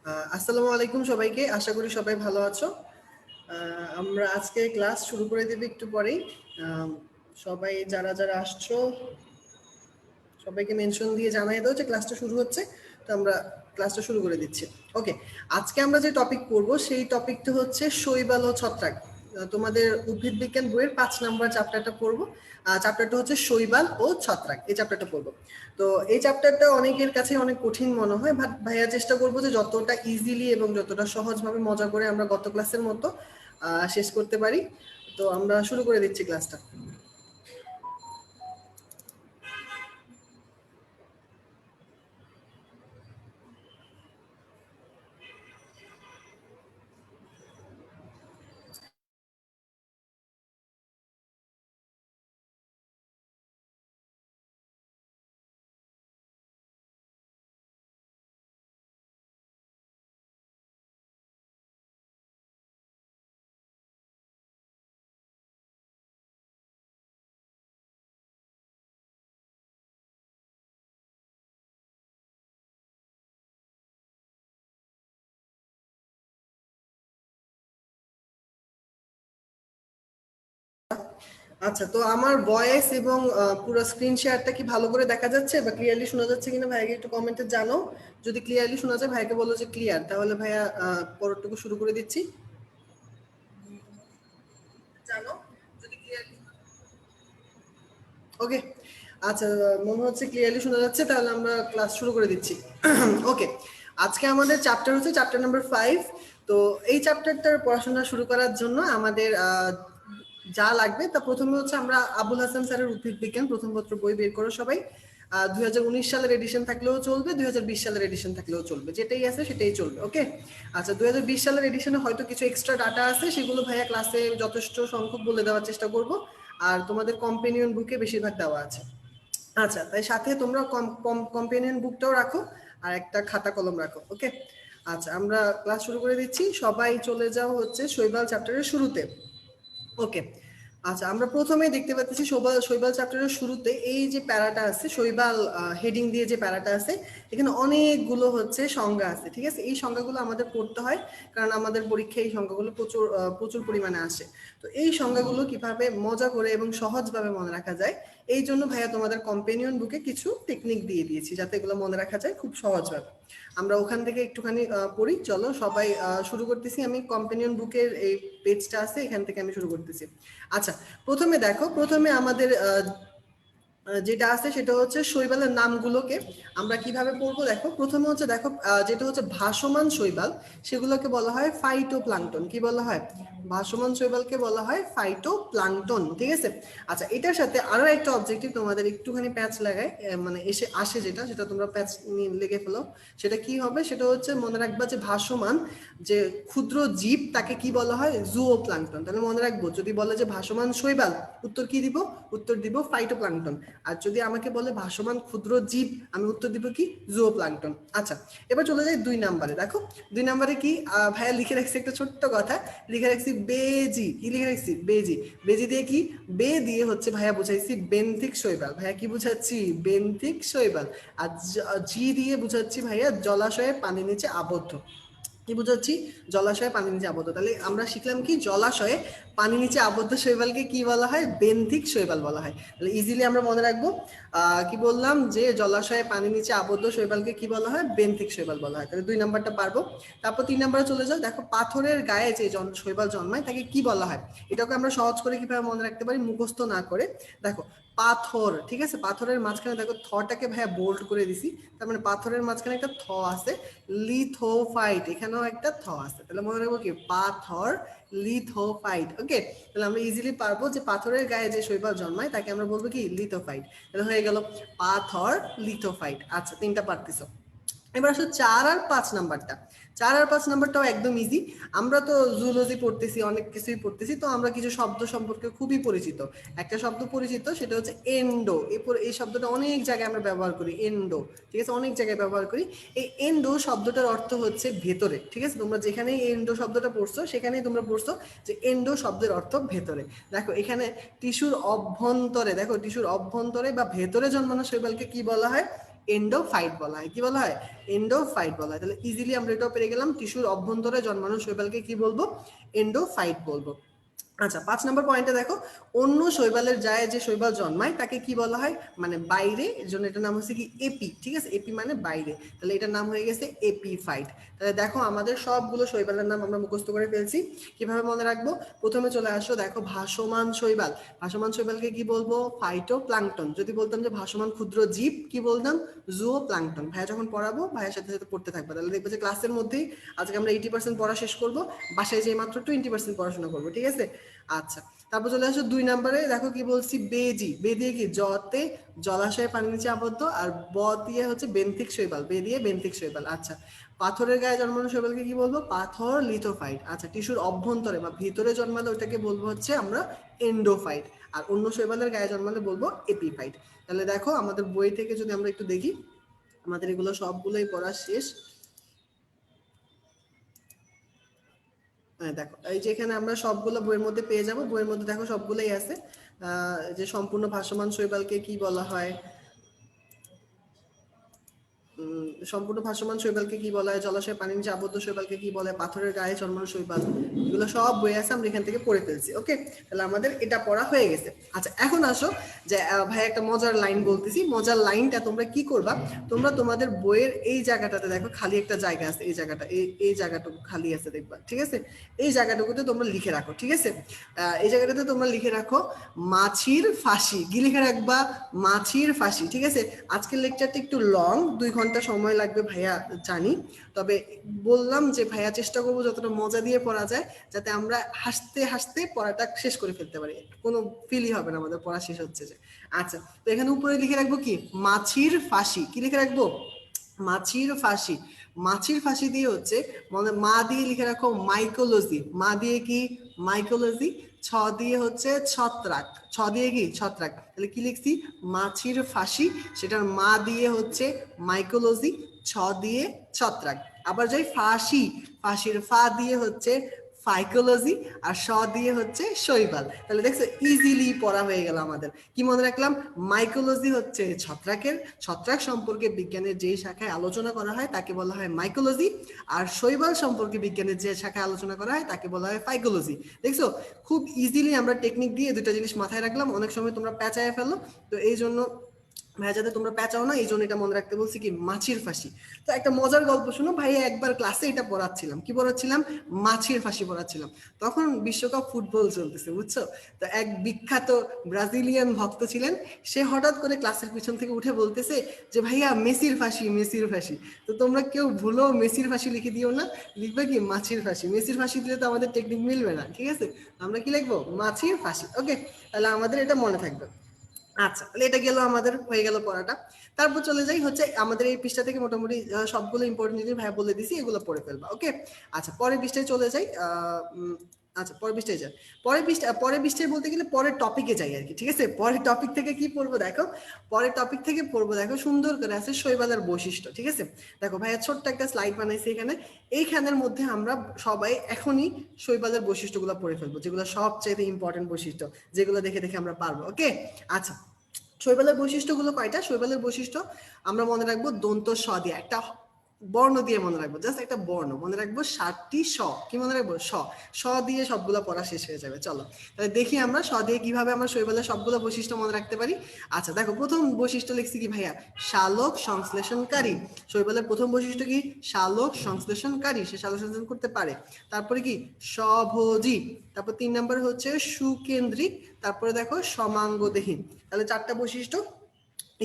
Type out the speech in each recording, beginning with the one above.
আসসালামু আলাইকুম সবাইকে, আশা করি সবাই ভালো আছো। আমরা আজকে ক্লাস শুরু করে দেব একটু পরেই। সবাই যারা যারা আসছো সবাইকে মেনশন দিয়ে জানাই দাও যে ক্লাসটা শুরু হচ্ছে। তো আমরা ক্লাসটা শুরু করে দিচ্ছি। ওকে, আজকে আমরা যে টপিক পড়ব সেই টপিকটা হচ্ছে শৈবাল ও ছত্রাক। তোমাদের উদ্ভিদ বিজ্ঞান বইয়ের 5 নম্বর চ্যাপ্টারটা পড়বো। চ্যাপ্টারটা হচ্ছে শৈবাল ও ছত্রাক, এই চ্যাপ্টারটা পড়বো। তো এই চ্যাপ্টারটা অনেকের কাছে অনেক কঠিন মনে হয়, বাট ভাইয়া চেষ্টা করবো যে যতটা ইজিলি এবং যতটা সহজভাবে মজা করে আমরা গত ক্লাসের মতো শেষ করতে পারি। তো আমরা শুরু করে দিচ্ছি ক্লাসটা। আচ্ছা, তো আমার ভয়েস এবং পুরো স্ক্রিন শেয়ারটা কি ভালো করে দেখা যাচ্ছে বা ক্লিয়ারলি শোনা যাচ্ছে কিনা ভাইকে একটু কমেন্টে জানো। যদি ক্লিয়ারলি শোনা যায় ভাইকে বলো যে ক্লিয়ার, তাহলে ভাইয়া পরেরটুকু শুরু করে দিচ্ছি। জানো যদি ক্লিয়ারলি। ওকে, আচ্ছা, মনে হচ্ছে ক্লিয়ারলি শোনা যাচ্ছে, তাহলে আমরা ক্লাস শুরু করে দিচ্ছি। ওকে, আজকে আমাদের চ্যাপ্টার হচ্ছে চ্যাপ্টার নাম্বার 5। তো এই চ্যাপ্টারটার পড়াশোনা শুরু করার জন্য আমাদের যা লাগবে তা প্রথমে হচ্ছে আমরা আবুল হাসান স্যারের উদ্ভিদ বিজ্ঞান প্রথম পত্র বই বের করো সবাই। 2019 সালের এডিশন থাকলেও চলবে, 2020 সালের এডিশন থাকলেও চলবে, যেটাই আছে সেটাই চলবে। ওকে, আচ্ছা, 2020 সালের এডিশনে হয়তো কিছু এক্সট্রা ডাটা আছে, সেগুলো ভাইয়া ক্লাসে যথেষ্ট সংখ্যক বলে দেওয়ার চেষ্টা করব। আর তোমাদের কম্পেনিয়ন বুকে বেশিরভাগ দেওয়া আছে। আচ্ছা, তাই সাথে তোমরা কম্পেনিয়ন বুকটাও রাখো আর একটা খাতা কলম রাখো। ওকে, আচ্ছা, আমরা ক্লাস শুরু করে দিচ্ছি। সবাই চলে যাও হচ্ছে শৈবাল চ্যাপ্টারের শুরুতে। ওকে, আচ্ছা, আমরা প্রথমেই দেখতে পাচ্ছি শৈবাল শৈবাল চ্যাপ্টারের শুরুতে এই যে প্যারাটা আছে, শৈবাল হেডিং দিয়ে যে প্যারাটা আছে, এখানে অনেকগুলো হচ্ছে সংজ্ঞা আছে। ঠিক আছে, এই সংজ্ঞাগুলো আমাদের পড়তে হয়, কারণ আমাদের পরীক্ষায় এই সংজ্ঞাগুলো প্রচুর প্রচুর পরিমাণে আসে। তো এই সংজ্ঞাগুলো কিভাবে মজা করে এবং সহজভাবে মনে রাখা যায়, এই জন্য ভাইয়া তোমাদের কম্পেনিয়ন বুকে কিছু টেকনিক দিয়ে দিয়েছি যাতে এগুলো মনে রাখা যায় খুব সহজভাবে। আমরা ওখান থেকে একটুখানি পড়ি, চলো সবাই শুরু করতেছি। আমি কম্পেনিয়ন বুকের এই পেজটা আছে, এখান থেকে আমি শুরু করতেছি। আচ্ছা, প্রথমে দেখো, প্রথমে আমাদের যেটা আছে সেটা হচ্ছে শৈবালের নামগুলোকে আমরা কিভাবে পড়বো। দেখো, প্রথমে হচ্ছে দেখো, যেটা হচ্ছে ভাসমান শৈবাল, সেগুলোকে বলা হয় ফাইটোপ্লাঙ্কটন। কি বলা হয়? ভাসমান শৈবালকে বলা হয় ফাইটোপ্লাঙ্কটন। ঠিক আছে, আচ্ছা, এটার সাথে আরো একটা অবজেক্টিভ তোমাদের একটুখানি প্যাচ লাগায়, মানে এসে আসে, যেটা সেটা তোমরা প্যাচ নিয়ে লেগে ফেলো। সেটা কি হবে? সেটা হচ্ছে মনে রাখবা যে ভাসমান যে ক্ষুদ্র জীব তাকে কি বলা হয়? জুও প্লাঙ্কটন। তাহলে মনে রাখবো, যদি বলে যে ভাসমান শৈবাল, উত্তর কি দিব? উত্তর দিব ফাইটোপ্লাঙ্কটন। আর যদি আমাকে বলে ভাসমান ক্ষুদ্র জীব, আমি উত্তর দিব কি? জুও প্লাঙ্কটন। আচ্ছা, এবার চলে যাই 2 নম্বরে। দেখো, 2 নম্বরে কি ভাইয়া লিখে রাখছি একটা ছোট্ট কথা, লিখে রাখছি বেজি। কি লিখে রাখছি? বেজি। বেজি দিয়ে কি? বে দিয়ে হচ্ছে ভাইয়া বুঝাইছি বেন্থিক শৈবাল। ভাইয়া কি বুঝাচ্ছি? বেন্থিক শৈবাল। আর জি দিয়ে বুঝাচ্ছি ভাইয়া জলাশয়ে পানির নিচে আবদ্ধ। কি বুঝাচ্ছি? জলাশয়ে পানির নিচে আবদ্ধ। তাহলে আমরা শিখলাম কি? জলাশয়ে পানির নিচে আবদ্ধ শৈবালকে কি বলা হয়? বেন্থিক শৈবাল বলা হয়। তাহলে ইজিলি আমরা মনে রাখবো, কি বললাম, যে জলাশয়ে পানির নিচে আবদ্ধ শৈবালকে কি বলা হয়? বেন্থিক শৈবাল বলা হয়। তাহলে 2 নাম্বারটা পারবো। তারপর 3 নাম্বারে চলে যাও। দেখো, পাথরের গায়ে যে শৈবাল জন্মায় তাকে কি বলা হয়? এটাকে আমরা সহজ করে কিভাবে মনে রাখতে পারি, মুখস্থ না করে। দেখো, পাথর। ঠিক আছে, পাথরের মাঝখানে দেখো থটাকে ভাইয়া বোল্ড করে দিছি, তার মানে পাথরের মাঝখানে একটা থ আছে। লিথোফাইট, এখানেও একটা থ আছে। তাহলে মনে রাখবো কি? পাথর, লিথোফাইট। ওকে, তাহলে আমরা ইজিলি পারবো যে পাথরের গায়ে যে শৈবাল জন্মায় তাকে আমরা বলবো কি? লিথোফাইট। তাহলে হয়ে গেল পাথর, লিথোফাইট। আচ্ছা, 3টা পারতেছো। এবার আসো 4 আর 5 নাম্বারটা। 4 আর 5 নাম্বারটাও একদম ইজি। আমরা তো জুলজি পড়তেছি, অনেক কিছুই পড়তেছি, তো আমরা কিছু শব্দ সম্পর্কে খুবই পরিচিত। একটা শব্দ পরিচিত, সেটা হচ্ছে এন্ডো। এরপর এই শব্দটা অনেক জায়গায় আমরা ব্যবহার করি, এন্ডো। ঠিক আছে, অনেক জায়গায় ব্যবহার করি। এই এন্ডো শব্দটার অর্থ হচ্ছে ভেতরে। ঠিক আছে, তোমরা যেখানেই এন্ডো শব্দটা পড়ছো সেখানেই তোমরা পড়ছো যে এন্ডো শব্দের অর্থ ভেতরে। দেখো, এখানে টিস্যুর অভ্যন্তরে, দেখো টিস্যুর অভ্যন্তরে বা ভেতরে জন্মানো শৈবালকে কি বলা হয়? এন্ডোফাইট বলা হয়। কি বলা হয়? এন্ডোফাইট বলা হয়। তাহলে ইজিলি আমরা এটাও পেরে গেলাম, টিস্যুর অভ্যন্তরে জন্মানো শৈবালকে কি বলবো? এন্ডোফাইট বলবো। আচ্ছা, 5 নম্বর পয়েন্টে দেখো, অন্য শৈবালের যায় যে শৈবাল জন্মায় তাকে কি বলা হয়? মানে বাইরে, এর জন্য এটার নাম হচ্ছে কি এপি। ঠিক আছে, এপি মানে বাইরে, তাহলে এটার নাম হয়ে গেছে এপিফাইট। তাহলে দেখো আমাদের সবগুলো শৈবালের নাম আমরা মুখস্থ করে ফেলছি। কিভাবে মনে রাখবো? প্রথমে চলে আসো, দেখো ভাসমান শৈবাল। ভাসমান শৈবালকে কি বলবো? ফাইটোপ্লাঙ্কটন। যদি বলতাম যে ভাসমান ক্ষুদ্র জীব, কি বলতাম? জুওপ্লাঙ্কটন। ভাইয়া যখন পড়াবো ভাইয়ের সাথে সাথে পড়তে থাকবে, তাহলে দেখবো যে ক্লাসের মধ্যেই আজকে আমরা 80% পড়া শেষ করবো, বাসায় যেয়ে মাত্র 20% পড়াশোনা করবো। ঠিক আছে, আচ্ছা। তারপর চলে আসো 2 নম্বরে, দেখো কি বলছি? বেজি। বে দিয়ে কি? জতে জলাশয়ে পানি নিচে আবদ্ধ, আর ব দিয়ে হচ্ছে বেন্থিক শৈবাল। বে দিয়ে বেন্থিক শৈবাল। আচ্ছা, পাথরের গায়ে জন্মানো শৈবালকে কি বলবো? পাথর লিথোফাইট। আচ্ছা, টিস্যুর অভ্যন্তরে বা ভিতরে জন্মালে ওটাকে বলবো হচ্ছে আমরা এন্ডোফাইট, আর অন্য শৈবালের গায়ে জন্মালে বলবো এপিফাইট। তাহলে দেখো আমাদের বই থেকে যদি আমরা একটু দেখি, আমাদের এগুলো সবগুলোই পড়া শেষ। হ্যাঁ দেখো, এই যে এখানে আমরা সবগুলো বইয়ের মধ্যে পেয়ে যাব, বইয়ের মধ্যে দেখো সবগুলোই আছে। যে সম্পূর্ণ ভাসমান শৈবালকে কি বলা হয়, সম্পূর্ণ ভাসমান শৈবালকে কি বলা হয়, জলাশয়ে পানির নিচে আবদ্ধ শৈবালকে কি বলে, পাথরের গায়ে জন্মানো শৈবাল, এগুলো সব বই আছে, আমরা এখান থেকে পড়ে ফেলছি। ওকে, তাহলে আমাদের এটা পড়া হয়ে গেছে। আচ্ছা, এখন আসো যে ভাই একটা মজার লাইন বলতেছি। মজার লাইনটা তোমরা কি করবা? তোমরা তোমাদের বইয়ের এই জায়গাটাতে দেখো খালি একটা জায়গা আছে, এই জায়গাটা, এই জায়গাটুকু খালি আছে দেখবা। ঠিক আছে, এই জায়গাটুকুতে তোমরা লিখে রাখো। ঠিক আছে, এই জায়গাটাতে তোমরা লিখে রাখো মাছির ফাঁসি। কি লিখে রাখবা? মাছির ফাঁসি। ঠিক আছে, আজকের লেকচারটা একটু লং, 2 ঘন্টা সময় লাগবে ভাইয়া জানি, তবে বললাম যে ভাইয়া চেষ্টা করবো যতটা মজা দিয়ে পড়া যায়, যাতে আমরা হাসতে হাসতে পড়াটা শেষ করে ফেলতে পারি, কোনো ফিলই হবে না আমাদের পড়া শেষ হচ্ছে যে। আচ্ছা, তো এখানে উপরে লিখে রাখবো কি? মাছির ফাঁসি। কি লিখে রাখবো? মাছির ফাঁসি। মাছির ফাঁসি দিয়ে হচ্ছে, মানে মা দিয়ে লিখে রাখো মাইকোলজি। মা দিয়ে কি? মাইকোলজি। ছ দিয়ে হচ্ছে ছত্রাক। ছ দিয়ে কি? ছত্রাক। তাহলে কি লিখছি? মাছির ফাঁসি, সেটার মা দিয়ে হচ্ছে মাইকোলজি, ছ দিয়ে ছত্রাক। আবার যাই ফাঁসি, ফাঁসির ফা দিয়ে হচ্ছে ফাইকোলজি, আর স দিয়ে হচ্ছে শৈবাল। তাহলে দেখছো ইজিলি পড়া হয়ে গেল আমাদের। কি মনে রাখলাম? মাইকোলজি হচ্ছে ছত্রাকের, ছত্রাক সম্পর্কে বিজ্ঞানের যে শাখায় আলোচনা করা হয় তাকে বলা হয় মাইকোলজি, আর শৈবাল সম্পর্কে বিজ্ঞানের যে শাখায় আলোচনা করা হয় তাকে বলা হয় ফাইকোলজি। দেখছো খুব ইজিলি আমরা টেকনিক দিয়ে দুটা জিনিস মাথায় রাখলাম, অনেক সময় তোমরা পেঁচায় ফেলো, তো এই জন্য ভাইয়া যাতে তোমরা পেঁচাও না, এই জন্য এটা মনে রাখতে বলছি কি মাছির ফাঁসি। তো একটা মজার গল্প শুনো, ভাইয়া একবার ক্লাসে এটা পড়াচ্ছিলাম। কি পড়াচ্ছিলাম? মাছির ফাঁসি পড়াচ্ছিলাম। তখন বিশ্বকাপ ফুটবল চলতেছে, বুঝছো? তো এক বিখ্যাত ব্রাজিলিয়ান ভক্ত ছিলেন, সে হঠাৎ করে ক্লাসের পিছন থেকে উঠে বলতেছে যে ভাইয়া মেসির ফাঁসি, মেসির ফাঁসি। তো তোমরা কেউ ভুলো মেসির ফাঁসি লিখে দিও না, লিখবে কি? মাছির ফাঁসি। মেসির ফাঁসি দিলে তো আমাদের টেকনিক মিলবে না। ঠিক আছে, আমরা কি লিখবো? মাছির ফাঁসি। ওকে, তাহলে আমাদের এটা মনে থাকবে। আচ্ছা, তাহলে এটা গেল, আমাদের হয়ে গেল পড়াটা। তারপর চলে যাই হচ্ছে আমাদের এই পৃষ্ঠা থেকে মোটামুটি সবগুলো ইম্পর্টেন্ট জিনিস ভাই বলে দিছি, এগুলো পড়ে ফেলবা। ওকে, আচ্ছা পরের পৃষ্ঠায় চলে যাই। আচ্ছা পরের পৃষ্ঠায় যাই। পরের পৃষ্ঠায় বলতে গেলে পরের টপিকে যাই আর কি। ঠিক আছে, পরের টপিক থেকে কি পড়বো দেখো, পরের টপিক থেকে পড়বো দেখো সুন্দর করে আছে শৈবালের বৈশিষ্ট্য। ঠিক আছে, দেখো ভাইয়া ছোট্ট একটা স্লাইড বানাইছি এখানে, এইখানের মধ্যে আমরা সবাই এখনই শৈবালের বৈশিষ্ট্যগুলো পড়ে ফেলবো, যেগুলো সবচেয়ে ইম্পর্টেন্ট বৈশিষ্ট্য, যেগুলো দেখে দেখে আমরা পারবো। ওকে, আচ্ছা শৈবালের বৈশিষ্ট্যগুলো কয়টা? শৈবালের বৈশিষ্ট্য আমরা মনে রাখবো দন্ত স দিয়ে, একটা বর্ণ দিয়ে মনে রাখবো, জাস্ট একটা বর্ণ মনে রাখবো, 7টি স। কি মনে রাখবো? স। স দিয়ে সবগুলো পড়া শেষ হয়ে যাবে। চলো তাহলে দেখি আমরা স দিয়ে কিভাবে আমরা শৈবালের সবগুলো বৈশিষ্ট্য মনে রাখতে পারি। আচ্ছা দেখো, প্রথম বৈশিষ্ট্য লিখছি কি ভাইয়া? শালক সংশ্লেষণকারী। শৈবালের প্রথম বৈশিষ্ট্য কি? শালক সংশ্লেষণকারী, সে শালক সংশ্লেষণ করতে পারে। তারপরে কি? স্বভোজী। তারপর 3 নম্বর হচ্ছে সুকেন্দ্রিক। তারপরে দেখো সমাঙ্গদেহী। তাহলে 4টা বৈশিষ্ট্য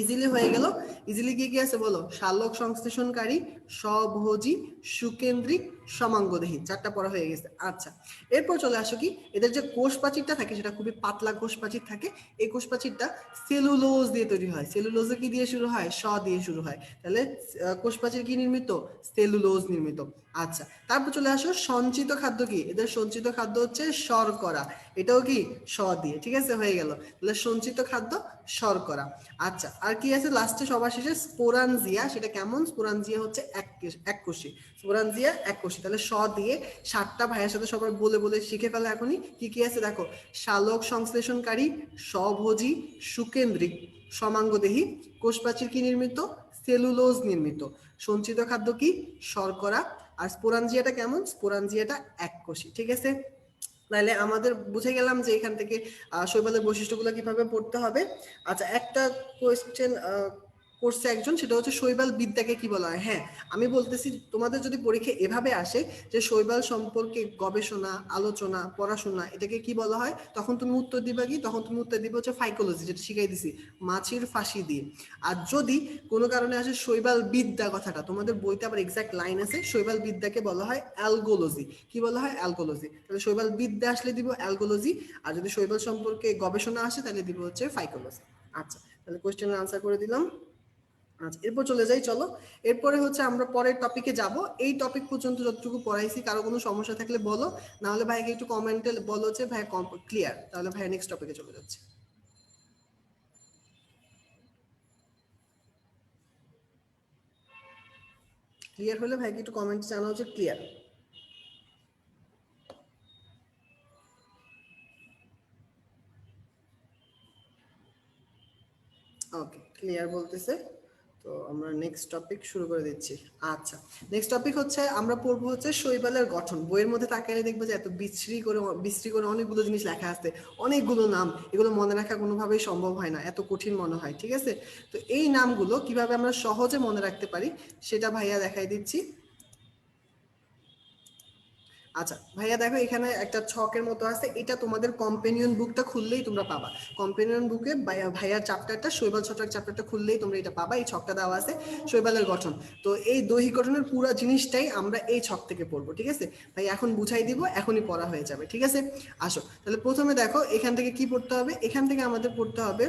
ইজিলি হয়ে গেল। ইজিলি কি কি আছে বলো? শালক সংশ্লেষণকারী, স্বভোজী, সুকেন্দ্রিক, সমাঙ্গদেহী। 4টা পড়া হয়ে গেছে। আচ্ছা, এরপর চলে আসো কি, এদের যে কোষ প্রাচীরটা থাকে সেটা খুবই পাতলা কোষ প্রাচীর থাকে। এই কোষ প্রাচীরটা সেলুলোজ দিয়ে তৈরি হয়। সেলুলোজে কি দিয়ে শুরু হয়? স দিয়ে শুরু হয়। তাহলে কোষ প্রাচীর কি নির্মিত? সেলুলোজ নির্মিত। আচ্ছা, তারপর চলে আসো সঞ্চিত খাদ্য কি? এদের সঞ্চিত খাদ্য হচ্ছে শর্করা। এটাও কি? স দিয়ে। ঠিক আছে, হয়ে গেল। তাহলে সঞ্চিত খাদ্য শর্করা। আচ্ছা, আর কি আছে লাস্টে সবার শেষে? স্পোরানজিয়া। সেটা কেমন? স্পোরানজিয়া হচ্ছে এককোষী। স্পোরানজিয়া এককোষী। তাহলে স দিয়ে 7টা ভাইয়ের সাথে সবাই বলে বলে শিখে ফেলো এখনই। কি কি আছে দেখো? শালক সংশ্লেষণকারী, স্বভোজী, সুকেন্দ্রিক, সমাঙ্গদেহী। কোষ প্রাচীর কি নির্মিত? সেলুলোজ নির্মিত। সঞ্চিত খাদ্য কি? শর্করা। আর স্পোরাঞ্জিয়াটা কেমন? স্পোরাঞ্জিয়াটা এককোষী। ঠিক আছে, তাহলে আমাদের বুঝে গেলাম যে এখান থেকে শৈবালের বৈশিষ্ট্যগুলো কিভাবে পড়তে হবে। আচ্ছা, একটা কোয়েশ্চেন করছে একজন, সেটা হচ্ছে শৈবাল বিদ্যাকে কি বলা হয়। হ্যাঁ, আমি বলতেছি তোমাদের যদি পরীক্ষা এভাবে আসে যে শৈবাল সম্পর্কে গবেষণা, আলোচনা, পড়াশোনা, এটাকে কি বলা হয়, তখন তুমি উত্তর দিবা কি? তখন তুমি উত্তর দিবে হচ্ছে ফাইকোলজি, যেটা শিখাই দিছি মাছির ফাঁসি দিয়ে। আর যদি কোনো কারণে আসে শৈবাল বিদ্যা কথাটা, তোমাদের বইতে আবার এক্সাক্ট লাইন আছে, শৈবাল বিদ্যাকে বলা হয় অ্যালগোলজি। কি বলা হয়? অ্যালগোলজি। তাহলে শৈবাল বিদ্যা আসলে দিব অ্যালগোলজি, আর যদি শৈবাল সম্পর্কে গবেষণা আসে তাহলে দিব হচ্ছে ফাইকোলজি। আচ্ছা, তাহলে কোয়েশ্চেনের আনসার করে দিলাম। আচ্ছা, এরপর চলে যাই, চলো। এরপরে হচ্ছে আমরা পরের টপিকে যাব। এই টপিক পর্যন্ত যতটুকু পড়াইছি, কারো কোনো সমস্যা থাকলে বলো, না হলে ভাইকে একটু কমেন্টে বলো যে ভাই ক্লিয়ার, তাহলে ভাই নেক্সট টপিকে চলে যাচ্ছে। ক্লিয়ার হলে ভাইকে একটু কমেন্টে জানাও যে ক্লিয়ার। ওকে, ক্লিয়ার বলতেছে, তো আমরা নেক্সট টপিক শুরু করে দিচ্ছি। আচ্ছা, নেক্সট টপিক হচ্ছে আমরা পড়বো হচ্ছে শৈবালের গঠন। বইয়ের মধ্যে তাকালে দেখবো যে এত বিশ্রী করে অনেকগুলো জিনিস লেখা আছে, অনেকগুলো নাম, এগুলো মনে রাখা কোনোভাবেই সম্ভব হয় না, এত কঠিন মনে হয়। ঠিক আছে, তো এই নামগুলো কিভাবে আমরা সহজে মনে রাখতে পারি সেটা ভাইয়া দেখাই দিচ্ছি। আচ্ছা ভাইয়া দেখো, এখানে একটা ছকের মতো আছে, এটা তোমাদের কম্পেনিয়ন বুকটা খুললেই তোমরা পাবা। কম্পেনিয়ন বুকে ভাইয়ার চ্যাপ্টারটা, শৈবাল ছত্রাক চ্যাপ্টারটা খুললেই তোমরা এটা পাবা। এই ছকটা দেওয়া আছে শৈবালের গঠন। তো এই দৈহিক গঠনের পুরো জিনিসটাই আমরা এই ছক থেকে পড়বো। ঠিক আছে ভাই, এখন বুঝাই দিব, এখনই পড়া হয়ে যাবে। ঠিক আছে, আসো তাহলে প্রথমে দেখো এখান থেকে কি পড়তে হবে। এখান থেকে আমাদের পড়তে হবে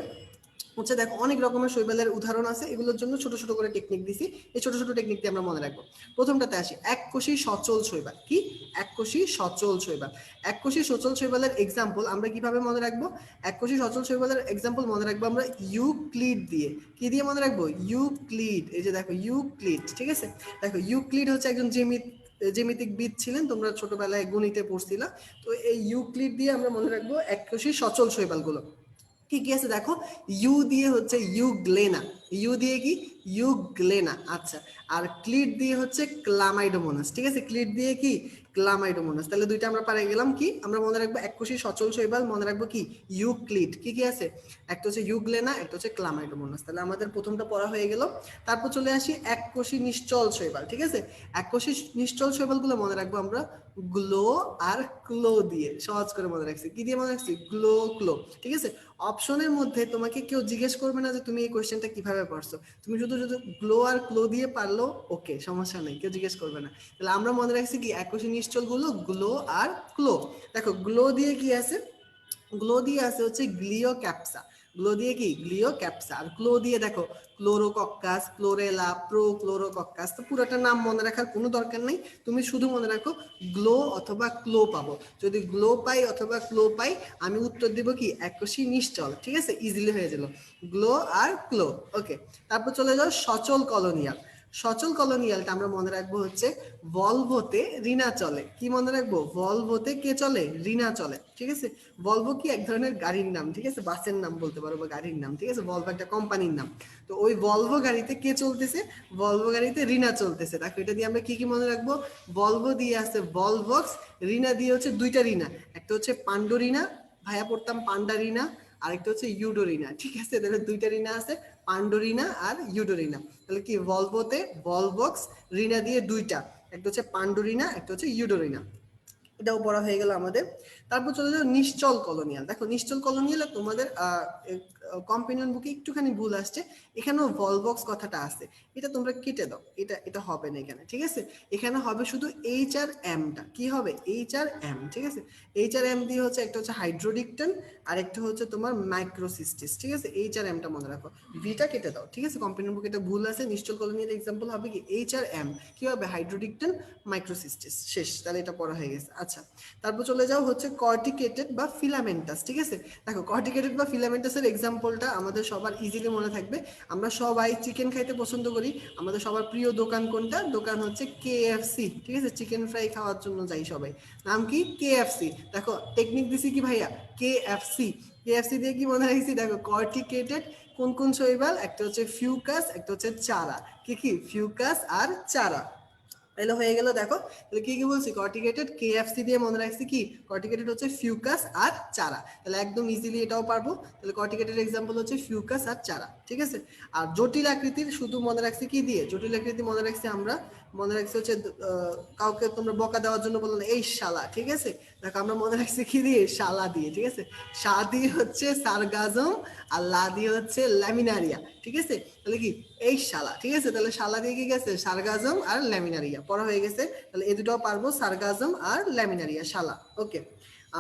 হচ্ছে, দেখো অনেক রকমের শৈবালের উদাহরণ আছে, এগুলোর জন্য ছোট ছোট করে টেকনিক দিছি। এই ছোট ছোট টেকনিক দিয়ে আমরা মনে রাখবো। প্রথমটাতে আসি, এককোষী সচল শৈবাল। কি? এককোষী সচল শৈবাল। এককোষী সচল শৈবালের এক্সাম্পল আমরা কিভাবে মনে রাখবো? এককোষী সচল শৈবালের এক্সাম্পল মনে রাখবো আমরা ইউক্লিড দিয়ে। কি দিয়ে মনে রাখবো? ইউক্লিড। এই যে দেখো ইউক্লিড। ঠিক আছে, দেখো ইউক্লিড হচ্ছে একজন জ্যামিতিকবিদ ছিলেন, তোমরা ছোটবেলায় গণিতে পড়ছিলা। তো এই ইউক্লিড দিয়ে আমরা মনে রাখবো এককোষী সচল শৈবালগুলো। কি কি আছে দেখো, ইউ দিয়ে হচ্ছে ইউগ্লেনা। ইউ দিয়ে কি? ইউগ্লেনা। আচ্ছা, আর ক্লিড দিয়ে হচ্ছে ক্লামাইডোমোনাস। ঠিক আছে, ক্লিড দিয়ে কি? ক্লামাইডোমোনাস। তাহলে দুইটা আমরা পারে গেলাম। কি আমরা মনে রাখবো? এককোষী সচল শৈবাল মনে রাখবো কি? ইউক্লিড। কি কি আছে? একটা হচ্ছে ইউগ্লেনা, একটা হচ্ছে ক্লামাইডোমোনাস। তাহলে আমাদের প্রথমটা পড়া হয়ে গেল। তারপর চলে আসি এককোষী নিশ্চল শৈবাল। ঠিক আছে, এককোষী নিশ্চল শৈবালগুলো মনে রাখবো আমরা গ্লো আর ক্লো দিয়ে। সহজ করে মনে রাখছি। কি দিয়ে মনে রাখছি? গ্লো, ক্লো। ঠিক আছে, অপশনের মধ্যে তোমাকে কেউ জিজ্ঞেস করবে না যে তুমি এই কোয়েশ্চেনটা কিভাবে পারছো, তুমি শুধু যদি গ্লো আর ক্লো দিয়ে পারলো, ওকে, সমস্যা নেই, কেউ জিজ্ঞেস করবে না। তাহলে আমরা মনে রাখছি কি? এককোষী নিশ্চল গুলো গ্লো আর ক্লো। দেখো গ্লো দিয়ে কি আছে? গ্লো দিয়ে আছে হচ্ছে গ্লিও ক্যাপসা। গ্লো দিয়ে কি? গ্লিও ক্যাপসা। আর ক্লো দিয়ে দেখো ক্লোরোকক্কাস, ক্লোরেলা, প্রো ক্লোরোকক্কাস। তো পুরোটা নাম মনে রাখার কোনো দরকার নেই, তুমি শুধু মনে রাখো গ্লো অথবা ক্লো পাবো। যদি গ্লো পাই অথবা ক্লো পাই, আমি উত্তর দিব কি? এককোষী নিশ্চল। ঠিক আছে, ইজিলি হয়ে গেল, গ্লো আর ক্লো। ওকে, তারপর চলে যাও সচল কলোনিয়াল। সচল কলোনিয়ালটা আমরা মনে রাখবো হচ্ছে ভলভোতে রিনা চলে। কি মনে রাখবো? ভলভোতে কে চলে? রিনা চলে। ঠিক আছে, ভলভো কি? এক ধরনের গাড়ির নাম। ঠিক আছে, বাসের নাম বলতে পারো বা গাড়ির নাম। ঠিক আছে, ভলভো একটা কোম্পানির নাম। তো ওই ভলভো গাড়িতে কে চলতেছে? ভলভো গাড়িতে রিনা চলতেছে। দেখো এটা দিয়ে আমরা কি কি মনে রাখবো? ভলভো দিয়ে আছে ভলভক্স, রিনা দিয়ে হচ্ছে দুইটা রিনা, একটা হচ্ছে পান্ডোরিনা, ভাইয়া পড়তাম পান্ডারিনা, আরেকটা হচ্ছে ইউডোরিনা। ঠিক আছে, তাহলে দুইটা রিনা আছে, পান্ডোরিনা আর ইউডোরিনা। তাহলে কি? ভলভোতে ভলভক্স, রিনা দিয়ে দুইটা, একটা হচ্ছে পান্ডোরিনা, একটা হচ্ছে ইউডোরিনা। এটাও পড়া হয়ে গেল আমাদের। তারপর চলে যাও নিশ্চল কলোনিয়াল। দেখো নিশ্চল কলোনিয়াল তোমাদের কম্পেনিয়ন বুকে একটুখানি ভুল আসছে, এখানেও ভলভক্স কথাটা আছে, এটা তোমরা কেটে দাও, এটা এটা হবে না এখানে। ঠিক আছে, এখানে হবে শুধু এইচ আর এমটা। কি হবে? H R M. ঠিক আছে, এইচ আর এম দিয়ে হচ্ছে একটা হচ্ছে হাইড্রোডিকটন, আর একটা হচ্ছে তোমার মাইক্রোসিস্টিস। ঠিক আছে, এইচ আর এমটা মনে রাখো, ভিটা কেটে দাও। ঠিক আছে, কম্পেনিয়ন বুকে এটা ভুল আছে। নিশ্চল কলোনিয়াল এক্সাম্পল হবে কি? H R M. কি হবে? হাইড্রোডিকটন, মাইক্রোসিস্টিস। শেষ, তাহলে এটা পড়া হয়ে গেছে। আচ্ছা, তারপর চলে যাও হচ্ছে কর্টিকেটেড বা ফিলামেন্টাস। ঠিক আছে, দেখো কর্টিকেটেড বা ফিলামেন্টাসের এক্সাম্পলটা আমাদের সবার ইজিলি মনে থাকবে। আমরা সবাই চিকেন খাইতে পছন্দ করি, আমাদের সবার প্রিয় দোকান কোনটা? দোকান হচ্ছে কেএফসি। ঠিক আছে, চিকেন ফ্রাই খাওয়ার জন্য যাই সবাই। নাম কি? কেএফসি। দেখো টেকনিক দিছি কি ভাইয়া? কেএফসি। কেএফসি দিয়ে কি মনে রাখছি? দেখো কর্টিকেটেড কোন কোন শৈবাল? একটা হচ্ছে ফিউকাস, একটা হচ্ছে চারা। কি কি? ফিউকাস আর চারা। এলো হয়ে গেল। দেখো তাহলে কি কি বলছি? কর্টিকেটেড, কেএফসি দিয়ে মনে রাখছি কি কর্টিকেটেড হচ্ছে ফিউকাস আর চারা। তাহলে একদম ইজিলি এটাও পারবো। তাহলে কর্টিকেটেড এক্সাম্পল হচ্ছে ফিউকাস আর চারা, ঠিক আছে। আর জটিল আকৃতির শুধু মনে রাখছি কি দিয়ে? জটিল আকৃতি মনে রাখছি আমরা, মনে রাখছি হচ্ছে কাউকে তোমরা বকা দেওয়ার জন্য বলো না এই শালা, ঠিক আছে। দেখো আমরা মনে রাখছি কি দিয়ে? শালা দিয়ে, ঠিক আছে। শা দিয়ে হচ্ছে সারগাজম আর লা দিয়ে হচ্ছে ল্যামিনারিয়া, ঠিক আছে। তাহলে কি এই শালা, ঠিক আছে। তাহলে শালা দিয়ে কি গেছে? সারগাজম আর ল্যামিনারিয়া পড়া হয়ে গেছে। তাহলে এই দুটাও পারবো, সারগাজম আর ল্যামিনারিয়া, শালা। ওকে,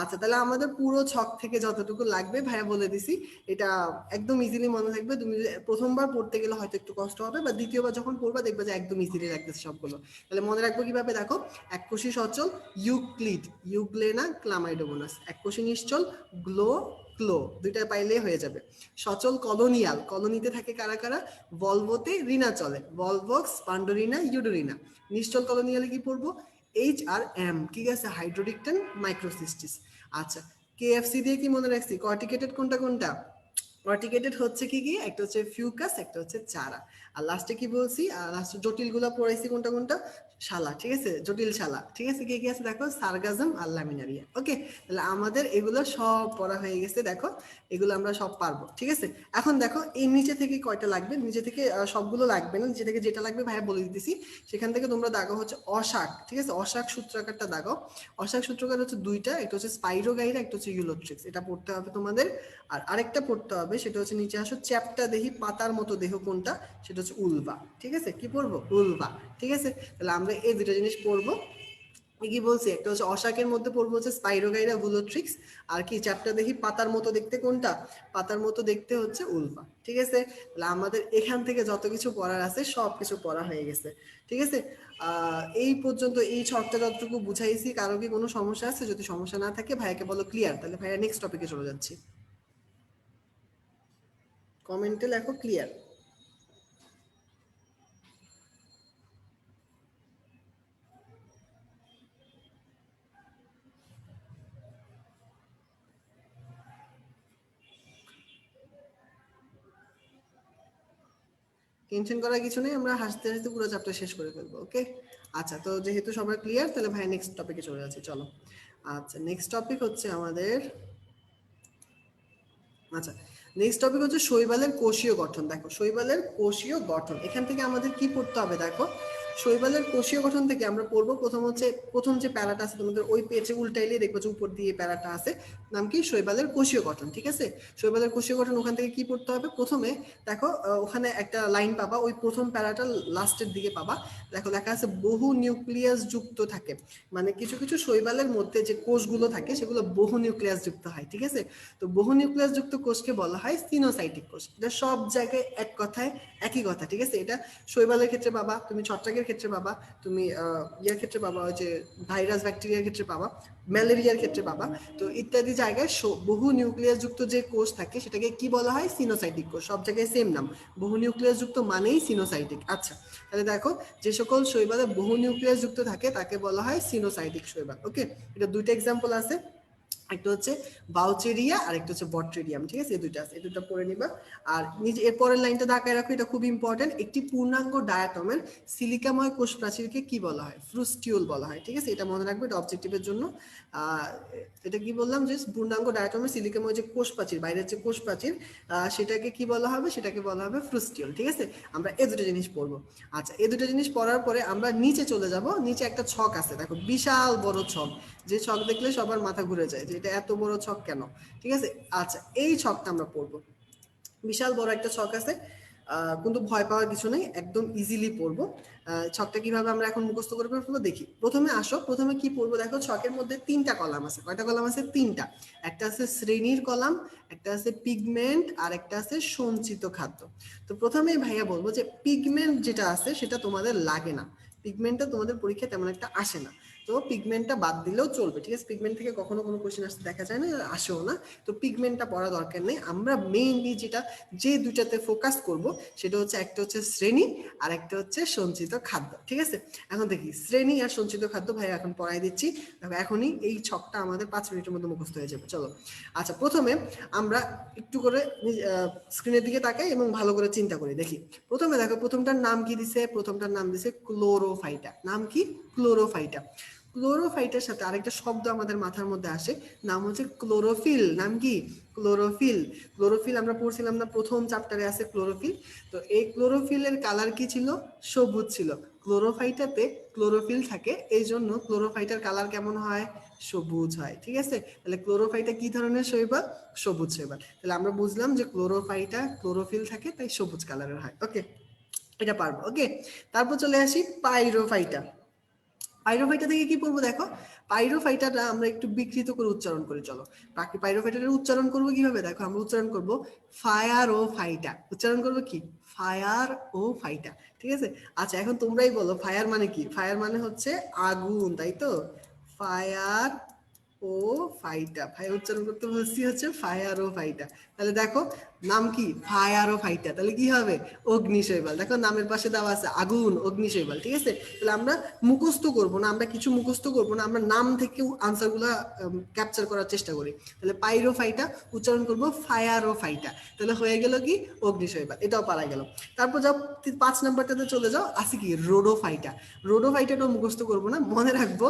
আচ্ছা তাহলে আমাদের পুরো ছক থেকে যতটুকু লাগবে ভাইয়া বলে দিছি। এটা একদম ইজিলি মনে থাকবে। তুমি প্রথমবার পড়তে গেলে হয়তো একটু কষ্ট হবে, বা দ্বিতীয়বার যখন পড়বা দেখবে যে একদম ইজিলি লাগতেছে সবগুলো। তাহলে মনে রাখবো কিভাবে? দেখো, এককোষী সচল ইউক্লিড, ইউগ্লেনা ক্লামাইডোমোনাস। এককোষী নিশ্চল গ্লো, ক্লো, দুইটা পাইলেই হয়ে যাবে। সচল কলোনিয়াল, কলোনিতে থাকে কারা কারা? ভলভোতে রিনা চলে, ভলভক্স, পান্ডোরিনা, ইউডোরিনা। নিশ্চল কলোনিয়ালে কি পড়বো? এইচ আর এম, ঠিক আছে, হাইড্রোডিকটন মাইক্রোসিস্টিস। আচ্ছা, কেএফসি দিয়ে কি মনে রাখছি? কর্টিকেটেড কোনটা কোনটা? কর্টিকেটেড হচ্ছে কি কি? একটা হচ্ছে ফিউকাস, একটা হচ্ছে চারা। আর লাস্টে কি বলছি? আর লাস্টে জটিল গুলা পড়াইছি কোনটা কোনটা? শালা, ঠিক আছে, জটিল শালা, ঠিক আছে। কি কি আছে দেখো? সারগাজম আর ল্যামিনারিয়া। ওকে, তাহলে আমাদের এগুলো সব পড়া হয়ে গেছে। দেখো এগুলো আমরা সব পারবো, ঠিক আছে। এখন দেখো এই নিচে থেকে কয়টা লাগবে? নিচে থেকে সবগুলো লাগবে না, নিচে থেকে যেটা লাগবে ভাইয়া বলে দিতেছি। সেখান থেকে তোমরা দাগো হচ্ছে অশাক, ঠিক আছে। অশাক সূত্রাকারটা দাগো। অশাক সূত্রাকার হচ্ছে দুইটা, একটা হচ্ছে স্পাইরোগাইরা, একটা হচ্ছে ইউলোট্রিক্স। এটা পড়তে হবে তোমাদের। আর আরেকটা পড়তে হবে, সেটা হচ্ছে নিচে আসো, চ্যাপ্টা দেহি পাতার মতো দেহ কোনটা? সেটা হচ্ছে উলভা, ঠিক আছে। কি পড়বো? উলভা, ঠিক আছে। তাহলে আমরা এই দুটো জিনিস পড়বো। কি বলছি? একটা হচ্ছে অশাকের মধ্যে পড়বো হচ্ছে স্পাইরোগাইরা, ভুলোট্রিক্স। আর কি চ্যাপ্টা দেখি পাতার মতো দেখতে কোনটা? পাতার মতো দেখতে হচ্ছে উলভা, ঠিক আছে। তাহলে আমাদের এখান থেকে যত কিছু পড়ার আছে সব কিছু পড়া হয়ে গেছে, ঠিক আছে। এই পর্যন্ত এই ছকটা যতটুকু বুঝাইছি, কারো কি কোনো সমস্যা আছে? যদি সমস্যা না থাকে ভাইয়াকে বলো ক্লিয়ার, তাহলে ভাইয়া নেক্সট টপিকে চলে যাচ্ছি। কমেন্টে লেখো ক্লিয়ার। টেনশন করার কিছু নেই, আমরা হাসতে হাসতে পুরো চ্যাপ্টার শেষ করে ফেলবো। ওকে, আচ্ছা তো যেহেতু সবাই ক্লিয়ার, তাহলে ভাই নেক্সট টপিকে চলে যাচ্ছি, চলো। আচ্ছা নেক্সট টপিক হচ্ছে আমাদের, আচ্ছা নেক্সট টপিক হচ্ছে শৈবালের কোষীয় গঠন। দেখো শৈবালের কোষীয় গঠন, এখান থেকে আমাদের কি পড়তে হবে? দেখো শৈবালের কোষীয় গঠন থেকে আমরা পড়বো প্রথম হচ্ছে, প্রথম যে প্যারাটা আছে তোমাদের ওই পেজে উল্টাইলে দেখবো যে উপর দিয়ে প্যারাটা আছে, নাম কি? শৈবালের কোষীয় গঠন, ঠিক আছে। শৈবালের কোষীয় গঠন, ওখান থেকে কি পড়তে হবে? প্রথমে দেখো ওখানে একটা লাইন পাবা, ওই প্রথম প্যারাটা লাস্টের দিকে পাবা। দেখো লেখা আছে বহু নিউক্লিয়াস যুক্ত থাকে, মানে কিছু কিছু শৈবালের মধ্যে যে কোষগুলো থাকে সেগুলো বহু নিউক্লিয়াস যুক্ত হয়, ঠিক আছে। তো বহু নিউক্লিয়াস যুক্ত কোষকে বলা হয় সিনোসাইটিক কোষ। এটা সব জায়গায় এক কথায় একই কথা, ঠিক আছে। এটা শৈবালের ক্ষেত্রে পাবা, তুমি ছত্রাকের ক্ষেত্রে পাবা, তুমি ইয়ার ক্ষেত্রে পাবা, ওই যে ভাইরাস ব্যাকটেরিয়ার ক্ষেত্রে পাবা, ম্যালেরিয়ার ক্ষেত্রে পাবা। তো ইত্যাদি জায়গায় বহু নিউক্লিয়াস যুক্ত যে কোষ থাকে সেটাকে কি বলা হয়? সিনোসাইটিক কোষ। সব জায়গায় সেম নাম, বহু নিউক্লিয়াস যুক্ত মানেই সিনোসাইটিক। আচ্ছা তাহলে দেখো যে সকল শৈবালে বহু নিউক্লিয়াস যুক্ত থাকে তাকে বলা হয় সিনোসাইটিক শৈবাল। ওকে, এটা দুইটা এক্সাম্পল আছে, একটা হচ্ছে বাউচেরিয়া আর একটা হচ্ছে বট্রেরিয়াম, ঠিক আছে। এই দুইটা আছে, এই দুটো পড়ে নিবা। আর নিজে এর পরের লাইনটা দাগায় রাখো, এটা খুব ইম্পর্টেন্ট। একটি পূর্ণাঙ্গ ডায়াটমের সিলিকাময় কোষ প্রাচীরকে কি বলা হয়? ফ্রুস্টিউল বলা হয়, ঠিক আছে। এটা মনে রাখবে, এটা অবজেক্টিভের জন্য। এটা কি বললাম? যে পূর্ণাঙ্গ ডায়াটমের সিলিকাময় যে কোষ প্রাচীর, বাইরের যে কোষ প্রাচীর, সেটাকে কি বলা হবে? সেটাকে বলা হবে ফ্রুস্টিউল, ঠিক আছে। আমরা এই দুটো জিনিস পড়বো। আচ্ছা এই দুটো জিনিস পড়ার পরে আমরা নিচে চলে যাব। নিচে একটা ছক আছে, দেখো বিশাল বড় ছক, যে ছক দেখলে সবার মাথা ঘুরে যায় যে এটা এত বড় ছক কেন, ঠিক আছে। আচ্ছা এই ছকটা আমরা পড়বো, বিশাল বড় একটা ছক আছে, কিন্তু ভয় পাওয়ার কিছু নেই, একদম ইজিলি পড়বো। ছকটা কিভাবে আমরা এখন মুখস্থ করে ফেলবো দেখি। প্রথমে আসো, প্রথমে কি পড়বো? দেখো ছকের মধ্যে তিনটা কলাম আছে। কয়টা কলাম আছে? তিনটা। একটা আছে শ্রেণীর কলাম, একটা আছে পিগমেন্ট, আর একটা আছে সঞ্চিত খাদ্য। তো প্রথমেই ভাইয়া বলবো যে পিগমেন্ট যেটা আছে সেটা তোমাদের লাগে না, পিগমেন্টটা তোমাদের পরীক্ষায় তেমন একটা আসে না। তো পিগমেন্টটা বাদ দিলেও চলবে, ঠিক আছে? পিগমেন্ট থেকে কখনো কোনো কোশ্চেন আসতে দেখা যায় না, আসেও না। তো পিগমেন্টটা পড়া দরকার নেই। আমরা মেইনলি যে দুইটাতে ফোকাস করব সেটা হচ্ছে, একটা হচ্ছে শ্রেণী আর একটা হচ্ছে সঞ্চিত খাদ্য, ঠিক আছে? এখন দেখি শ্রেণী আর সঞ্চিত খাদ্য ভাই এখন পড়াই দিচ্ছি। এখনই এই ছকটা আমাদের 5 মিনিটের মধ্যে মুখস্থ হয়ে যাবে। চলো, আচ্ছা, প্রথমে আমরা একটু করে স্ক্রিনের দিকে তাকাই এবং ভালো করে চিন্তা করি। দেখি প্রথমে দেখো, প্রথমটার নাম কি দিছে? প্রথমটার নাম দিছে ক্লোরোফাইটা। নাম কি? ক্লোরোফাইটা। ক্লোরোফাইটের সাথে আরেকটা শব্দ আমাদের মাথার মধ্যে আসে, নাম হচ্ছে ক্লোরোফিল। নাম কি? ক্লোরোফিল। ক্লোরোফিল আমরা পড়ছিলাম না, প্রথম চ্যাপ্টারে আছে ক্লোরোফিল। তো এই ক্লোরোফিলের কালার কি ছিল? সবুজ ছিল। ক্লোরোফাইটাতে ক্লোরোফিল থাকে, এই জন্য ক্লোরোফাইটার কালার কেমন হয়? সবুজ হয়, ঠিক আছে? তাহলে ক্লোরোফাইটা কি ধরনের শৈবাল? সবুজ শৈবাল। তাহলে আমরা বুঝলাম যে ক্লোরোফাইটা ক্লোরোফিল থাকে, তাই সবুজ কালারের হয়। ওকে, এটা পারবো। ওকে, তারপর চলে আসি পাইরোফাইটা। পাইরোফাইটা থেকে কি পড়বো? দেখো, পাইরোফাইটাটা আমরা একটু বিকৃত করে উচ্চারণ করি। চলো, বাকি পাইরোফাইটার উচ্চারণ করবো কিভাবে? দেখো, আমরা উচ্চারণ করবো ফায়ার ও ফাইটা। উচ্চারণ করবো কি? ফায়ার ও ফাইটা, ঠিক আছে? আচ্ছা, এখন তোমরাই বলো ফায়ার মানে কি? ফায়ার মানে হচ্ছে আগুন, তাই তো? ফায়ার ও ফাইটা, ভাই উচ্চারণ করতে বলছি হচ্ছে ফায়ার ও ফাইটা। তাহলে দেখো, নাম কি? ফায়ার ও ফাইটা। তাহলে কি হবে? অগ্নিশৈবাল। দেখো নামের পাশে দেওয়া আছে আগুন, অগ্নিশৈবাল, ঠিক আছে? তাহলে আমরা মুখস্থ করব না, আমরা কিছু মুখস্থ করব না, আমরা নাম থেকেও আনসারগুলো ক্যাপচার করার চেষ্টা করি। তাহলে পাইরো ফাইটা উচ্চারণ করব ফায়ার ও ফাইটা। তাহলে হয়ে গেল কি? অগ্নিশৈবাল। এটাও পারা গেল। তারপর যাও 5 নাম্বারটাতে চলে যাও, আছে কি? রোডোফাইটা। রোডোফাইটাটাও মুখস্থ করব না, মনে রাখবো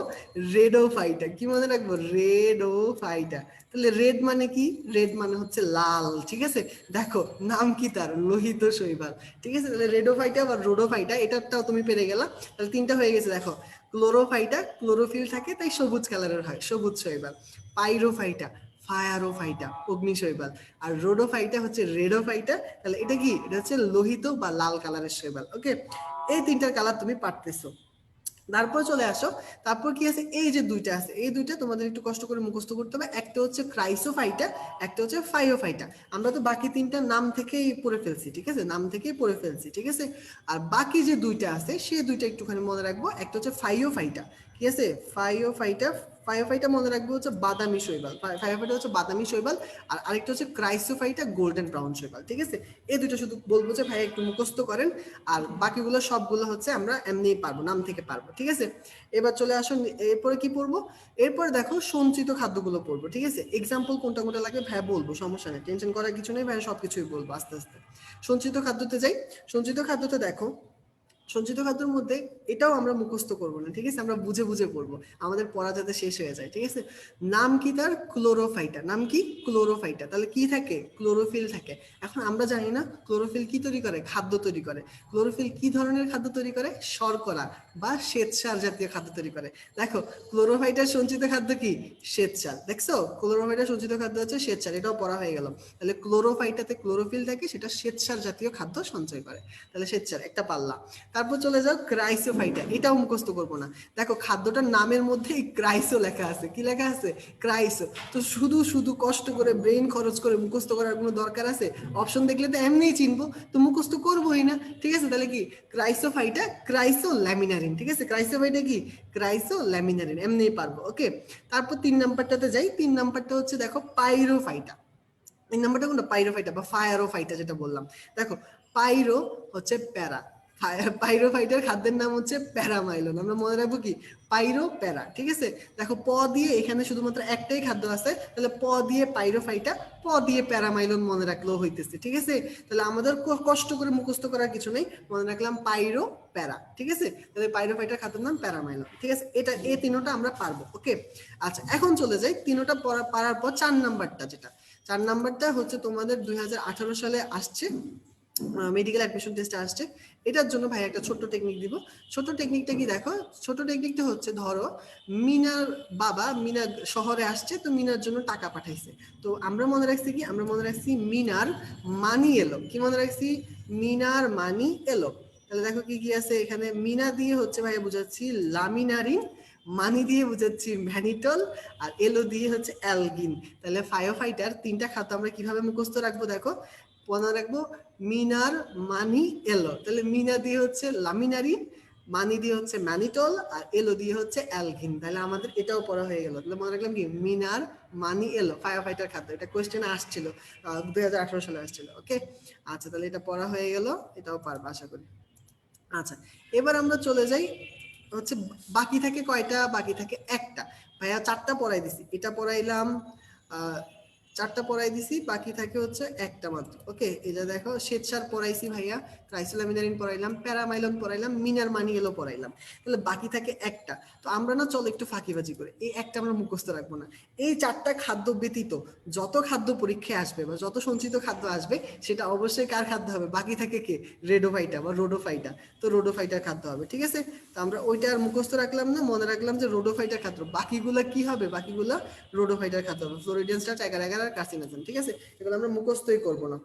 রেডোফাইটা। কি মনে রাখবো? রেডোফাইটা। তাহলে রেড মানে কি? রেড মানে হচ্ছে লাল, ঠিক আছে? দেখো নাম কি তার? লোহিত শৈবাল, ঠিক আছে? তাহলে রেডোফাইটা বা রোডোফাইটা, এটাটাও তুমি পেরে গেলা। তাহলে 3টা হয়ে গেছে। দেখো, ক্লোরোফাইটা ক্লোরোফিল থাকে, তাই সবুজ কালারের হয়, সবুজ শৈবাল। পাইরোফাইটা ফায়ারোফাইটা, অগ্নিশৈবাল। আর রোডোফাইটা হচ্ছে রেডোফাইটা। তাহলে এটা কি? এটা হচ্ছে লোহিত বা লাল কালারের শৈবাল। ওকে, এই 3টার কালার তুমি পারতেছো। তারপর চলে আসো, তারপর কি আছে? এই যে দুইটা আছে, এই দুইটা তোমাদের একটু কষ্ট করে মুখস্থ করতে হবে। একটা হচ্ছে ক্রাইসোফাইটা, একটা হচ্ছে ফাইওফাইটা। আমরা তো বাকি 3টার নাম থেকেই পড়ে ফেলছি, ঠিক আছে? নাম থেকেই পড়ে ফেলছি, ঠিক আছে? আর বাকি যে দুইটা আছে, সেই দুইটা একটুখানি মনে রাখবো। একটা হচ্ছে ফাইওফাইটা, ঠিক আছে? ফাইওফাইটা। ফাইওফাইটা মনে রাখবো হচ্ছে বাদামি শৈবাল। ফাইওফাইটা হচ্ছে বাদামি শৈবাল। আর আরেকটা হচ্ছে ক্রাইসোফাইটা গোল্ডেন ব্রাউন শৈবাল, ঠিক আছে? এই দুটো শুধু বলবো যে ভাই একটু মুখস্থ করেন, আর বাকিগুলো সবগুলো হচ্ছে আমরা এমনিই পারবো, নাম থেকে পারবো, ঠিক আছে? এবার চলে আসুন, এরপরে কি পড়বো? এরপরে দেখো সঞ্চিত খাদ্যগুলো পড়বো, ঠিক আছে? এক্সাম্পল কোনটা কোনটা লাগে ভাই বলবো, সমস্যা নেই, টেনশন করার কিছু নেই ভাই, সবকিছুই বলবো আস্তে আস্তে। সঞ্চিত খাদ্যতে যাই। সঞ্চিত খাদ্যতে দেখো, সঞ্চিত খাদ্যের মধ্যে এটাও আমরা মুখস্থ করবো না, ঠিক আছে? আমরা বুঝে বুঝে পড়বো, আমাদের পড়া যাতে শেষ হয়ে যায়, ঠিক আছে? নাম কি তার? ক্লোরোফাইটা। নাম কি? ক্লোরোফাইটা। তাহলে কি থাকে? ক্লোরোফিল থাকে। এখন আমরা জানি না ক্লোরোফিল কি তৈরি করে? খাদ্য তৈরি করে। ক্লোরোফিল কি ধরনের খাদ্য তৈরি করে? শর্করা বা শ্বেতসার জাতীয় খাদ্য তৈরি করে। দেখো, ক্লোরোফাইটার সঞ্চিত খাদ্য কি? শ্বেতসার। দেখছো, ক্লোরোফাইটার সঞ্চিত খাদ্য হচ্ছে শ্বেতসার, এটাও পড়া হয়ে গেল। তাহলে ক্লোরোফাইটাতে ক্লোরোফিল থাকে, সেটা শ্বেতসার জাতীয় খাদ্য সঞ্চয় করে। তাহলে শ্বেতসার একটা পাল্লা। তারপর চলে যাও ক্রাইসোফাইটা, এটাও মুখস্থ করবো না। দেখো খাদ্যটার নামের মধ্যে ক্রাইসো লেখা আছে। কি লেখা আছে? ক্রাইসো। তো শুধু শুধু কষ্ট করে ব্রেন খরচ করে মুখস্থ করার কোনো দরকার আছে? অপশন দেখলে তো এমনিই চিনবো, তো মুখস্থ করবোই না, ঠিক আছে? তাহলে কি? ক্রাইসোফাইটা ক্রাইসো ল্যামিনারিন, ঠিক আছে? ক্রাইসোফাইটা কি? ক্রাইসো ল্যামিনারিন, এমনিই পারবো। ওকে, তারপর 3 নাম্বারটাতে যাই। 3 নাম্বারটা হচ্ছে দেখো পাইরোফাইটা। এই নাম্বারটা কোনটা? পাইরোফাইটা বা ফায়ারোফাইটা যেটা বললাম। দেখো, পাইরো হচ্ছে প্যারা, পাইরোফাইটার খাদ্যের নাম হচ্ছে প্যারামাইলন। আমরা মনে রাখবো কি? পাইরো প্যারা, ঠিক আছে? দেখো প দিয়ে এখানে শুধুমাত্র একটাই খাদ্য আছে, তাহলে প দিয়ে পাইরোফাইটা, প দিয়ে প্যারামাইলন মনে রাখলেও হইতেছে, ঠিক আছে? তাহলে আমাদের কষ্ট করে মুখস্থ করার কিছু নেই, মনে রাখলাম পাইরো প্যারা, ঠিক আছে? তাহলে পাইরোফাইটার খাদ্যের নাম প্যারামাইলন, ঠিক আছে? এটা এই 3টা আমরা পারবো। ওকে, আচ্ছা, এখন চলে যাই 3টা পারার পর 4 নাম্বারটা, যেটা 4 নাম্বারটা হচ্ছে তোমাদের 2018 সালে আসছে, মেডিকেল অ্যাডমিশন টেস্টে আসছে। এটার জন্য ভাই একটা ছোট্ট টেকনিক দিব। ছোট টেকনিকটা কি? দেখো, ছোট টেকনিকটা হচ্ছে, ধরো মিনার বাবা মিনা শহরে আসছে, তো মিনার জন্য টাকা পাঠাইছে। তো আমরা মনে রাখছি কি? আমরা মনে রাখছি মিনার মানি এলো। কি মনে রাখছি? মিনার মানি এলো। তাহলে দেখো কি কি আছে এখানে? মিনা দিয়ে হচ্ছে ভাই বুঝাচ্ছি লামিনারিন, মানি দিয়ে বুঝাচ্ছি ভ্যানিটল, আর এলো দিয়ে হচ্ছে অ্যালগিন। তাহলে ফায়োফাইটার 3টা খাদ্য আমরা কিভাবে মুখস্থ রাখবো? দেখো, মনে রাখবো মিনার মানি এলো। তাহলে মিনা দিয়ে হচ্ছে লামিনারিন, মানি দিয়ে হচ্ছে ম্যানিটল, আর এলো দিয়ে হচ্ছে অ্যালগিন। তাহলে আমাদের এটাও পড়া হয়ে গেল। তাহলে মনে রাখলাম কি, মিনার মানি এলো ফায়ার ফাইটার খাদ্য, এটা কোয়েশ্চেনে আসছিল 2018 সালে আসছিল। ওকে, আচ্ছা তাহলে এটা পড়া হয়ে গেল, এটাও পারবো আশা করি। আচ্ছা, এবার আমরা চলে যাই হচ্ছে বাকি থাকে কয়টা, বাকি থাকে একটা। ভাইয়া 4টা পড়াই দিছি, এটা পড়াইলাম, 4টা পড়াই দিছি, বাকি থাকে হচ্ছে একটা মাত্র। ওকে, এটা দেখো শ্বেতসার পড়াইছি ভাইয়া, ট্রাইসোলামিনারিন পড়াইলাম, প্যারামাইলন পড়াইলাম, মিনার মানিয়েলও পড়াইলাম। তাহলে বাকি থাকে একটা। তো আমরা না চলো একটু ফাঁকিবাজি করে এই একটা আমরা মুখস্থ রাখবো না। এই 4টা খাদ্য ব্যতীত যত খাদ্য পরীক্ষায় আসবে বা যত সঞ্চিত খাদ্য আসবে সেটা অবশ্যই কার খাদ্য হবে, বাকি থাকে কে, রেডোফাইটা বা রোডোফাইটা। তো রোডোফাইটার খাদ্য হবে, ঠিক আছে। তো আমরা ওইটা আর মুখস্থ রাখলাম না, মনে রাখলাম যে রোডোফাইটার খাদ্য। বাকিগুলো কি হবে, বাকিগুলো রোডোফাইটার খাদ্য হবে, ফ্লোরিডিয়ান স্টার্চ, এগার এগার আর কার্সিনোজেন, ঠিক আছে। এগুলো আমরা মুখস্থই করবো না।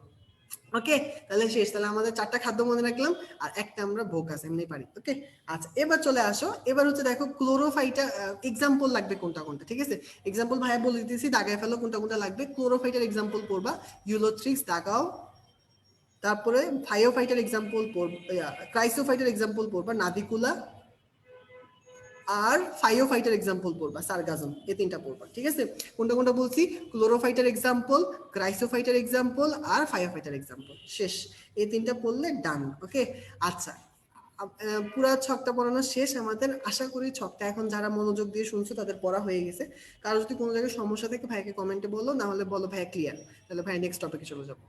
ওকে, তাহলে শেষ। তাহলে আমাদের 4টা খাদ্য মনে রাখলাম, আর একটা আমরা ভোকাস এমনি পারি। ওকে, আচ্ছা এবার চলে আসো, এবার হচ্ছে দেখো ক্লোরোফাইটা এক্সাম্পল লাগবে কোনটা কোনটা, ঠিক আছে। এক্সাম্পল ভাইয়া বলে দিতেছি, দাগায় ফেলো কোনটা কোনটা লাগবে। ক্লোরোফাইটার এক্সাম্পল পড়বা, ইউলোথ্রিক্স দাগাও। তারপরে ফাইওফাইটার এক্সাম্পল পড়বা, ক্রাইসোফাইটার এক্সাম্পল পড়বা নাভিকুলা, আর ফাইওফাইটার এক্সাম্পল পড়বা সার্গাজম। এই 3টা পড়বা, ঠিক আছে। কোনটা কোনটা বলছি, ক্লোরোফাইটার এক্সাম্পল, ক্রাইসোফাইটার এক্সাম্পল, আর ফাইওফাইটার এক্সাম্পল। শেষ, এই 3টা পড়লে ডান। ওকে, আচ্ছা পুরা ছকটা পড়ানো শেষ আমাদের। আশা করি ছকটা এখন যারা মনোযোগ দিয়ে শুনছো তাদের পড়া হয়ে গেছে। কারো যদি কোনো জায়গায় সমস্যা থাকে ভাইকে কমেন্টে বলো, না হলে বলো ভাইয়া ক্লিয়ার, তাহলে ভাই নেক্সট টপিকে চলে যাবো।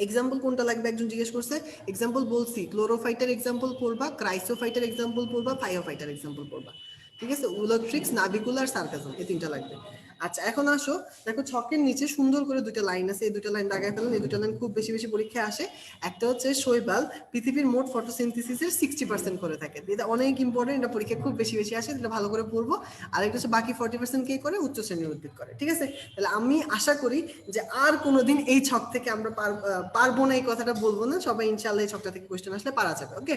এক্সাম্পল কোনটা লাগবে একজন জিজ্ঞেস করছে। এক্সাম্পল বলছি, ক্লোরোফাইটার এক্সাম্পল পড়বা, ক্রাইসোফাইটার এক্সাম্পল পড়বা, ফাইওফাইটার এক্সাম্পল পড়বা, ঠিক আছে। উলোট্রিক্স, নাভিকুলার, সার্কাজম, এই 3টা লাগবে। আচ্ছা এখন আসো, দেখো ছকের নিচে সুন্দর করে 2টা লাইন আছে, এই 2টা লাইন দাগায় ফেলেন। এই 2টা লাইন খুব বেশি বেশি পরীক্ষায় আসে। একটা হচ্ছে শৈবাল পৃথিবীর মোট ফটোসিনথেসিসের 60% করে থাকে, এটা অনেক ইম্পর্টেন্ট, এটা পরীক্ষা খুব বেশি বেশি আসে, এটা ভালো করে পড়বো। আর একটা হচ্ছে বাকি 40% কে করে, উচ্চ শ্রেণীর উদ্ভিদ করে, ঠিক আছে। তাহলে আমি আশা করি যে আর কোনোদিন এই ছক থেকে আমরা পারবো না এই কথাটা বলবো না, সবাই ইনশাআল্লাহ এই ছকটা থেকে কোশ্চেন আসলে পারা যাবে। ওকে,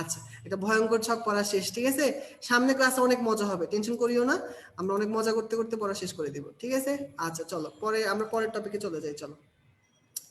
আচ্ছা এটা ভয়ঙ্কর ছক পড়া শেষ, ঠিক আছে। সামনে ক্লাসে অনেক মজা হবে, টেনশন করিও না, আমরা অনেক মজা করতে করতে পড়া শেষ করে দিব, ঠিক আছে। আচ্ছা চলো পরে আমরা পরের টপিকে চলে যাই, চলো।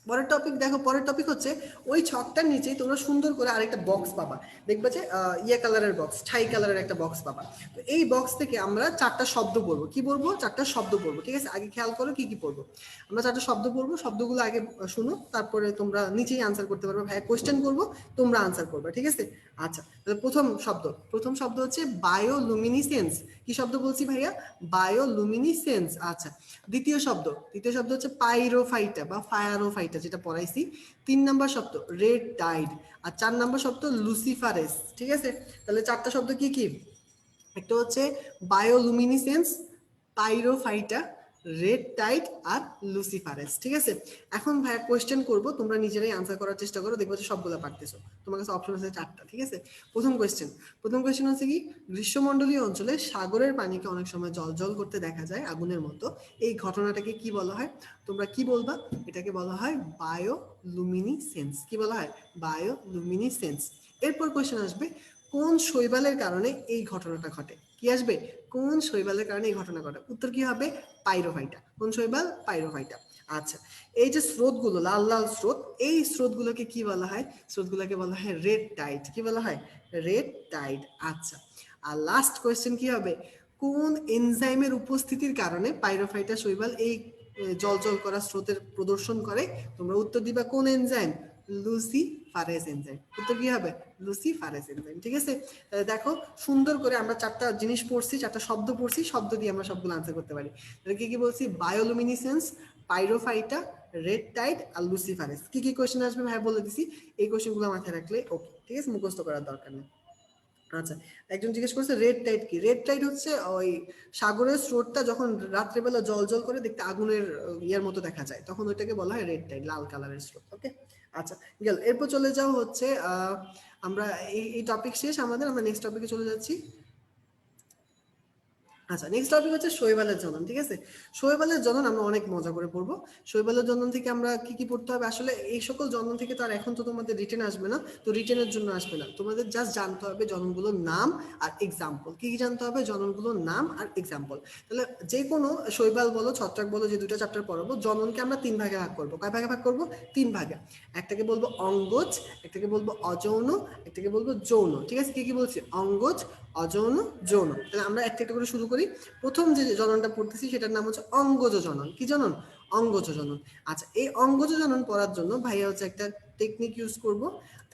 পরের টপিক দেখো, পরের টপিক হচ্ছে ওই ছকটার নিচেই তোমরা সুন্দর করে আরেকটা বক্স পাবা, দেখবে যে ইয়ে কালারের বক্স, ছাই কালারের একটা বক্স পাবা। তো এই বক্স থেকে আমরা 4টা শব্দ পড়বো। কি বলবো, 4টা শব্দ পড়বো, ঠিক আছে। আগে খেয়াল করো কি কি পড়বো। আমরা 4টা শব্দ পড়বো, শব্দগুলো আগে শুনো, তারপরে তোমরা নিচেই আনসার করতে পারবে। ভাই কোশ্চেন করবো, তোমরা আনসার করবে, ঠিক আছে। আচ্ছা তাহলে প্রথম শব্দ হচ্ছে বায়োলুমিনিসেন্স। কি শব্দ বলছি ভাইয়া, বায়োলুমিনিসেন্স। আচ্ছা, দ্বিতীয় শব্দ হচ্ছে পাইরোফাইটা বা ফায়ারোফাইটা, যেটা পড়াইছি। 3 নম্বর শব্দ রেড টাইড, আর 4 নম্বর শব্দ লুসিফারেস, ঠিক আছে। তাহলে 4টা শব্দ কি কি, একটা হচ্ছে বায়োলুমিনিসেন্স, পাইরোফাইটা, রেড টাইড, আর লুসিফারেস, ঠিক আছে। এখন ভাইয়া কোয়েশ্চেন করবো, তোমরা নিজেরাই আনসার করার চেষ্টা করো, দেখবো যে সবগুলো পারতেছো। তোমার কাছে অপশন আছে 4টা, ঠিক আছে। প্রথম কোয়েশ্চেন হচ্ছে কি, গ্রীষ্মমণ্ডলীয় অঞ্চলে সাগরের পানিকে অনেক সময় জল জল করতে দেখা যায় আগুনের মতো, এই ঘটনাটাকে কি বলা হয়। তোমরা কি বলবা, এটাকে বলা হয় বায়োলুমিনিসেন্স। কি বলা হয়, বায়োলুমিনিসেন্স। এরপর কোয়েশ্চেন আসবে, কোন শৈবালের কারণে এই ঘটনাটা ঘটে। কি আসবে, কোন শৈবালের কারণে এই ঘটনা ঘটে। উত্তর কি হবে, পাইরোফাইটা। কোন শৈবাল, পাইরোফাইটা। আচ্ছা, এই যে স্রোতগুলো, লাল লাল স্রোত, এই স্রোতগুলোকে কি বলা হয়, স্রোতগুলোকে বলা হয় রেড টাইড। কি বলা হয়, রেড টাইড। আচ্ছা, আর লাস্ট কোয়েশ্চেন কি হবে, কোন এনজাইমের উপস্থিতির কারণে পাইরোফাইটা শৈবাল এই জল জল করা স্রোতের প্রদর্শন করে। তোমরা উত্তর দিবা কোন এনজাইম, লুসিফারেস এনজাইম। উত্তর কি হবে, লুসিফারেস এনজাইম, ঠিক আছে। দেখো সুন্দর করে আমরা 4টা জিনিস পড়ছি, 4টা শব্দ পড়ছি, শব্দ দিয়ে আমরা সবগুলো আনসার করতে পারি। তাহলে কি কি বলছি, বায়োলুমিনিসেন্স, পাইরোফাইটা, রেড টাইড, আর লুসিফারেস। কি কি কোশ্চেন আসবে ভাই বলে দিছি, এই কোশ্চেনগুলো মাথায় রাখলে ওকে, ঠিক আছে, মুখস্থ করার দরকার নেই। আচ্ছা, একজন জিজ্ঞেস করছে রেড টাইড কি। রেড টাইড হচ্ছে ওই সাগরের স্রোতটা যখন রাত্রেবেলা জল জল করে দেখতে আগুনের ইয়ার মতো দেখা যায়, তখন ওইটাকে বলা হয় রেড টাইড, লাল কালারের স্রোত। ওকে, আচ্ছা গেল। এরপর চলে যাও হচ্ছে আমরা এই টপিক শেষ আমাদের, আমরা নেক্সট টপিকে চলে যাচ্ছি। আচ্ছা, নেক্সট টপিক হচ্ছে শৈবালের জনন। ঠিক আছে, শৈবালের জনন আমরা অনেক মজা করে পড়বো। শৈবালের জনন থেকে আমরা কি কি পড়তে হবে, আসলে এই সকল জনন থেকে তো আর এখন তো তোমাদের রিটেন আসবে না, তো রিটেনের জন্য আসবে না, তোমাদের জাস্ট জানতে হবে জননগুলোর নাম আর এক্সাম্পল। কি কি জানতে হবে, জননগুলোর নাম আর এক্সাম্পল। তাহলে যে কোনো শৈবাল বলো ছত্রাক বলো, যে দুটো চ্যাপ্টার পড়াবো, জননকে আমরা 3 ভাগে ভাগ করবো। কয় ভাগে ভাগ করবো? 3 ভাগে। একটাকে বলবো অঙ্গজ, একটাকে বলবো অযৌন, একটাকে বলবো যৌন। ঠিক আছে, কি কি বলছি? অঙ্গজ, অযৌন, যৌন। তাহলে আমরা একটা একটা করে শুরু করি। প্রথম যে জননটা পড়তেছি সেটার নাম হচ্ছে অঙ্গজ জনন। কি জনন? অঙ্গজ জনন। আচ্ছা, এই অঙ্গজ জনন পড়ার জন্য ভাইয়া হচ্ছে একটা টেকনিক ইউজ করব।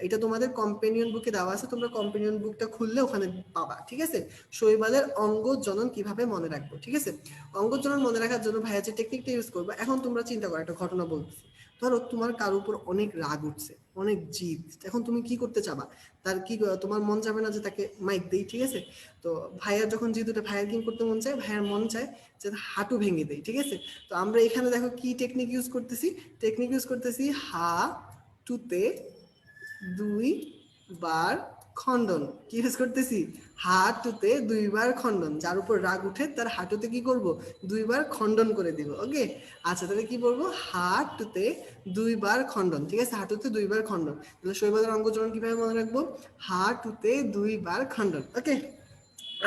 এটা তোমাদের কম্পেনিয়ন বুকে দেওয়া আছে, তোমরা কম্পেনিয়ন বুকটা খুললে ওখানে পাবা। ঠিক আছে, শৈবালের অঙ্গজ জনন কিভাবে মনে রাখবো। ঠিক আছে, অঙ্গজ জনন মনে রাখার জন্য ভাইয়া যে টেকনিকটা ইউজ করবো, এখন তোমরা চিন্তা করো, একটা ঘটনা বলতেছি। ধরো তোমার কারোর উপর অনেক রাগ উঠছে, অনেক জিদ, এখন তুমি কি করতে চাবা? তার কি, তোমার মন যাবে না যে তাকে মাইক দেই? ঠিক আছে, তো ভাইয়ার যখন জিদ উঠে, ভাইয়ার কি করতে মন চায়? ভাইয়ার মন চায় যে হাঁটু ভেঙে দেয়। ঠিক আছে, তো আমরা এখানে দেখো কি টেকনিক ইউজ করতেছি, টেকনিক ইউজ করতেছি হা টুতে 2 বার খণ্ডন। কি ইউজ করতেছি? হাঁটুতে 2 বার খণ্ডন। যার উপর রাগ উঠে তার হাঁটুতে কি করব? 2 বার খণ্ডন করে দিব। ওকে, আচ্ছা তাহলে কি বলবো? হাঁটুতে 2 বার খণ্ডন। ঠিক আছে, হাঁটুতে 2 বার খণ্ডন। তাহলে শৈবালের অঙ্গচরণ কিভাবে মনে রাখবো? হাঁটুতে 2 বার খণ্ডন। ওকে,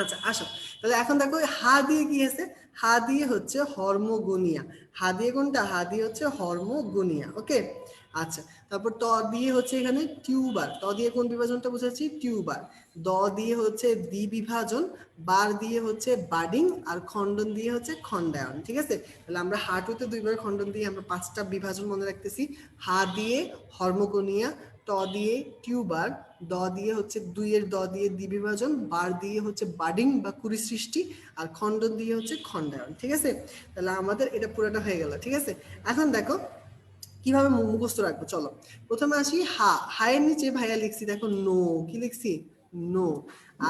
আচ্ছা আসো, তাহলে এখন দেখো হা দিয়ে কি আছে? হা দিয়ে হচ্ছে হরমোগোনিয়া। হা দিয়ে কোনটা? হা দিয়ে হচ্ছে হরমোগোনিয়া। ওকে, আচ্ছা, তারপর ত দিয়ে হচ্ছে এখানে টিউবার। ত দিয়ে কোন বিভাজনটা বুঝাচ্ছি? টিউবার। দ দিয়ে হচ্ছে দ্বিবিভাজন, বার দিয়ে হচ্ছে বাডিং, আর খণ্ডন দিয়ে হচ্ছে খণ্ডায়ন। ঠিক আছে, তাহলে আমরা হাঁটুতে 2 বার খণ্ডন দিয়ে আমরা 5টা বিভাজন মনে রাখতেছি। হা দিয়ে হরমোগোনিয়া, ট দিয়ে টিউবার, দ দিয়ে হচ্ছে 2 দ দিয়ে দ্বিবিভাজন, বার দিয়ে হচ্ছে বাডিং বা কুড়ি সৃষ্টি, আর খণ্ডন দিয়ে হচ্ছে খণ্ডায়ন। ঠিক আছে, তাহলে আমাদের এটা পুরোটা হয়ে গেল। ঠিক আছে, এখন দেখো কিভাবে মুখস্থ রাখবো। চলো প্রথমে আসি হা। হায়ের নিচে ভাইয়া লিখছি দেখো নো। কি লিখছি? নো।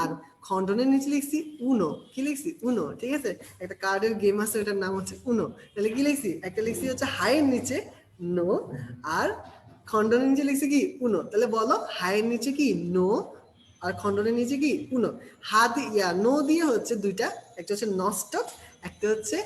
আর খণ্ডনের নিচে লিখছি উনো। কি লিখছি? উনো। ঠিক আছে, একটা কার্ডের গেম আছে, ওটার নাম হচ্ছে উনো। তাহলে কি লিখছি? একটা লিখছি হচ্ছে হায়ের নিচে নো, আর খণ্ডনের নিচে লিখছি কি? উনো। তাহলে বলো, হায়ের নিচে কি? নো, আর খণ্ডনের নিচে কি? উনো। হা দিয়ে নো দিয়ে হচ্ছে দুইটা, একটা হচ্ছে নস্টক, একটা হচ্ছে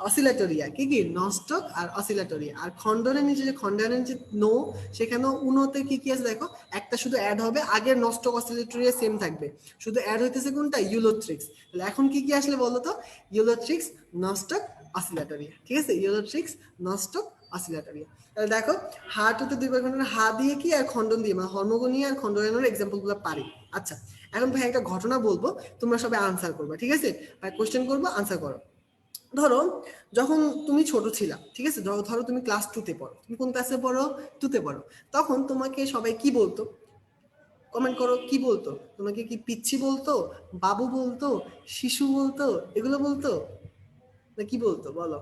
অসিলেটরিয়া। কি কি? নস্টক আর অসিলেটরিয়া। আর খণ্ডনের নিচে, যে খণ্ডনের নিচে নো, সেখানেও উনোতে কি কি আছে দেখো, একটা শুধু অ্যাড হবে, আগের নস্টক অসিলেটরিয়া সেম থাকবে, শুধু অ্যাড হইতেছে কোনটা? ইউলোথ্রিক্স। তাহলে এখন কি কি আসলে বলো তো? ইউলোথ্রিক্স, নস্টক, অসিলেটরিয়া। ঠিক আছে, ইউলোথ্রিক্স, নস্টক, অসিলেটরিয়া। তাহলে দেখো হাঁটুতে 2 বার খণ্ডন, হা দিয়ে কি আর খণ্ডন দিয়ে, মানে হরমোগোনিয়া আর খণ্ডনের এক্সাম্পল গুলো পারি। আচ্ছা, এখন ভাই একটা ঘটনা বলবো, তোমরা সবাই আনসার করবে। ঠিক আছে, ভাই কোশ্চেন করবো, আনসার করো। ধরো যখন তুমি ছোট ছিলা, ঠিক আছে, ধরো তুমি ক্লাস 2-তে পড়ো। তুমি কোন ক্লাসে পড়ো? 2-তে পড়ো। তখন তোমাকে সবাই কি বলতো? কমেন্ট করো, কি বলতো? তোমাকে কি পিচ্ছি বলতো, বাবু বলতো, শিশু বলতো, এগুলো বলতো, না কি বলতো বলো?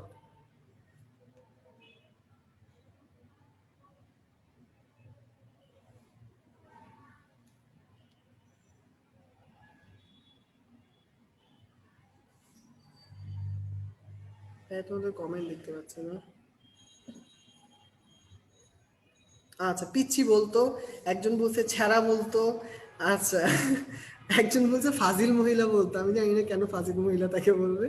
হ্যাঁ, তোমাদের কমেন্ট দেখতে পাচ্ছি না। আচ্ছা, পিচ্ছি বলতো, একজন বলছে ছেঁড়া বলতো। আচ্ছা, একজন বলছে ফাজিল মহিলা বলতো। আমি জানি না কেন ফাজিল মহিলা তাকে বলবে।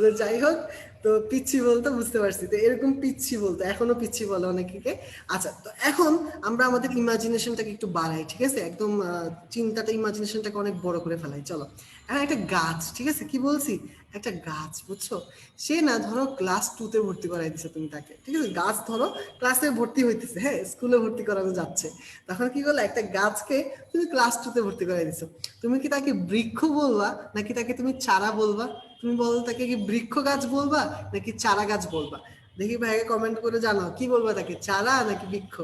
তো যাই হোক, তো পিচ্ছি বলতো, বুঝতে পারছি। তো এরকম পিচ্ছি বলতো, এখনো পিচ্ছি বলে অনেকে। আচ্ছা, তো এখন আমরা আমাদের ইমাজিনেশনটাকে একটু বাড়াই। ঠিক আছে, একদম চিন্তাটা, ইমাজিনেশনটাকে অনেক বড় করে ফেলাই। চলো, এখন একটা গাছ, ঠিক আছে, কি বলছি? একটা গাছ, বুঝছো? সে না ধরো ক্লাস 2-তে ভর্তি করাই দিছে তুমি তাকে। ঠিক আছে, গাছ ধরো ক্লাসে ভর্তি হইতেছে, হ্যাঁ, স্কুলে ভর্তি করানো যাচ্ছে। তখন কি করলো? একটা গাছকে তুমি ক্লাস 2-তে ভর্তি করাই দিছো। তুমি কি তাকে বৃক্ষ বলবা, নাকি তাকে তুমি চারা বলবা? তুমি বলো, তাকে কি বৃক্ষ গাছ বলবা নাকি চারা গাছ বলবা? দেখি ভাইকে কমেন্ট করে জানাও, কি বলবা তাকে, চারা নাকি বৃক্ষ?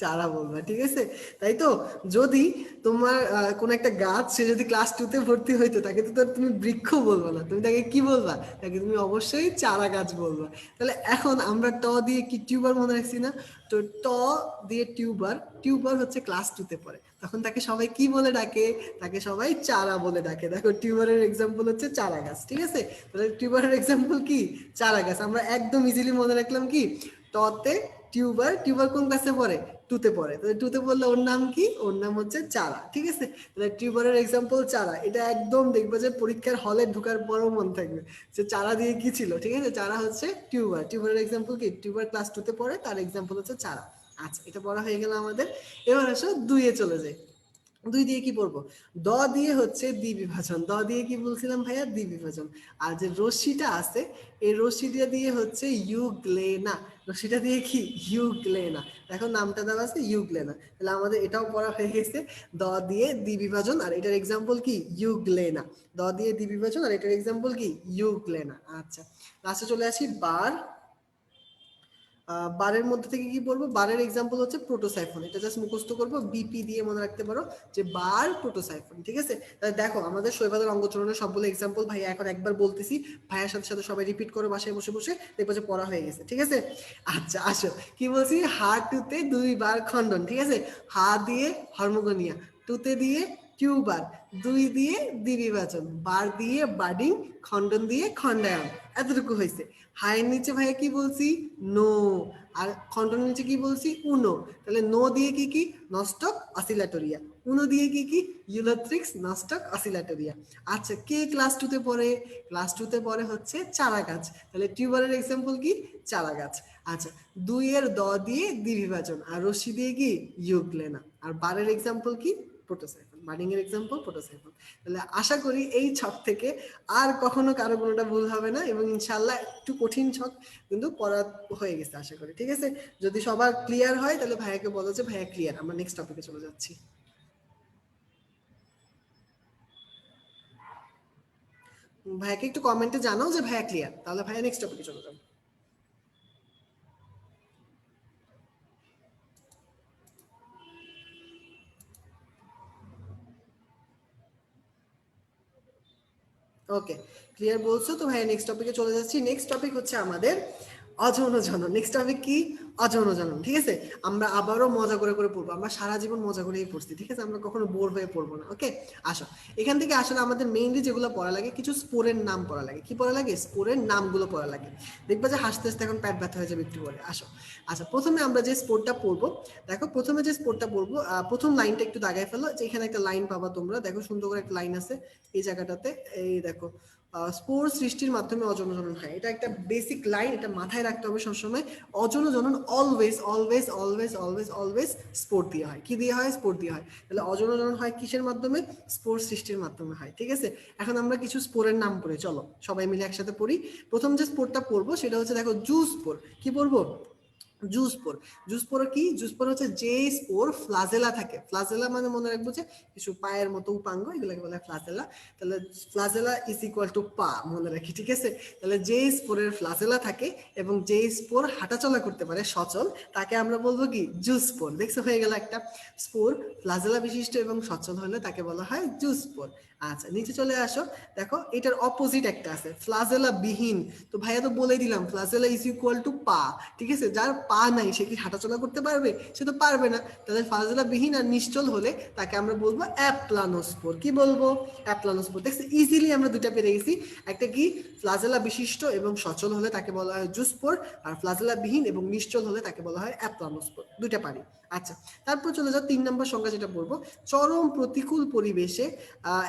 চারা বলবা, ঠিক আছে? তাই তো, যদি তোমার কোন একটা গাছ, সে যদি ক্লাস 2 তে ভর্তি হইতো, তাকে তো তুমি বৃক্ষ বলবা না, তুমি তাকে কি বলবা? তাকে তুমি অবশ্যই চারা গাছ বলবা। তাহলে এখন আমরা ট দিয়ে কি টিউবার মনে রাখছি না? তো ট দিয়ে টিউবার, টিউবার হচ্ছে ক্লাস 2 তে পড়ে, তখন তাকে সবাই কি বলে ডাকে? তাকে সবাই চারা বলে ডাকে। দেখো টিউবারের এক্সাম্পল হচ্ছে চারা গাছ, ঠিক আছে? তাহলে টিউবারের এক্সাম্পল কি? চারা গাছ। আমরা একদম ইজিলি মনে রাখলাম কি, টতে টিউবার, টিউবার কোন ক্লাসে পড়ে? 2 তে পড়ে। তাহলে 2 তে বললে ওর নাম কি? ওর নাম হচ্ছে চারা, ঠিক আছে? তাহলে টিউবারের এক্সাম্পল চারা। এটা একদম দেখবে যে পরীক্ষার হলে ঢোকার পরও মনে থাকবে যে চারা দিয়ে কি ছিল, ঠিক আছে? চারা হচ্ছে টিউবার। টিউবারের এক্সাম্পল কি? টিউবার ক্লাস 2 তে পড়ে, তার এক্সাম্পল হচ্ছে চারা। আচ্ছা, এটা পড়া হয়ে গেল আমাদের। এবার আসো 2 এ চলে যাই। 2 দিয়ে কি পড়বো? দ দিয়ে হচ্ছে দ্বিবিভাজন। দ দিয়ে কি বলছিলাম ভাইয়া? দ্বিবিভাজন। আর যে রশ্মিটা আছে, এই রশ্মিটা দিয়ে হচ্ছে ইউগ্লেনা। রশ্মিটা দিয়ে কি? ইউগ্লেনা। দেখো নামটা দেওয়া আছে ইউগ্লেনা। তাহলে আমাদের এটাও পড়া হয়ে গেছে। দ দিয়ে দ্বিবিভাজন, আর এটার এক্সাম্পল কি? ইউগ্লেনা। দ দিয়ে দ্বিবিভাজন, আর এটার এক্সাম্পল কি? ইউগ্লেনা। আচ্ছা, লাস্টে চলে আসি বার। বারের মধ্যে থেকে কি বলবো? বারের এক্সাম্পল হচ্ছে প্রোটোসাইফন। এটা জাস্ট মুখস্থ করবো, বিপি দিয়ে মনে রাখতে পারো যে বার প্রোটোসাইফন, ঠিক আছে? তাহলে দেখো আমাদের শৈবালের অঙ্গচরণের সবগুলো এক্সাম্পল ভাইয়া এখন একবার বলতেছি, ভাইয়ার সাথে সাথে সবাই রিপিট করো বাসায় বসে বসে, দেখবো যে পড়া হয়ে গেছে, ঠিক আছে? আচ্ছা আসো, কি বলছি? হাঁটুতে 2 বার খণ্ডন, ঠিক আছে? হা দিয়ে হরমোগোনিয়া, টুতে দিয়ে টিউবার, 2 দিয়ে দ্বিবিভাজন, বার দিয়ে বার্ডিং, খণ্ডন দিয়ে খণ্ডায়ন। এতটুকু হয়েছে। হায়ের নিচে ভাইয়া কি বলছি? নো। আর খণ্ডনের নিচে কি বলছি? উনো। তাহলে নো দিয়ে কি কি? নস্টক অসিলেটরিয়া। উনো দিয়ে কি কি? ইউলোথ্রিক্স নস্টক অসিলেটরিয়া। আচ্ছা, কে ক্লাস 2 তে পড়ে? ক্লাস 2 তে পড়ে হচ্ছে চারা গাছ। তাহলে টিউবারের এক্সাম্পল কি? চারা গাছ। আচ্ছা, 2 এর দ দিয়ে দ্বিবিভাজন, আর রশ্মি দিয়ে কি? ইউগ্লেনা। আর বারের এক্সাম্পল কি? প্রোটোসাইফন। বার্ডিং এর এক্সাম্পল প্রোটোসাইফন। তাহলে আশা করি এই ছক থেকে আর কখনো কারো কোনোটা ভুল হবে না, এবং ইনশাল্লাহ একটু কঠিন ছক কিন্তু পড়া হয়ে গেছে আশা করি, ঠিক আছে? যদি সবার ক্লিয়ার হয় তাহলে ভাইয়াকে বলো যে ভাইয়া ক্লিয়ার, আমরা নেক্সট টপিকে চলে যাচ্ছি। ভাইয়াকে একটু কমেন্টে জানাও যে ভাইয়া ক্লিয়ার, তাহলে ভাইয়া নেক্সট টপিকে চলে যাবো। ওকে, ক্লিয়ার বলছো তো ভাইয়া, নেক্সট টপিকে চলে যাচ্ছি। নেক্সট টপিক হচ্ছে আমাদের অযৌন জনন। নেক্সট টপিক কি? অযৌন জনন, ঠিক আছে? আমরা আবারও মজা করে করে পড়বো, আমরা সারা জীবন মজা করেই পড়ছি, ঠিক আছে? আমরা কখনো বোর হয়ে পড়বো না। ওকে, আসো, এখান থেকে আসলে আমাদের মেইনলি যেগুলো পড়া লাগে, কিছু স্পোরের নাম পড়া লাগে। কি পড়া লাগে? স্পোরের নামগুলো পড়া লাগে। দেখবা যে হাসতে হাসতে এখন পেট ব্যথা হয়ে যাবে একটু পরে। আসো, আচ্ছা, প্রথমে আমরা যে স্পোরটা পড়বো, দেখো প্রথমে যে স্পোরটা পড়বো, প্রথম লাইনটা একটু দাগায় ফেলো, যে এখানে একটা লাইন পাবা তোমরা, দেখো সুন্দর করে একটা লাইন আছে এই জায়গাটাতে, এই দেখো, স্পোর সৃষ্টির মাধ্যমে অযৌন জনন হয়। এটা একটা বেসিক লাইন, এটা মাথায় রাখতে হবে সবসময়। অযৌন জনন always always always always always spore দিয়ে হয়। কি দিয়ে হয়? স্পোর দিয়ে হয়। তাহলে অযৌন জনন হয় কিসের মাধ্যমে? স্পোর সৃষ্টির মাধ্যমে হয়, ঠিক আছে? এখন আমরা কিছু স্পোরের নাম পড়ি, চলো সবাই মিলে একসাথে পড়ি। প্রথম যে স্পোরটা পড়বো সেটা হচ্ছে, দেখো, জু স্পোর। কি পড়বো? জুস্পোর। জুস্পোর কি? জুস্পোর হচ্ছে যে স্পোর ফ্লাজেলা থাকে। ফ্লাজেলা মানে মনে রাখবো যে কিছু পায়ের মতো উপাঙ্গ, এগুলোকে বলে ফ্লাজেলা। তাহলে ফ্লাজেলা ইজ ইকুয়াল টু পা, মনে রাখি, ঠিক আছে? তাহলে যে স্পোরের ফ্লাজেলা থাকে এবং যে স্পোর হাঁটাচলা করতে পারে সচল, তাকে আমরা বলবো কি? জুস্পোর। দেখছো, হয়ে গেল একটা। স্পোর ফ্লাজেলা বিশিষ্ট এবং সচল হলে তাকে বলা হয় জুস্পোর। আচ্ছা, নিচে চলে আসো, দেখো এটার অপোজিট একটা আছে, ফ্লাজেলা বিহীন। তো ভাইয়া তো বলে দিলাম ফ্লাজেলা ইজ ইকুয়াল টু পা, ঠিক আছে? যার পা নাই সে কি হাঁটাচলা করতে পারবে? সে তো পারবে না। তাহলে ফ্লাজেলা বিহীন আর নিশ্চল হলে তাকে আমরা বলবো অ্যাপ্লানোস্পোর। কি বলবো? অ্যাপ্লানোস্পোর। দেখছি ইজিলি আমরা দুইটা পেরে গেছি। একটা কি? ফ্লাজেলা বিশিষ্ট এবং সচল হলে তাকে বলা হয় জুস্পোর, আর ফ্লাজেলা বিহীন এবং নিশ্চল হলে তাকে বলা হয় অ্যাপ্লানোস্পোর। দুইটা পারি। আচ্ছা, তারপর চলে যাও 3 নম্বর সংখ্যা, যেটা বলবো চরম প্রতিকূল পরিবেশে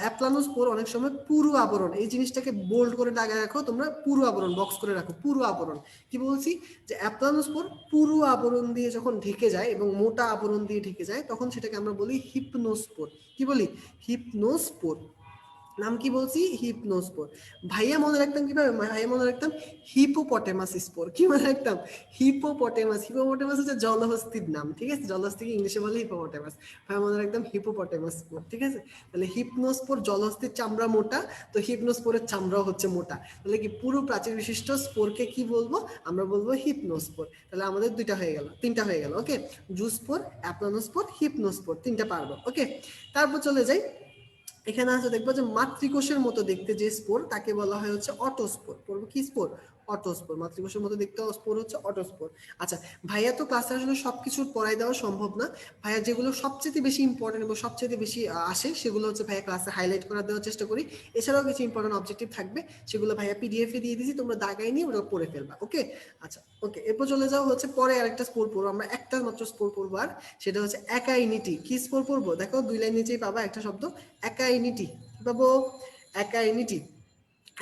অ্যাপ্লানোস্পোর অনেক সময় পুরু আবরণ, এই জিনিসটাকে বোল্ড করে দাগায় রাখো তোমরা, পুরু আবরণ বক্স করে রাখো, পুরু আবরণ। কি বলছি? যে অ্যাপ্লানোস্পোর পুরু আবরণ দিয়ে যখন ঢেকে যায় এবং মোটা আবরণ দিয়ে ঢেকে যায়, তখন সেটাকে আমরা বলি হিপনোস্পোর। কি বলি? হিপনোস্পোর। নাম কি বলছি? হিপনোস্পোর। ভাইয়া মনে রাখতাম কিভাবে? ভাইয়া মনে রাখতাম হিপোপটেমাস স্পোর। কি মনে রাখতাম? হিপোপটেমাস। হিপোপটেমাস হচ্ছে জলহস্তির নাম, ঠিক আছে? জলহস্তিকে ইংলিশে বলে হিপোপটেমাস। ভাইয়া মনে রাখতাম হিপোপটেমাস স্পোর, ঠিক আছে? তাহলে হিপনোস্পোর, জলহস্তির চামড়া মোটা, তো হিপনোস্পোরের চামড়াও হচ্ছে মোটা। তাহলে কি পুরো প্রাচীর বিশিষ্ট স্পোরকে কি বলবো? আমরা বলবো হিপনোস্পোর। তাহলে আমাদের দুইটা হয়ে গেল, তিনটা হয়ে গেল। ওকে, জুস্পোর, অ্যাপ্লানোস্পোর, হিপনোস্পোর, তিনটা পারবো। ওকে, তারপর চলে যাই। এখানে আছে দেখবো যে মাতৃকোষের মতো দেখতে যে স্পোর তাকে বলা হয় হচ্ছে অটোস্পোর। পড়বো কি স্পোর? অটোস্পোর। মাতৃকোষের মতো দেখতে স্পোর হচ্ছে অটোস্পোর। আচ্ছা, ভাইয়া তো ক্লাসে আসলে সবকিছু পড়াই দেওয়া সম্ভব না। ভাইয়া যেগুলো সবচেয়ে বেশি ইম্পর্টেন্ট এবং সবচেয়ে বেশি আসে সেগুলো হচ্ছে ভাইয়া ক্লাসে হাইলাইট করে দেওয়ার চেষ্টা করি। এছাড়াও কিছু ইম্পর্টেন্ট অবজেক্টিভ থাকবে, সেগুলো ভাইয়া পিডিএফ এ দিয়ে দিয়েছি, তোমরা দাগাই নিয়ে ওটা পড়ে ফেলবা। ওকে, আচ্ছা ওকে, এরপর চলে যাও হচ্ছে পরে আরেকটা স্পোর পড়বো আমরা, একটা মাত্র স্পোর পড়বো, আর সেটা হচ্ছে একাইনিটি। কি স্পোর পড়বো? দেখো 2 লাইন নিচেই পাবা একটা শব্দ, একাইনিটি। পাবো একাইনিটি।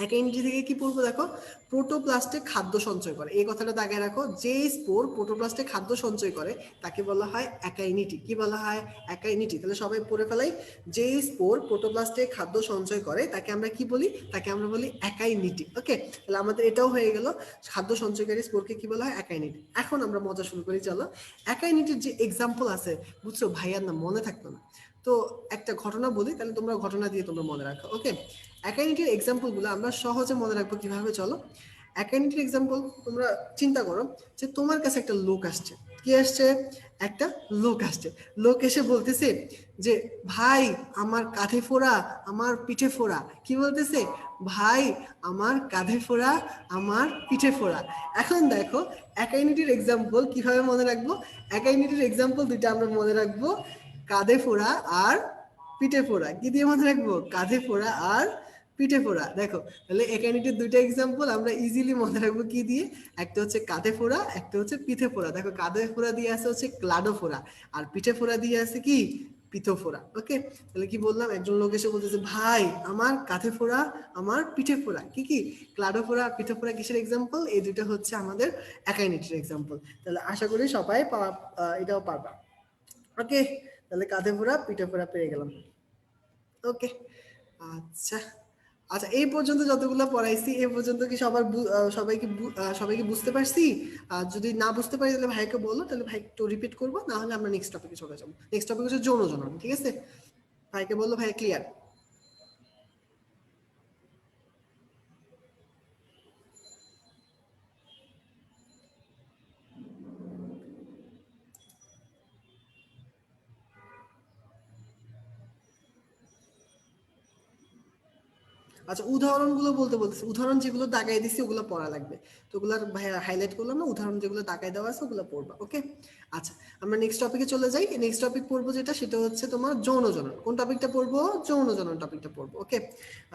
একাইনিটি থেকে কি পড়বো? দেখো, প্রোটোপ্লাস্টে খাদ্য সঞ্চয় করে। এই কথাটা দাগায় রাখো, যে স্পোর প্রোটোপ্লাস্টে খাদ্য সঞ্চয় করে তাকে বলা হয় একাইনিটি। কি বলা হয়? একাইনিটি। তাহলে সবাই পড়ে ফেলাই, যে স্পোর প্রোটোপ্লাস্টে খাদ্য সঞ্চয় করে তাকে আমরা কি বলি? তাকে আমরা বলি একাইনিটি। ওকে, তাহলে আমাদের এটাও হয়ে গেল, খাদ্য সঞ্চয়কারী স্পোরকে কি বলা হয়? একাইনিটি। এখন আমরা মজা শুরু করি, চলো। একাইনিটির যে এক্সাম্পল আছে, বুঝছো, ভাইয়ার না মনে থাকতো না, তো একটা ঘটনা বলি, তাহলে তোমরা ঘটনা দিয়ে তোমরা মনে রাখো। ওকে, একাইনিটির এক্সাম্পলগুলো আমরা সহজে মনে রাখবো কিভাবে? চলো, একাইনিটির এক্সাম্পল তোমরা চিন্তা করো যে তোমার কাছে একটা লোক আসছে। কি আসছে? একটা লোক আসছে। লোক এসে বলতেছে যে ভাই আমার কাঁধে ফোড়া, আমার পিঠে ফোড়া। কি বলতেছে? ভাই আমার কাঁধে ফোড়া, আমার পিঠে ফোড়া। এখন দেখো, একাইনিটির এক্সাম্পল কিভাবে মনে রাখবো? একাইনিটির এক্সাম্পল দুইটা আমরা মনে রাখবো, কাঁধে ফোড়া আর পিঠে ফোড়া। কি দিয়ে মনে রাখবো? কাঁধে ফোড়া আর পিঠে ফোড়া। দেখো, তাহলে একাইনিটির দুইটা এক্সাম্পল আমরা ইজিলি মনে রাখবো কি দিয়ে? একটা হচ্ছে কাঁধে ফোড়া, একটা হচ্ছে পিঠে ফোড়া। দেখো, কাঁধে ফোড়া দিয়ে আছে হচ্ছে ক্লাডো ফোড়া, আর পিঠে ফোড়া দিয়ে আছে কি? পিঠো ফোড়া। ওকে, তাহলে কি বললাম? একজন লোক এসে বলতেছে ভাই আমার কাঁধে ফোড়া, আমার পিঠে ফোড়া। কি কি? ক্লাডো ফোড়া, পিঠে ফোড়া কিসের এক্সাম্পল? এই দুটো হচ্ছে আমাদের একাইনিটির এক্সাম্পল। তাহলে আশা করি সবাই এটাও পারবা। ওকে, তাহলে কাঁধে ফোড়া, পিঠে ফোড়া পেয়ে গেলাম। ওকে, আচ্ছা আচ্ছা, এই পর্যন্ত যতগুলো পড়াইছি এই পর্যন্ত কি সবাইকে বুঝতে পারছি? যদি না বুঝতে পারি তাহলে ভাইকে বলো, তাহলে ভাই একটু রিপিট করবো, না হলে আমরা নেক্সট টপিকে চলে যাবো। নেক্সট টপিক হচ্ছে যৌন জনন, ঠিক আছে? ভাইকে বললো, ভাই ক্লিয়ার? আচ্ছা, উদাহরণগুলো বলতে বলতেছি, উদাহরণ যেগুলো দাগাই দিছি ওগুলো পড়া লাগবে, তো ওগুলো হাইলাইট করলাম না, উদাহরণ যেগুলো দাগাই দেওয়া আছে ওগুলো পড়বা। ওকে, আচ্ছা আমরা নেক্সট টপিকে চলে যাই। নেক্সট টপিক পড়বো যেটা, সেটা হচ্ছে তোমার যৌন জনন। কোন টপিকটা পড়বো? যৌন জনন টপিকটা পড়বো। ওকে,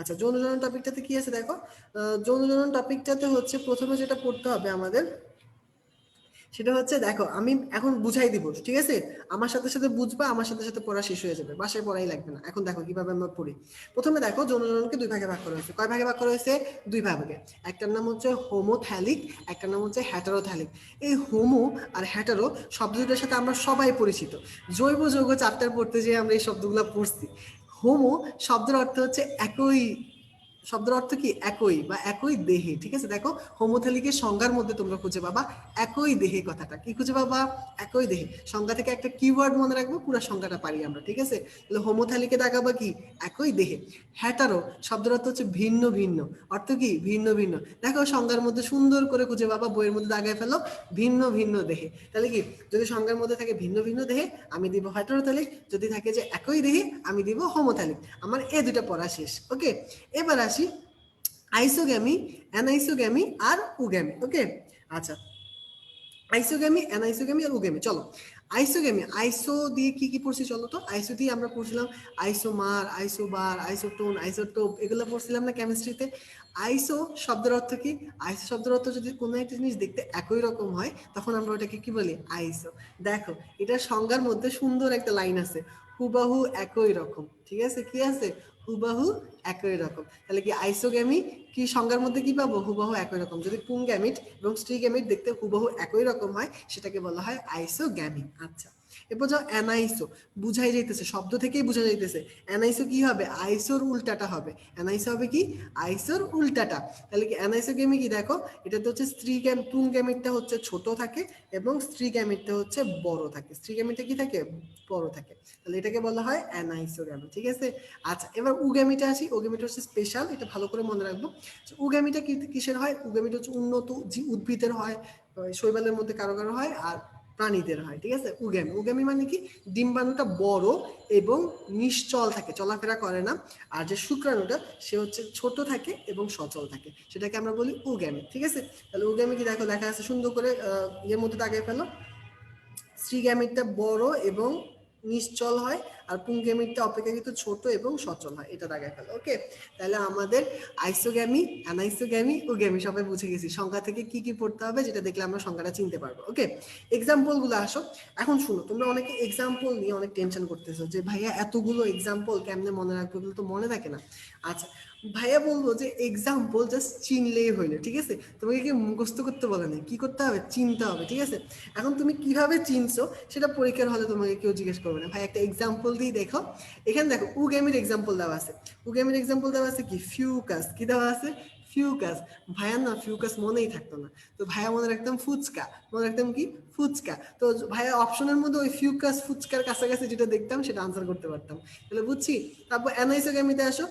আচ্ছা যৌন জনন টপিকটাতে কি আছে দেখো, যৌন জনন টপিকটাতে হচ্ছে প্রথমে যেটা পড়তে হবে আমাদের, সেটা হচ্ছে, দেখো আমি এখন বুঝাই দিব, ঠিক আছে? আমার সাথে সাথে বুঝবা, আমার সাথে সাথে পড়া শেষ হয়ে যাবে, বাসায় পড়াই লাগবে না। এখন দেখো কিভাবে আমরা পড়ি। প্রথমে দেখো, যৌন জননকে দুই ভাগে ভাগ করা হয়েছে। কয় ভাগে ভাগ করা হয়েছে? দুই ভাগে। একটার নাম হচ্ছে হোমোথ্যালিক, একটার নাম হচ্ছে হ্যাটারোথ্যালিক। এই হোমো আর হ্যাটারো শব্দ দুটোর সাথে আমরা সবাই পরিচিত। জৈব যৌগ চ্যাপ্টার পড়তে যেয়ে আমরা এই শব্দগুলো পড়ছি। হোমো শব্দের অর্থ হচ্ছে একই, শব্দের অর্থ কি? একই বা একই দেহে, ঠিক আছে? দেখো, হোমোথ্যালিকের সংজ্ঞার মধ্যে তোমরা খুঁজে পাবা একই দেহে কথাটা। কি খুঁজে পাবা? একই দেহে। সংজ্ঞা থেকে একটা কিওয়ার্ড মনে রাখবো, পুরো সংজ্ঞাটা পারি আমরা, ঠিক আছে? তাহলে হোমোথ্যালিকে দেখাবা কি? একই দেহে। হ্যাটারো শব্দের অর্থ হচ্ছে ভিন্ন ভিন্ন। অর্থ কি? ভিন্ন ভিন্ন। দেখো, সংজ্ঞার মধ্যে সুন্দর করে খুঁজে পাবা, বইয়ের মধ্যে দাগায় ফেলো, ভিন্ন ভিন্ন দেহে। তাহলে কি, যদি সংজ্ঞার মধ্যে থাকে ভিন্ন ভিন্ন দেহে, আমি দিব হ্যাটারোথ্যালিক। যদি থাকে যে একই দেহে, আমি দিব হোমোথ্যালিক। আমার এই দুটা পড়া শেষ। ওকে, এবার আসি আইসোগ্যামি, অ্যানাইসোগ্যামি আর উগ্যামি। ওকে, আচ্ছা, আইসোগ্যামি, অ্যানাইসোগ্যামি আর উগ্যামি। চলো, আইসোগ্যামি, আইসো দিয়ে কি কি পড়ছি চলো তো। আইসো দিয়ে আমরা পড়ছিলাম আইসোমার, আইসোবার, আইসোটোন, আইসোটোপ, এগুলো পড়ছিলাম না কেমিস্ট্রিতে? আইসো শব্দের অর্থ কি? আইসো শব্দের অর্থ যদি কোনো একটা জিনিস দেখতে একই রকম হয় তখন আমরা ওটাকে কি বলি? আইসো। দেখো, এটা সংজ্ঞার মধ্যে সুন্দর একটা লাইন আছে, হুবাহু একই রকম, ঠিক আছে? কি আছে? হুবাহু একই রকম। তাহলে কি আইসোগ্যামি কি সংজ্ঞার মধ্যে কি পাবো? হুবাহু একই রকম। যদি পুংগ্যামিট এবং স্ত্রীগ্যামিট দেখতে হুবাহু একই রকম হয় সেটাকে বলা হয় আইসোগ্যামি। আচ্ছা, এরপর যাও অ্যানাইসো, বুঝাই যাইতেছে, শব্দ থেকেই বোঝা যাইতেছে অ্যানাইসো কি হবে, আইসোর উল্টাটা হবে। অ্যানাইসো হবে কি, আইসোর উল্টাটা। তাহলে কি অ্যানাইসোগেমি কি, দেখো এটাতে হচ্ছে স্ত্রী পুং গ্যামেটটা হচ্ছে ছোট থাকে এবং স্ত্রী গ্যামেটটা হচ্ছে বড় থাকে। স্ত্রী গ্যামেটটা কি থাকে, বড় থাকে। তাহলে এটাকে বলা হয় অ্যানাইসোগ্যামি, ঠিক আছে। আচ্ছা এবার উগ্যামিটা আসি। উগ্যামিটা হচ্ছে স্পেশাল, এটা ভালো করে মনে রাখবো। উগ্যামিটা কিসের হয়, উগ্যামিটা হচ্ছে উন্নত উদ্ভিদের হয়, শৈবালের মধ্যে কারো কারো হয়, আর প্রাণীদের হয়, ঠিক আছে। উগ্যামি, উগ্যামি মানে কি, ডিম্বাণুটা বড় এবং নিশ্চল থাকে, চলাফেরা করে না। আর যে শুক্রাণুটা সে হচ্ছে ছোট থাকে এবং সচল থাকে, সেটাকে আমরা বলি উগ্যামি, ঠিক আছে। তাহলে উগ্যামি কি দেখো, দেখা আছে সুন্দর করে ইয়ের মধ্যে দাগিয়ে ফেলো। স্ত্রী গ্যামিটটা বড় এবং নিশ্চল হয়, আর পুং গ্যামিটটা অপেক্ষাকৃত ছোট এবং সচল হয়, এটা দাগায় ফেলো। ওকে, তাহলে আমাদের আইসোগ্যামি, অ্যানাইসোগ্যামি, ওগ্যামি সবাই বুঝে গেছি। সংখ্যা থেকে কি কি পড়তে হবে যেটা দেখলে আমরা সংখ্যাটা চিনতে পারবো। ওকে, এক্সাম্পল গুলো আসো। এখন শুনো, তোমরা অনেকে এক্সাম্পল নিয়ে অনেক টেনশন করতেছো যে ভাইয়া এতগুলো এক্সাম্পল কেমনে মনে রাখবো, এগুলো তো মনে থাকে না। আচ্ছা ভাইয়া বলবো যে এক্সাম্পল জাস্ট চিনলেই হইলো, ঠিক আছে। তোমাকে কি মুখস্থ করতে বলে না, কি করতে হবে, চিনতে হবে, ঠিক আছে। এখন তুমি কিভাবে চিনছো সেটা পরীক্ষার হলে তোমাকে কেউ জিজ্ঞেস করবে না। ভাই একটা এক্সাম্পল দিয়ে দেখো, এখানে দেখো উগ্যামির এক্সাম্পল দেওয়া আছে। উগ্যামির এক্সাম্পল দেওয়া আছে কি, ফিউকাস, কি দেওয়া আছে, ফিউকাস। ভাইয়ার না ফিউকাস মনেই থাকতো না, তো ভাইয়া মনে রাখতাম ফুচকা, মনে রাখতাম কি, ফুচকা। তো ভাইয়া অপশনের মধ্যে ওই ফিউকাস ফুচকার কাছাকাছি যেটা দেখতাম সেটা আনসার করতে পারতাম, তাহলে বুঝছি। তারপর অ্যানাইসোগ্যামিতে আসো,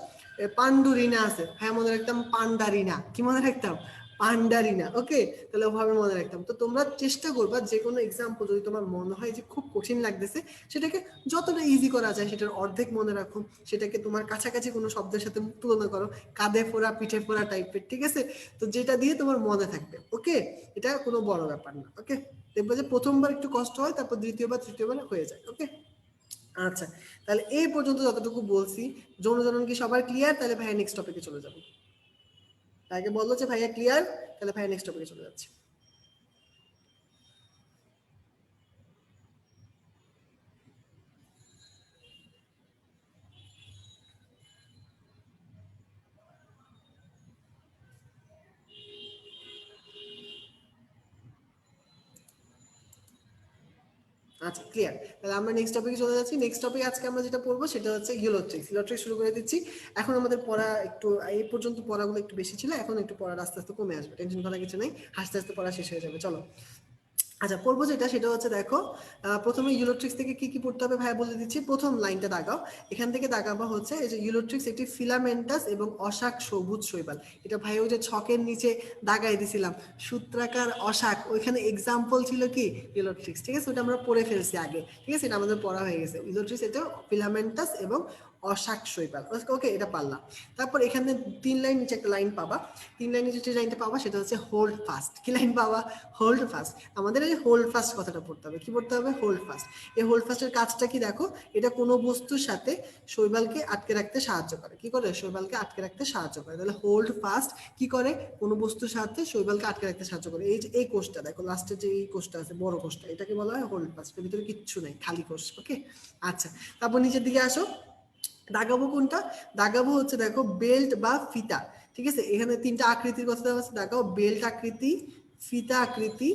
পান্ডুরিনা আছে, হ্যাঁ মনে রাখতাম পান্ডারিনা, কি মনে রাখতাম, পান্ডারিনা। ওকে, তাহলে ওভাবে মনে রাখতাম। তো তোমরা চেষ্টা করবা যে কোনো এক্সাম্পল যদি তোমার মনে হয় যে খুব কঠিন লাগতেছে, সেটাকে যতটা ইজি করা যায় সেটার অর্ধেক মনে রাখো, সেটাকে তোমার কাছাকাছি কোনো শব্দের সাথে তুলনা করো, কাঁধে ফোড়া পিঠে ফোড়া টাইপের, ঠিক আছে। তো যেটা দিয়ে তোমার মনে থাকবে, ওকে, এটা কোনো বড় ব্যাপার না। ওকে, দেখবে যে প্রথমবার একটু কষ্ট হয়, তারপর দ্বিতীয়বার তৃতীয়বার হয়ে যায়। ওকে, আচ্ছা তাহলে এই পর্যন্ত যতটুকু বলছি, যৌন জনন কি সবার ক্লিয়ার? তাহলে ভাইয়া নেক্সট টপিকে চলে যাবো। আগে বললো যে ভাইয়া ক্লিয়ার, তাহলে ভাইয়া নেক্সট টপিকে চলে যাচ্ছে। আচ্ছা ক্লিয়ার, তাহলে আমরা নেক্সট টপিকে চলে যাচ্ছি। নেক্সট টপিক আজকে আমরা যেটা পড়বো সেটা হচ্ছে ইউলোট্রিক্স। ইউলোট্রিক্স শুরু করে দিচ্ছি। এখন আমাদের পড়া একটু, এই পর্যন্ত পড়াগুলো একটু বেশি ছিল, এখন একটু পড়া আস্তে আস্তে কমে আসবে, টেনশন করার কিছু নেই, হাসতে হাসতে পড়া শেষ হয়ে যাবে। চলো, আচ্ছা পড়বো যেটা সেটা হচ্ছে দেখো, প্রথমে ইউলোট্রিক্স থেকে কি কি পড়তে হবে ভাই বলে দিচ্ছি। প্রথম লাইনটা দাগাও, এখান থেকে দাগাবা হচ্ছে এই যে ইউলোট্রিক্স একটি ফিলামেন্টাস এবং অশাক সবুজ শৈবাল। এটা ভাই ওই যে ছকের নিচে দাগাই দিছিলাম, সূত্রাকার অশাক, ওইখানে এক্সাম্পল ছিল কি, ইউলোট্রিক্স, ঠিক আছে। ওটা আমরা পড়ে ফেলছি আগে, ঠিক আছে, এটা আমাদের পড়া হয়ে গেছে। ইউলোট্রিক্স এটা ফিলামেন্টাস এবং অশাক শৈবাল। ওকে, এটা পারলাম। তারপর এখানে 3 লাইন নিচে একটা লাইন পাবা, 3 লাইন নিচে যে লাইনটা পাবা সেটা হচ্ছে হোল্ড ফাস্ট। কি লাইন পাবা, হোল্ড ফাস্ট। আমাদের এই হোল্ড ফাস্ট কথাটা পড়তে হবে, কি পড়তে হবে, হোল্ড ফাস্ট। এই হোল্ড ফাস্টের কাজটা কি দেখো, এটা কোনো বস্তুর সাথে শৈবালকে আটকে রাখতে সাহায্য করে। কি করে, শৈবালকে আটকে রাখতে সাহায্য করে। তাহলে হোল্ড ফাস্ট কি করে, কোনো বস্তুর সাথে শৈবালকে আটকে রাখতে সাহায্য করে। এই যে এই কোষটা দেখো, লাস্টে যে এই কোষটা আছে, বড় কোষটা, এটাকে বলা হয় হোল্ড ফাস্ট। এর ভিতরে কিচ্ছু নেই, খালি কোষ। ওকে, আচ্ছা তারপর নিচের দিকে আসো, দাগাবো কোনটা, দাগাবো হচ্ছে দেখো বেল্ট বা ফিতা, ঠিক আছে। এখানে 3টা আকৃতির কথা দেওয়া আছে, দাগাও বেল্ট আকৃতি, ফিতা আকৃতি,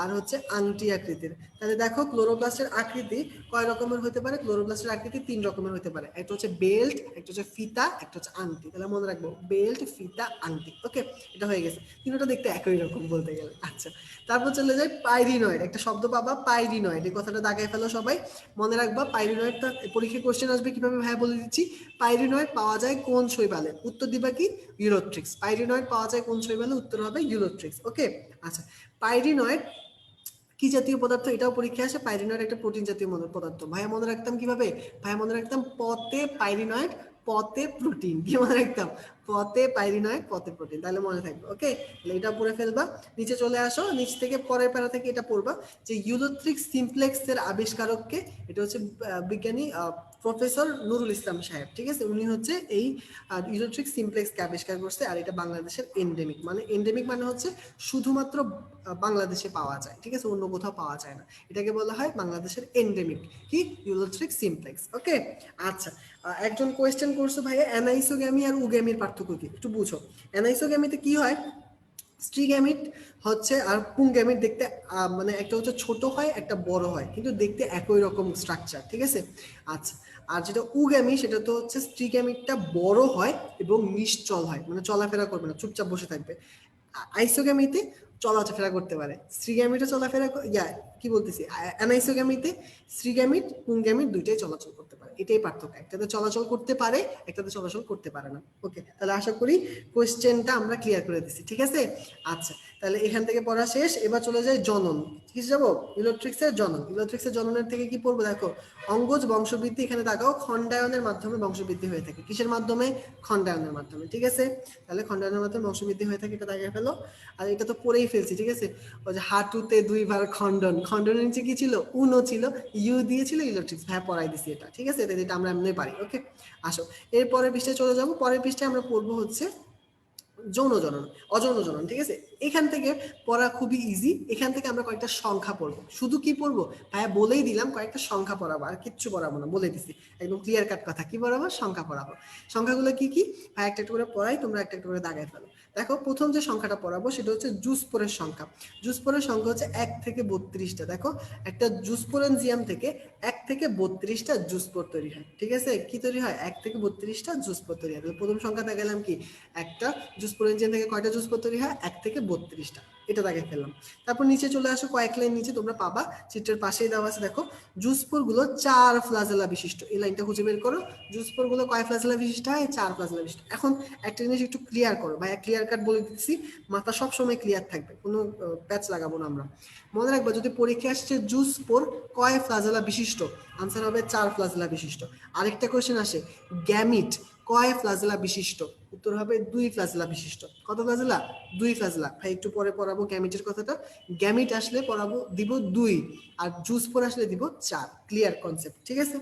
আর হচ্ছে আংটি আকৃতির। তাহলে দেখো ক্লোরোপ্লাস্টের আকৃতি কয় রকমের হতে পারে, ক্লোরোপ্লাস্টের আকৃতি 3 রকমের হতে পারে। একটা হচ্ছে বেল্ট, একটা হচ্ছে ফিতা, একটা হচ্ছে আংটি। তাহলে মনে রাখবো বেল্ট, ফিতা, আংটি। ওকে, এটা হয়ে গেছে। তিনটা দেখতে একই রকম বলতে গেলে। আচ্ছা তারপর চলে যায় পাইরিনয়েড, একটা শব্দ পাবা পাইরিনয়েড, এই কথাটা দাগাই ফেলো সবাই, মনে রাখবা। পাইরিনয়েডটা পরীক্ষায় কোশ্চেন আসবে কিভাবে ভাই বলে দিচ্ছি। পাইরিনয়েড পাওয়া যায় কোন শৈবালে, উত্তর দিবা কি, ইউলোট্রিক্স। পাইরিনয়েড পাওয়া যায় কোন শৈবালে, উত্তর হবে ইউলোট্রিক্স। ওকে, আচ্ছা পাইরিনয়েড কি জাতীয় পদার্থ, এটাও পরীক্ষায় আসে। পাইরিনয়েড একটা প্রোটিন জাতীয় পদার্থ। ভাইয়া মনে রাখতাম কিভাবে, ভাইয়া মনে রাখতাম পতে পাইরিনয়েড, পতে প্রোটিন। কি মনে রাখতাম, পতে পাইরিনয়েড, পতে প্রোটিন, তাহলে মনে থাকবে। ওকে, তাহলে এটা পড়ে ফেলবা। নিচে চলে আসো, নিচ থেকে পরের প্যারা থেকে এটা পড়বা যে ইউলোট্রিক সিমপ্লেক্স এর আবিষ্কারককে, এটা হচ্ছে বিজ্ঞানী প্রফেসর নুরুল ইসলাম সাহেব, ঠিক আছে। উনি হচ্ছে এই ইউলোট্রিক সিমপ্লেক্সকে আবিষ্কার করছে। আর এটা বাংলাদেশের এন্ডেমিক, মানে এন্ডেমিক মানে হচ্ছে শুধুমাত্র বাংলাদেশে পাওয়া যায়, ঠিক আছে, অন্য কোথাও পাওয়া যায় না। এটাকে বলা হয় বাংলাদেশের এন্ডেমিক কি, ইউলোট্রিক সিমপ্লেক্স। ওকে, আচ্ছা একজন কোয়েশ্চেন করছো ভাইয়া অ্যানাইসোগ্যামি আর উগ্যামির পার্থক্য কি, একটু বুঝো। অ্যানাইসোগ্যামিতে কি হয়, স্ত্রী গ্যামিট হচ্ছে আর পুং গ্যামিট দেখতে মানে একটা হচ্ছে ছোট হয় একটা বড় হয়, কিন্তু দেখতে একই রকম স্ট্রাকচার, ঠিক আছে। আচ্ছা, আর যেটা উগ্যামি সেটা তো হচ্ছে স্ত্রী গ্যামিটটা বড় হয় এবং নিশ্চল হয়, মানে চলাফেরা করবে না, চুপচাপ বসে থাকবে। আইসোগ্যামিতে চলাফেরা করতে পারে, স্ত্রীগ্যামিটে চলাফেরা কি বলতেছি, অ্যানাইসোগ্যামিতে স্ত্রীগ্যামিট পুংগ্যামিট দুইটাই চলাচল করতে পারে, এটাই পার্থক্য, একটাতে চলাচল করতে পারে একটাতে চলাচল করতে পারে না। ওকে, তাহলে আশা করি কোয়েশ্চেনটা আমরা ক্লিয়ার করে দিচ্ছি, ঠিক আছে। আচ্ছা, তাহলে এখান থেকে পড়া শেষ, এবার চলে যায় জনন, কি যাবো ইলেকট্রিক্সের জনন। ইলেকট্রিক্সের জননের থেকে কি পড়বো দেখো, অঙ্গজ বংশবৃদ্ধি, এখানে দেখাও খণ্ডায়নের মাধ্যমে বংশবৃদ্ধি হয়ে থাকে, কিসের মাধ্যমে, খণ্ডায়নের মাধ্যমে, ঠিক আছে। তাহলে খণ্ডায়নের মাধ্যমে বংশবৃদ্ধি হয়ে থাকে, এটা দাগিয়ে ফেলো। আর এটা তো পড়েই ফেলছি, ঠিক আছে, ওই যে হাঁটুতে দুইবার খণ্ডন, খণ্ডনের নিচে কি ছিল, উনো ছিল, ইউ দিয়েছিল ইলেকট্রিক্স, হ্যাঁ পড়াই দিছি এটা, ঠিক আছে, এটা আমরা এমনি পারি। ওকে, আসো এর পরের পৃষ্ঠায় চলে যাবো, পরের পৃষ্ঠায় আমরা পড়বো হচ্ছে যৌন জনন, অযৌন জনন, ঠিক আছে। এখান থেকে পড়া খুবই ইজি, এখান থেকে আমরা কয়েকটা সংখ্যা পড়বো, শুধু কি পড়বো ভাইয়া বলেই দিলাম, কয়েকটা সংখ্যা পড়াবো, আর কিচ্ছু পড়াবো না, বলে দিছি একদম ক্লিয়ার কাট কথা, কি পড়াবো, সংখ্যা পড়াবো। সংখ্যাগুলো কি কি ভাই একটা একটা করে পড়াই, তোমরা একটা একটা করে দাগায় ফেলো। দেখো প্রথম যে সংখ্যাটা পড়াবো সেটা হচ্ছে জুসপোরের সংখ্যা। জুসপোরের সংখ্যা হচ্ছে 1 থেকে 32টা। দেখো একটা জুসপোরেনজিয়াম থেকে 1 থেকে 32টা জুসপোর তৈরি হয়, ঠিক আছে, কি তৈরি হয়, 1 থেকে 32টা জুসপোর তৈরি হয়। প্রথম সংখ্যাটা গেলাম কি, একটা জুসপোরেনজিয়াম থেকে কয়টা জুসপোর তৈরি হয়, 1 থেকে 32টা, এটা দাগে ফেললাম। তারপর নিচে চলে আসো, কয়েক লাইন নিচে তোমরা পাবা, চিত্রের পাশেই দেওয়া আছে, দেখো জুসপোর গুলো 4 ফ্লাজেলা বিশিষ্ট, এই লাইনটা খুঁজে বের করো, জুসপোর গুলো কয় ফ্লাজেলা বিশিষ্ট হয়, 4 ফ্লাজেলা বিশিষ্ট। এখন একটা জিনিস একটু ক্লিয়ার করো ভাইয়া, ক্লিয়ার কাট বলে দিচ্ছি, মাথা সবসময় ক্লিয়ার থাকবে, কোনো প্যাচ লাগাবো না আমরা। মনে রাখবা যদি পরীক্ষা আসছে জুসপোর কয় ফ্লাজেলা বিশিষ্ট, আনসার হবে 4 ফ্লাজেলা বিশিষ্ট। আরেকটা কোশ্চেন আসে গ্যামিট কয় ফ্লাজেলা বিশিষ্ট, উত্তর হবে 2 ফ্লাজেলা বিশিষ্ট। কত ফ্লাজেলা, 2 ফ্লাজেলা। ভাই একটু পরে পড়াবো গ্যামিটের কথাটা, গ্যামিট আসলে পড়াবো দিব 2, আর জুসপোর আসলে দিব 4, ক্লিয়ার কনসেপ্ট, ঠিক আছে।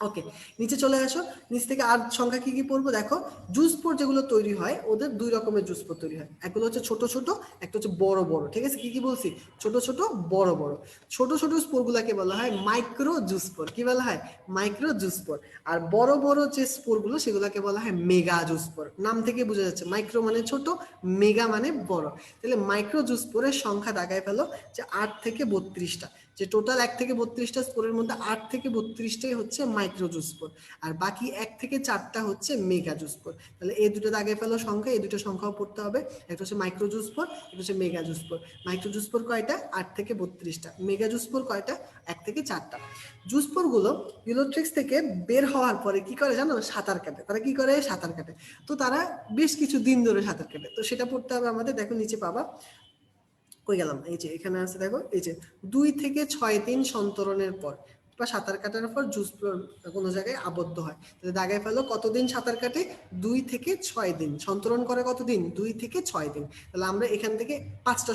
ওকে, নিচে চলে আসো, নিচ থেকে আর সংখ্যা কি কি পড়বো দেখো, জুসপোর যেগুলো তৈরি হয় ওদের 2 রকমের জুসপোর তৈরি হয়, একগুলো হচ্ছে ছোট ছোট, একটা হচ্ছে বড় বড়, ঠিক আছে, কি কি বলছি, ছোট ছোট বড় বড়। ছোট ছোট স্পোরগুলোকে বলা হয় মাইক্রো জুসপোর, কি বলা হয়, মাইক্রো জুসপোর। আর বড় বড় যে স্পোরগুলো সেগুলোকে বলা হয় মেগা জুসপোর, নাম থেকে বোঝা যাচ্ছে মাইক্রো মানে ছোট, মেগা মানে বড়। তাহলে মাইক্রো জুসপোরের সংখ্যা দাগায় ফেলো যে 8 থেকে 32টা, যে টোটাল 1 থেকে 32টা স্পোরের মধ্যে 8 থেকে 32টাই হচ্ছে মাইক্রো জুসপোর, আর বাকি 1 থেকে 4টা হচ্ছে মেগা জুসপোর। তাহলে এই দুটো দাগে ফেলো সংখ্যা, এই দুটো সংখ্যাও পড়তে হবে, একটা হচ্ছে মাইক্রো জুসপোর, একটা হচ্ছে মেগা জুসপোর। মাইক্রো জুসপোর কয়টা, 8 থেকে 32টা, মেগা জুসপোর কয়টা, 1 থেকে 4টা। জুসপোর গুলো ইলেকট্রিক্স থেকে বের হওয়ার পরে কি করে জানো, সাঁতার কাটে, তারা কি করে, সাঁতার কাটে। তো তারা বেশ কিছু দিন ধরে সাঁতার কাটে, তো সেটা পড়তে হবে আমাদের, দেখো নিচে পাবা, কই গেলাম, এই যে এখানে আছে দেখো, এই যে 2 থেকে 6 দিন সন্তরণের পর বা সাঁতার কাটার পর জুস কোনো জায়গায় আবদ্ধ হয়, তাহলে দাগায় ফেলো কতদিন সাঁতার কাটে, 2 থেকে 6 দিন, সন্তরণ করে কতদিন, 2 থেকে 6 দিন। তাহলে আমরা এখান থেকে 5টা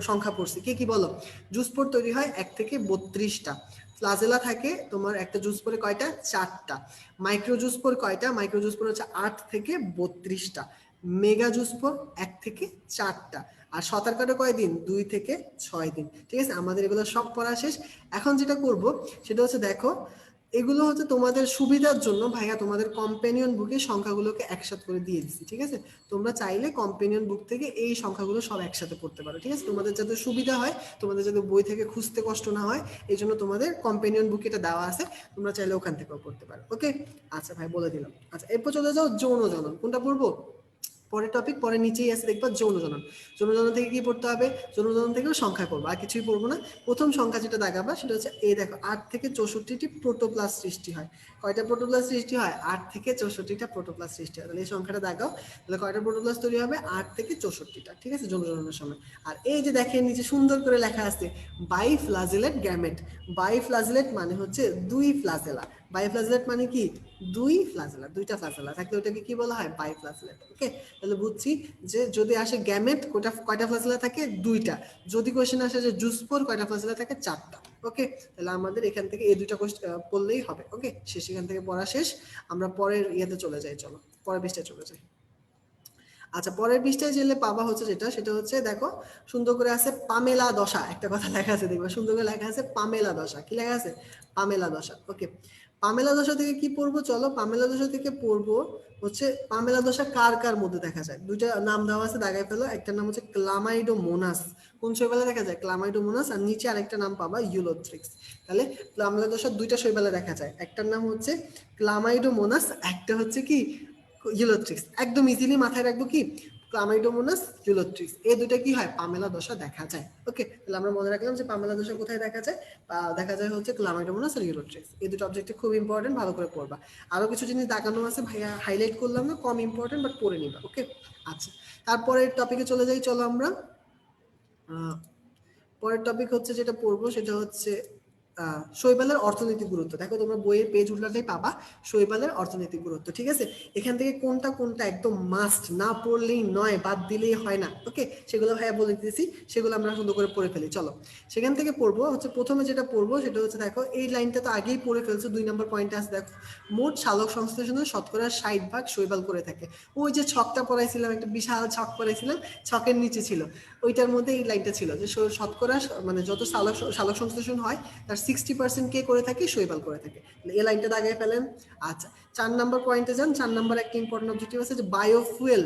সংখ্যা পড়ছি, কি কি বলো, জুসপোর তৈরি হয় 1 থেকে 32টা, ফ্লাজেলা থাকে তোমার একটা জুসপোরে কয়টা, 4টা, মাইক্রো জুসপোর কয়টা, মাইক্রো জুসপোর হচ্ছে 8 থেকে 32টা, মেগা জুসপোর 1 থেকে 4টা, আর সাঁতার কাটে কয়দিন, 2 থেকে 6 দিন, ঠিক আছে। আমাদের এগুলো সব পড়া শেষ। এখন যেটা করব সেটা হচ্ছে দেখো, এগুলো হচ্ছে তোমাদের সুবিধার জন্য ভাইয়া তোমাদের কম্পেনিয়ন বুকে সংখ্যাগুলোকে একসাথে করে দিয়ে দিচ্ছি, ঠিক আছে। তোমরা চাইলে কম্পেনিয়ন বুক থেকে এই সংখ্যাগুলো সব একসাথে পড়তে পারো, ঠিক আছে, তোমাদের যাতে সুবিধা হয়, তোমাদের যাতে বই থেকে খুঁজতে কষ্ট না হয়, এই জন্য তোমাদের কম্পেনিয়ন বুকে এটা দেওয়া আছে, তোমরা চাইলে ওখান থেকেও পড়তে পারো। ওকে, আচ্ছা ভাই বলে দিলাম। আচ্ছা এরপর চলে যাও যৌন জনন, কোনটা পড়বো, পরের টপিক, পরে নিচেই আছে দেখবা যৌন জনন। যৌন জনন থেকে কি পড়তে হবে, যৌন জনন থেকেও সংখ্যা করবো, আর কিছুই পড়বো না। প্রথম সংখ্যা যেটা দাগাবা সেটা হচ্ছে এই দেখো, 8 থেকে 64টি প্রোটোপ্লাস্ট সৃষ্টি হয়। কয়টা প্রোটোপ্লাস্ট সৃষ্টি হয়, 8 থেকে 64টা প্রোটোপ্লাস্ট সৃষ্টি হয়। তাহলে এই সংখ্যাটা দাগাও, তাহলে কয়টা প্রোটোপ্লাস্ট তৈরি হবে, 8 থেকে 64টা, ঠিক আছে, যৌন জননের সময়। আর এই যে দেখেন নিচে সুন্দর করে লেখা আছে বাইফ্লাজেলেট গ্যামেট, বাইফ্লাজেলেট মানে হচ্ছে 2 ফ্লাজেলা, বাইফ্লাজেলেট মানে কি, 2 ফ্লাজেলা, 2টা ফ্লাজেলা থাকলে ওটাকে কি বলা হয়, বাইফ্লাজেলেট। ওকে, তাহলে বুঝছি যে যদি আসে গ্যামেট কয়টা ফ্লাজেলা থাকে, 2টা, যদি কোশ্চেন আসে যে জুসপোর কয়টা ফ্লাজেলা থাকে, 4টা। ওকে, তাহলে আমাদের এখান থেকে এই 2টা কোশ্চেন পড়লেই হবে। ওকে, শেষ, এখান থেকে পড়া শেষ, আমরা পরের ইয়েতে চলে যাই, চলো পরের পৃষ্ঠায় চলে যাই। আচ্ছা পরের পৃষ্ঠায় গেলে পাবা হচ্ছে যেটা, সেটা হচ্ছে দেখো সুন্দর করে আছে পামেলা দশা, একটা কথা লেখা আছে দেখবা, সুন্দর করে লেখা আছে পামেলা দশা, কি লেখা আছে, পামেলা দশা। ওকে, পামেলা দশা থেকে কি পড়বো? চলো পামেলা দশা থেকে পড়বো হচ্ছে পামেলা দশা কার কার মধ্যে দেখা যায়। দুইটা নাম দেওয়া আছে, দাগায় ফেলো। একটা নাম হচ্ছে ক্লামাইডোমোনাস। কোন শৈবালে দেখা যায়? ক্লামাইডোমোনাস। আর নিচে আরেকটা নাম পাবা ইউলোথ্রিক্স। তাহলে পামেলা দশা দুইটা শৈবালে দেখা যায়, একটার নাম হচ্ছে ক্লামাইডোমোনাস, একটা হচ্ছে কি ইউলোথ্রিক্স। একদম ইজিলি মাথায় রাখবো কি ক্লামাইডোমোনাস, ইউলোথ্রিক্স, এই দুটো কি হয়? পামেলা দশা দেখা যায়। ওকে, তাহলে আমরা মনে রাখলাম যে পামেলা দশা কোথায় দেখা যায়? দেখা যায় হচ্ছে ক্লামাইডোমোনাস আর ইউলোথ্রিক্স। এই দুটো অবজেক্টিভ খুব ইম্পর্টেন্ট, ভালো করে পড়বা। আরো কিছু জিনিস দেখানো আছে ভাইয়া, হাইলাইট করলাম না, কম ইম্পর্টেন্ট, বাট পড়ে নিবা। ওকে, আচ্ছা, তারপরে টপিকে চলে যাই। চলো আমরা পরের টপিক হচ্ছে যেটা পড়বো সেটা হচ্ছে শৈবালের অর্থনৈতিক গুরুত্ব। দেখো তোমরা বইয়ের পেজ উল্টাতেই পাবা শৈবালের অর্থনৈতিক গুরুত্ব। ঠিক আছে, এখান থেকে কোনটা কোনটা একদম মাস্ট, না পড়লেই নয়, বাদ দিলেই হয় না। ওকে, সেগুলো ভাইয়া বলে দিতেছি, সেগুলো আমরা সুন্দর করে পড়ে ফেলি। চলো সেখান থেকে পড়বো হচ্ছে, প্রথমে যেটা পড়বো সেটা হচ্ছে, দেখো এই লাইনটা তো আগেই পড়ে ফেলছো, 2 নম্বর পয়েন্টে আছে। দেখো মোট সালোক সংশ্লেষণের শতকরা 60% শৈবাল করে থাকে। ওই যে ছকটা পড়াইছিলাম, একটা বিশাল ছক পড়াইছিলাম, ছকের নিচে ছিল, ওইটার মধ্যে এই লাইনটা ছিল যে শতকরা মানে যত সালোক সংশ্লেষণ হয় তার 60% কে করে থাকে? শৈবাল করে থাকে। এই লাইনটা দাগায় ফেলেন। আচ্ছা, 4 নম্বর পয়েন্টে যান। 4 নম্বর একটা ইম্পর্টেন্ট অবজেক্টিভ আছে যে বায়োফুয়েল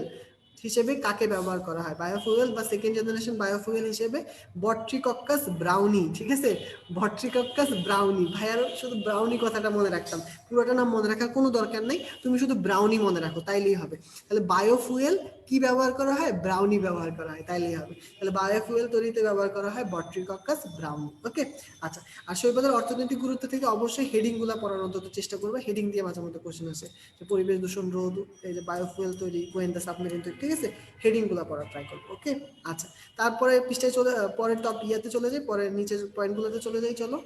হিসেবে কাকে ব্যবহার করা হয়? বায়োফুয়েল বা সেকেন্ড জেনারেশন বায়োফুয়েল হিসেবে বট্রিকক্কাস ব্রাউনি। ঠিক আছে, বট্রিকক্কাস ব্রাউনি। ভাইয়ার শুধু ব্রাউনি কথাটা মনে রাখতাম, পুরোটা নাম মনে রাখার কোনো দরকার নেই, তুমি শুধু ব্রাউনি মনে রাখো, তাইলেই হবে। তাহলে বায়োফুয়েল কি ব্যবহার করা হয়? ব্রাউনি ব্যবহার করা হয়, তাইলেই হবে। তাহলে বায়োফুয়েল তৈরিতে ব্যবহার করা হয় বট্রিকক্কাস ব্রাউনি। ওকে, আচ্ছা, আর শৈবালের অর্থনৈতিক গুরুত্ব থেকে অবশ্যই হেডিং গুলা পড়ার অন্তত চেষ্টা করবে। হেডিং দিয়ে মাঝে মধ্যে কোশ্চেন আছে, যে পরিবেশ দূষণ রোধ, এই যে বায়োফুয়েল তৈরি, গোয়েন্দা সাবমেরিন তৈরি। ঠিক আছে, হেডিং গুলা পড়ার ট্রাই করবো। ওকে, আচ্ছা, তারপরে পৃষ্ঠায় চলে, পরের টপ ইয়াতে চলে যাই, পরের নিচের পয়েন্টগুলোতে চলে যাই। চলো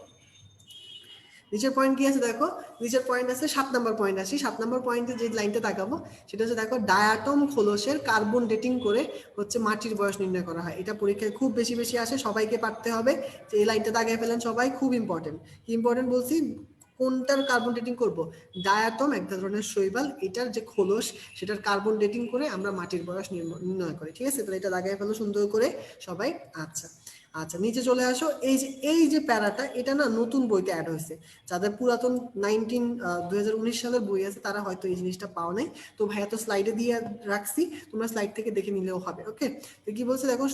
নিচের পয়েন্ট কি আছে দেখো, নিচের পয়েন্ট আছে 7 নম্বর পয়েন্ট। আসি 7 নম্বর পয়েন্টে যে লাইনটা তাকাবো সেটা হচ্ছে, দেখো ডায়াটম খোলসের কার্বন ডেটিং করে হচ্ছে মাটির বয়স নির্ণয় করা হয়। এটা পরীক্ষায় খুব বেশি বেশি আসে, সবাইকে পারতে হবে। যে এই লাইনটা দাগিয়ে ফেলেন সবাই, খুব ইম্পর্টেন্ট। কি ইম্পর্টেন্ট বলছি? কোনটার কার্বন ডেটিং করব? ডায়াটম এক ধরনের শৈবাল, এটার যে খোলস সেটার কার্বন ডেটিং করে আমরা মাটির বয়স নির্ণয় করি। ঠিক আছে, তাহলে এটা দাগিয়ে ফেলো সুন্দর করে সবাই। আচ্ছা আচ্ছা, নিচে চলে আসো। এই যে প্যারাটা, এটা না নতুন বইতে অ্যাড হয়েছে। যাদের পুরাতন 2019 সালের বই আছে তারা হয়তো এই জিনিসটা পাও নাই। তো ভাইয়া তো স্লাইডে দিয়ে রাখছি, তোমরা স্লাইড থেকে দেখে নিলেও হবে। ওকে, তো কি বলছে দেখো,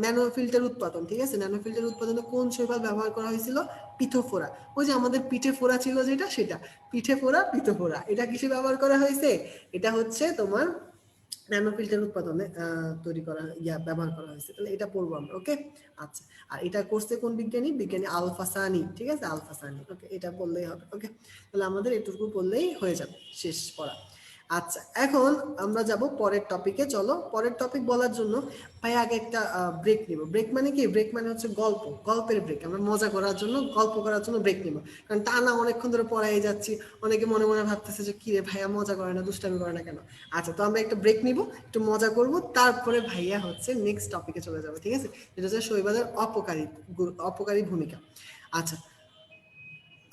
ন্যানো ফিল্টার উৎপাদন। ঠিক আছে, ন্যানো ফিল্টার উৎপাদনে কোন শৈবাল ব্যবহার করা হয়েছিল? পিথোফোরা। ওই যে আমাদের পিঠে ফোড়া ছিল যেটা, সেটা পিঠে ফোড়া, পিথোফোরা। এটা কিসে ব্যবহার করা হয়েছে? এটা হচ্ছে তোমার ন্যানো ফিল্টার উৎপাদনে তৈরি করা, ব্যবহার করা হয়েছে। তাহলে এটা পড়বো আমরা। ওকে, আচ্ছা, আর এটা করছে কোন বিজ্ঞানী? বিজ্ঞানী আলফাসানি। ঠিক আছে, আলফাসানি। ওকে, এটা বললেই হবে। ওকে, তাহলে আমাদের এটুকু বললেই হয়ে যাবে, শেষ পড়া। আচ্ছা, এখন আমরা যাব পরের টপিকে। চলো পরের টপিক বলার জন্য ভাই আগে একটা ব্রেক নিব। ব্রেক মানে কি? ব্রেক মানে হচ্ছে গল্পের ব্রেক। আমরা মজা করার জন্য, গল্প করার জন্য ব্রেক নিব। কারণ তা না অনেকক্ষণ ধরে পড়াই যাচ্ছি, অনেকে মনে মনে ভাবতেছে যে কি রে ভাইয়া মজা করে না, দুষ্টামি করে না কেন। আচ্ছা, তো আমরা একটা ব্রেক নিব, একটু মজা করব, তারপরে ভাইয়া হচ্ছে নেক্সট টপিকে চলে যাবে। ঠিক আছে, যেটা হচ্ছে শৈবালের অপকারী ভূমিকা। আচ্ছা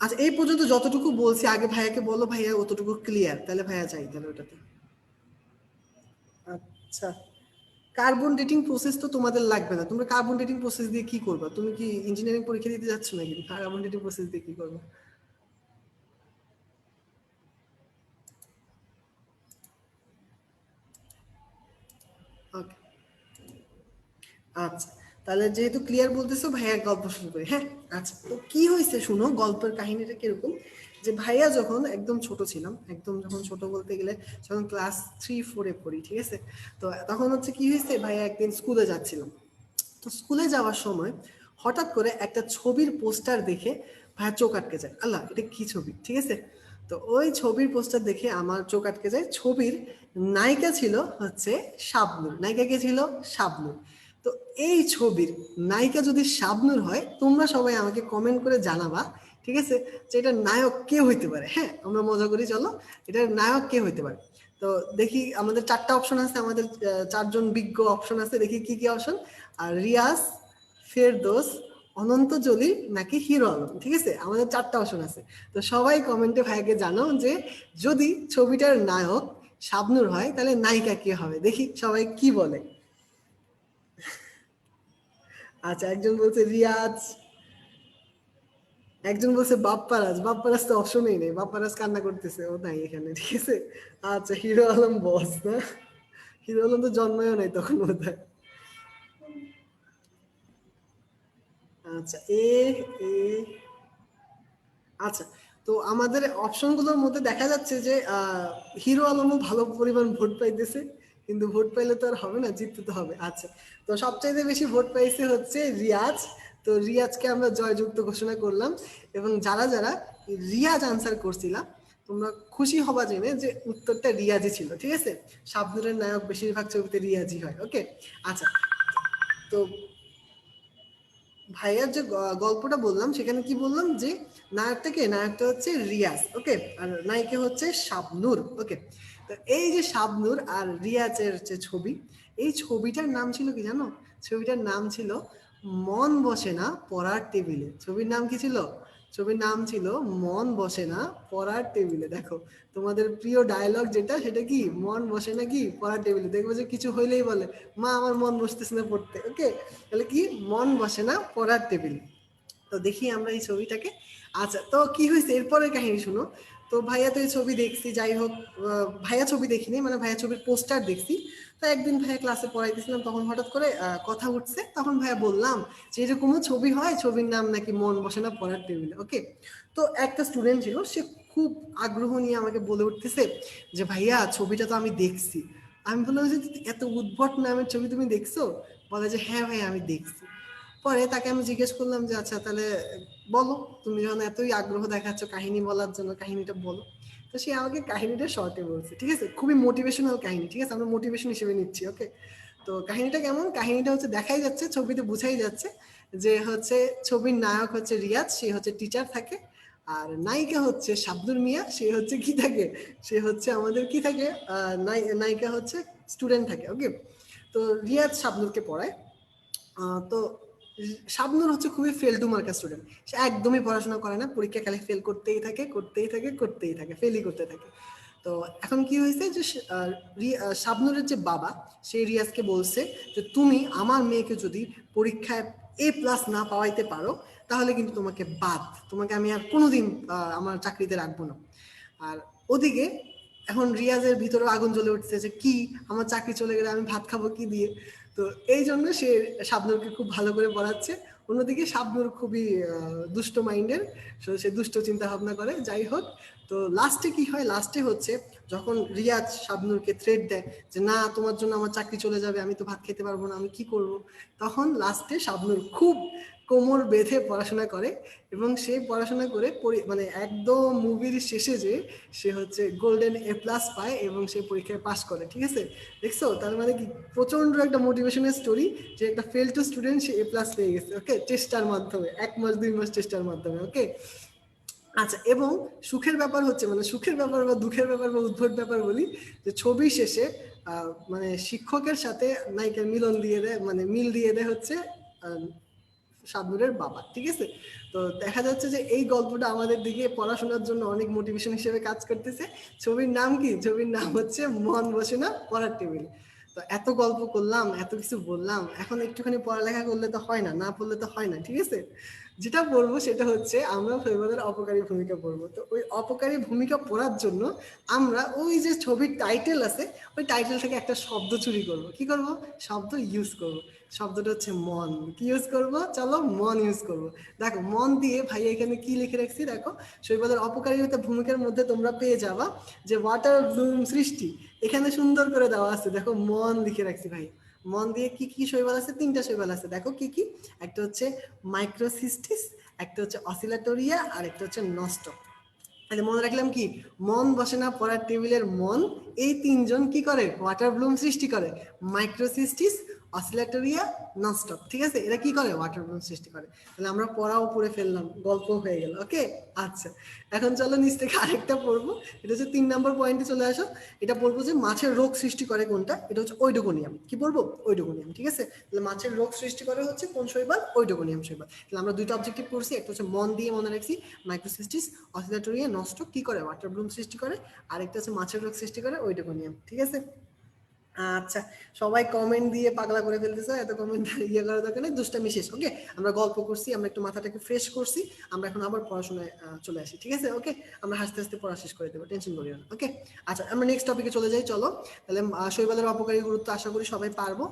আচ্ছা, এই পর্যন্ত যতটুকু বলছি, আগে ভাইয়াকে বলো ভাইয়া অতটুকু ক্লিয়ার, তাহলে ভাইয়া যাই তাহলে ওটাতে। আচ্ছা, কার্বন ডেটিং প্রসেস তো তোমাদের লাগবে না। তোমরা কার্বন ডেটিং প্রসেস দিয়ে কি করবা? তুমি কি ইঞ্জিনিয়ারিং পরীক্ষা দিতে যাচ্ছ নাকি? কার্বন ডেটিং প্রসেস দিয়ে কি করবা? ওকে, আচ্ছা, তাহলে যেহেতু ক্লিয়ার বলতেছো ভাইয়া গল্প শুরু করি। হ্যাঁ, আচ্ছা, তো কি হয়েছে শুনো, গল্পের কাহিনীটা কিরকম। যে ভাইয়া যখন একদম ছোট ছিলাম, একদম যখন ছোট বলতে গেলে যখন ক্লাস 3-4-এ পড়ি, ঠিক আছে, তো তখন হচ্ছে কি হয়েছে, ভাইয়া একদিন স্কুলে যাচ্ছিলাম। তো স্কুলে যাওয়ার সময় হঠাৎ করে একটা ছবির পোস্টার দেখে ভাইয়া চোখ আটকে যায়। আল্লাহ, এটা কি ছবি? ঠিক আছে, তো ওই ছবির পোস্টার দেখে আমার চোখ আটকে যায়। ছবির নায়িকা ছিল হচ্ছে শাবনূর। নায়িকা কে ছিল? শাবনূর। তো এই ছবির নায়িকা যদি শাবনূর হয়, তোমরা সবাই আমাকে কমেন্ট করে জানাবা, ঠিক আছে, যে এটার নায়ক কে হইতে পারে। হ্যাঁ, আমরা মজা করি, চলো এটার নায়ক কে হইতে পারে। তো দেখি, আমাদের 4টা অপশন আছে, আমাদের 4জন বিজ্ঞ অপশন আছে। দেখি কি কি অপশন। আর রিয়াজ, ফেরদৌস, অনন্ত জলিল নাকি হিরো আলম। ঠিক আছে, আমাদের 4টা অপশন আছে। তো সবাই কমেন্টে ভাইকে জানাও যে যদি ছবিটার নায়ক শাবনূর হয় তাহলে নায়িকা কে হবে। দেখি সবাই কি বলে। আচ্ছা, একজন বলছে রিয়াজ, একজন বলছে বাপ্পারাজ, বাপ্পারাজ তো অপশনেই নেই, বাপ্পারাজ কান্না করতেছে, ও নাই এখানে, ঠিক আছে। আচ্ছা, হিরো আলম বস না, হিরো আলম তো জন্মেও নাই তখন বোধহয়। আচ্ছা, এ এ আচ্ছা, তো আমাদের অপশনগুলোর মধ্যে দেখা যাচ্ছে যে হিরো আলমও ভালো পরিমাণ ভোট পাইতেছে, কিন্তু ভোট পাইলে তো আর হবে না, জিততে তো হবে। আচ্ছা, তো সবচাইতে বেশি ভোট পাইছে হচ্ছে রিয়াজ। তো রিয়াজকে আমরা জয়যুক্ত ঘোষণা করলাম। এবং যারা যারা রিয়াজ আনসার করছিলাম, তোমরা খুশি হবা জেনে যে উত্তরটা রিয়াজই ছিল, ঠিক আছে। শাবনূরের নায়ক বেশিরভাগ ছবিতে রিয়াজই হয়। ওকে, আচ্ছা, তো ভাইয়ার যে গল্পটা বললাম সেখানে কি বললাম যে নায়কটা হচ্ছে রিয়াজ, ওকে, আর নায়িকা হচ্ছে শাবনূর। ওকে, তো এই যে শাবনূর আর রিয়াজের যে ছবি, এই ছবিটার নাম ছিল কি জানো? ছবিটার নাম ছিল মন বসে না পড়ার টেবিলে। ছবির নাম কি ছিল? ছবির নাম ছিল মন বসে না পড়ার টেবিলে। দেখো, তোমাদের প্রিয় ডায়লগ যেটা, সেটা কি? মন বসে না কি পড়ার টেবিলে। দেখবো যে কিছু হইলেই বলে, মা আমার মন বসতেছে না পড়তে। ওকে, তাহলে কি? মন বসে না পড়ার টেবিলে। তো দেখি আমরা এই ছবিটাকে। আচ্ছা, তো কি হয়েছে এরপরের কাহিনী শুনো। তো ভাইয়া তো এই ছবি দেখছি, যাই হোক, ভাইয়া ছবি দেখিনি, মানে ভাইয়া ছবির পোস্টার দেখছি। তো একদিন ভাইয়া ক্লাসে পড়াইতেছিলাম, তখন হঠাৎ করে কথা উঠছে, তখন ভাইয়া বললাম যে এরকমও ছবি হয়, ছবির নাম নাকি মন বসে না পড়ার টেবিলে। ওকে, তো একটা স্টুডেন্ট ছিল, সে খুব আগ্রহ নিয়ে আমাকে বলে উঠতেছে যে ভাইয়া ছবিটা তো আমি দেখছি। আমি বললাম যে এত উদ্ভট নামের ছবি তুমি দেখছো? বলে যে হ্যাঁ ভাইয়া আমি দেখছি। পরে তাকে আমি জিজ্ঞেস করলাম যে আচ্ছা তাহলে বলো, তুমি যখন এতই আগ্রহ দেখাচ্ছ কাহিনী বলার জন্য, কাহিনীটা বলো। তো সে আমাকে কাহিনীটা শর্টে বলছে, ঠিক আছে, খুবই মোটিভেশনাল কাহিনী, ঠিক আছে, আমরা মোটিভেশন হিসেবে নিচ্ছি। ওকে, তো কাহিনীটা কেমন? কাহিনীটা হচ্ছে দেখাই যাচ্ছে, ছবিতে বুঝাই যাচ্ছে যে হচ্ছে ছবির নায়ক হচ্ছে রিয়াজ, সে হচ্ছে টিচার থাকে। আর নায়িকা হচ্ছে শাবনূর মিয়া, সে হচ্ছে কি থাকে? সে হচ্ছে আমাদের কি থাকে? নায়িকা হচ্ছে স্টুডেন্ট থাকে। ওকে, তো রিয়াজ শাবনূরকে পড়ায়। তো শাবনূর হচ্ছে খুবই ফেল টু মার্কা স্টুডেন্ট, সে একদমই পড়াশোনা করে না, পরীক্ষা খালি ফেল করতেই থাকে, করতেই থাকে, করতেই থাকে, ফেলই করতে থাকে। তো এখন কি হয়েছে যে শাবনূরের যে বাবা, সে রিয়াজকে বলছে যে তুমি আমার মেয়েকে যদি পরীক্ষায় A+ না পাওয়াইতে পারো, তাহলে কিন্তু তোমাকে বাদ, তোমাকে আমি আর কোনোদিন আমার চাকরিতে রাখবো না। আর ওদিকে এখন রিয়াজের ভিতরে আগুন জ্বলে উঠছে যে কি, আমার চাকরি চলে গেলে আমি ভাত খাবো কি দিয়ে। তো এই জন্য সে শাবনূরকে খুব ভালো করে পড়াচ্ছে। অন্যদিকে শাবনূর খুবই দুষ্ট মাইন্ডের, সে দুষ্ট চিন্তা ভাবনা করে। যাই হোক, তো লাস্টে কি হয়? লাস্টে হচ্ছে যখন রিয়াজ শাবনূরকে থ্রেট দেয় যে না তোমার জন্য আমার চাকরি চলে যাবে, আমি তো ভাত খেতে পারবো না, আমি কি করব, তখন লাস্টে শাবনূর খুব কোমর বেঁধে পড়াশোনা করে। এবং সে পড়াশোনা করে মানে একদম মুভির শেষে যে সে হচ্ছে গোল্ডেন A+ পায় এবং সে পরীক্ষায় পাস করে, ঠিক আছে। দেখছো, তার মানে কি প্রচন্ড একটা মোটিভেশনের স্টোরি, যে একটা fail to student say A+ পেয়ে গেছে। ওকে, চেষ্টার মাধ্যমে, 1 মাস 2 মাস চেষ্টার মাধ্যমে। ওকে, আচ্ছা, এবং সুখের ব্যাপার হচ্ছে, মানে সুখের ব্যাপার বা দুঃখের ব্যাপার বা উদ্ভট ব্যাপার বলি, যে ছবি শেষে মানে শিক্ষকের সাথে নায়িকার মিলন দিয়ে দেয়, মানে মিল দিয়ে দেয় হচ্ছে শাবনূরের বাবা, ঠিক আছে। তো দেখা যাচ্ছে যে এই গল্পটা আমাদের দিকে পড়াশোনার জন্য অনেক মোটিভেশন হিসেবে কাজ করতেছে। ছবির নাম কি? ছবির নাম হচ্ছে মন বসে না পড়ার টেবিল। তো এত গল্প করলাম, এত কিছু বললাম, এখন একটুখানি পড়ালেখা করলে তো হয় না, না পড়লে তো হয় না, ঠিক আছে। যেটা পড়বো সেটা হচ্ছে আমরা ফেভারের অপকারী ভূমিকা পড়বো। তো ওই অপকারী ভূমিকা পড়ার জন্য আমরা ওই যে ছবির টাইটেল আছে, ওই টাইটেল থেকে একটা শব্দ চুরি করব। কি করব? শব্দ ইউজ করব। শব্দটা হচ্ছে মন। কি ইউজ করব? চলো মন ইউজ করব। দেখো, মন দিয়ে ভাই এখানে কি লিখে রাখছি দেখো, শৈবালের অপকারিতা ভূমিকার মধ্যে তোমরা পেয়ে যাবা যে ওয়াটার ব্লুম সৃষ্টি, এখানে সুন্দর করে দেওয়া আছে, দেখো মন লিখে রাখছি ভাই। মন দিয়ে কি কি শৈবাল আছে? 3টা শৈবাল আছে, দেখো কি কি। একটা হচ্ছে মাইক্রোসিস্টিস, একটা হচ্ছে অসিলেটোরিয়া, আর একটা হচ্ছে নস্টক। তাহলে মনে রাখলাম কি? মন বসে না পড়ার টেবিলের মন, এই 3জন কি করে? ওয়াটার ব্লুম সৃষ্টি করে। মাইক্রোসিস্টিস, অসিলেটোরিয়া, ননস্টপ, ঠিক আছে, এরা কি করে? ওয়াটার ব্লুম সৃষ্টি করে। তাহলে আমরা পড়াও পড়ে ফেললাম, গল্প হয়ে গেল। ওকে, আচ্ছা, এখন চলো নিচ থেকে আরেকটা পড়বো। এটা হচ্ছে 3 নম্বর পয়েন্টে চলে আসো। এটা পড়বো যে মাছের রোগ সৃষ্টি করে কোনটা? এটা হচ্ছে ওইডোগোনিয়াম। কি পড়বো? ওইডোগোনিয়াম, ঠিক আছে। তাহলে মাছের রোগ সৃষ্টি করে হচ্ছে কোন শৈবাল? ওইডোগোনিয়াম শৈবাল। তাহলে আমরা 2টা অবজেক্টিভ পড়ছি, একটা হচ্ছে মন দিয়ে মনে রাখছি মাইক্রোসিস্টিস, অসিলেটোরিয়া, নষ্ট কি করে? ওয়াটার ব্লুম সৃষ্টি করে। আরেকটা হচ্ছে মাছের রোগ সৃষ্টি করে ওইডোগোনিয়াম, ঠিক আছে। আচ্ছা, সবাই কমেন্ট দিয়ে পাগলা করে ফেলতেছে, এত কমেন্ট ইয়ে করার দরকার নেই, দুষ্টামি শেষ। ওকে, আমরা গল্প করছি, আমরা একটু মাথাটাকে ফ্রেশ করছি, আমরা এখন আবার পড়াশোনায় চলে আসি, ঠিক আছে? ওকে, আমরা হাসতে হাসতে পড়া শেষ করে দেবো, টেনশন করিও না। ওকে, আচ্ছা আমরা নেক্সট টপিকে চলে যাই, চলো। তাহলে শৈবালের অপকারী গুরুত্ব আশা করি সবাই পারবো,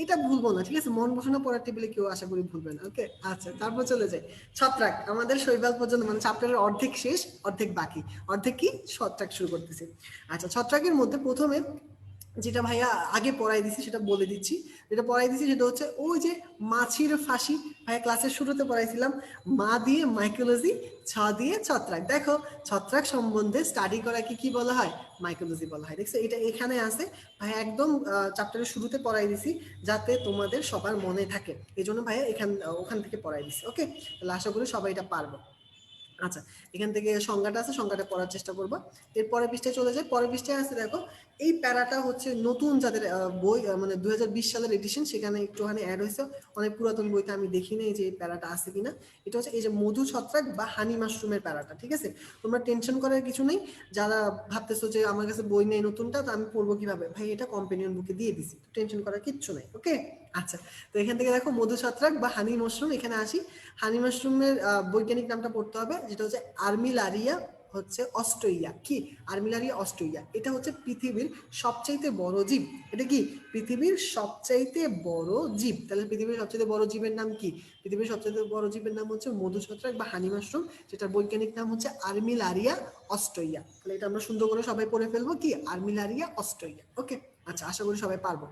এটা ভুলবো না, ঠিক আছে? মন বসানো পড়ার টেবিলে কেউ আশা করি ভুলবে না। ওকে, আচ্ছা তারপর চলে যাই ছত্রাক। আমাদের শৈবাল পর্যন্ত মানে চ্যাপ্টারের অর্ধেক শেষ, অর্ধেক বাকি। অর্ধেক কি? ছত্রাক শুরু করতেছি। আচ্ছা, ছত্রাকের মধ্যে প্রথমে যেটা ভাইয়া আগে পড়াই দিছি সেটা বলে দিচ্ছি। যেটা পড়াই দিছি সেটা হচ্ছে ওই যে মাছির ফাঁসি, ভাইয়া ক্লাসের শুরুতে পড়াইছিলাম, মা দিয়ে মাইকোলজি, ছ দিয়ে ছত্রাক। দেখো ছত্রাক সম্বন্ধে স্টাডি করাকে কি বলা হয়? মাইকোলজি বলা হয়। দেখছো এটা এখানে আছে ভাইয়া, একদম চ্যাপ্টারের শুরুতে পড়াই দিছি যাতে তোমাদের সবার মনে থাকে, এই জন্য ভাইয়া ওখান থেকে পড়াই দিছি। ওকে, তাহলে আশা করি সবাই এটা পারবো। আচ্ছা, এখান থেকে সংজ্ঞাটা আছে, সংজ্ঞাটা পড়ার চেষ্টা করবো। এর পরের পৃষ্ঠায় চলে যায়, পরের পৃষ্ঠায় আছে দেখো, এই প্যারাটা হচ্ছে নতুন যাদের বই মানে 2020 সালের এডিশন, সেখানে একটুখানি অ্যাড হয়েছে, অনেক পুরাতন বইতে আমি দেখি নাই যে এই প্যারাটা আছে কিনা। এটা হচ্ছে এই যে মধু ছত্রাক বা হানি মাশরুমের প্যারাটা, ঠিক আছে? তোমরা টেনশন করার কিছু নেই, যারা ভাবতেছো যে আমার কাছে বই নেই নতুনটা, তো আমি পড়বো কিভাবে, ভাই এটা কম্পেনিয়ন বুকে দিয়ে দিছি, টেনশন করার কিচ্ছু নেই। ওকে, আচ্ছা, তো এখান থেকে দেখো মধু ছত্রাক বা হানি মাশরুম, এখানে আসি। হানি মাশরুমের বৈজ্ঞানিক নামটা পড়তে হবে, যেটা হচ্ছে আর্মিলারিয়া হচ্ছে অস্ট্রেলিয়া। কি? আর্মিলারিয়া অস্ট্রেলিয়া। এটা হচ্ছে পৃথিবীর সবচাইতে বড় জীব। এটা কি? পৃথিবীর সবচাইতে বড় জীব। তাহলে পৃথিবীর সবচাইতে বড় জীবের নাম কি? পৃথিবীর সবচাইতে বড় জীবের নাম হচ্ছে মধু ছত্রাক বা হানি মাশরুম, যেটার বৈজ্ঞানিক নাম হচ্ছে আর্মিলারিয়া অস্ট্রেলিয়া। তাহলে এটা আমরা সুন্দর করে সবাই পড়ে ফেলবো, কি? আর্মিলারিয়া অস্ট্রেলিয়া। ওকে, আচ্ছা আশা করি সবাই পারবো।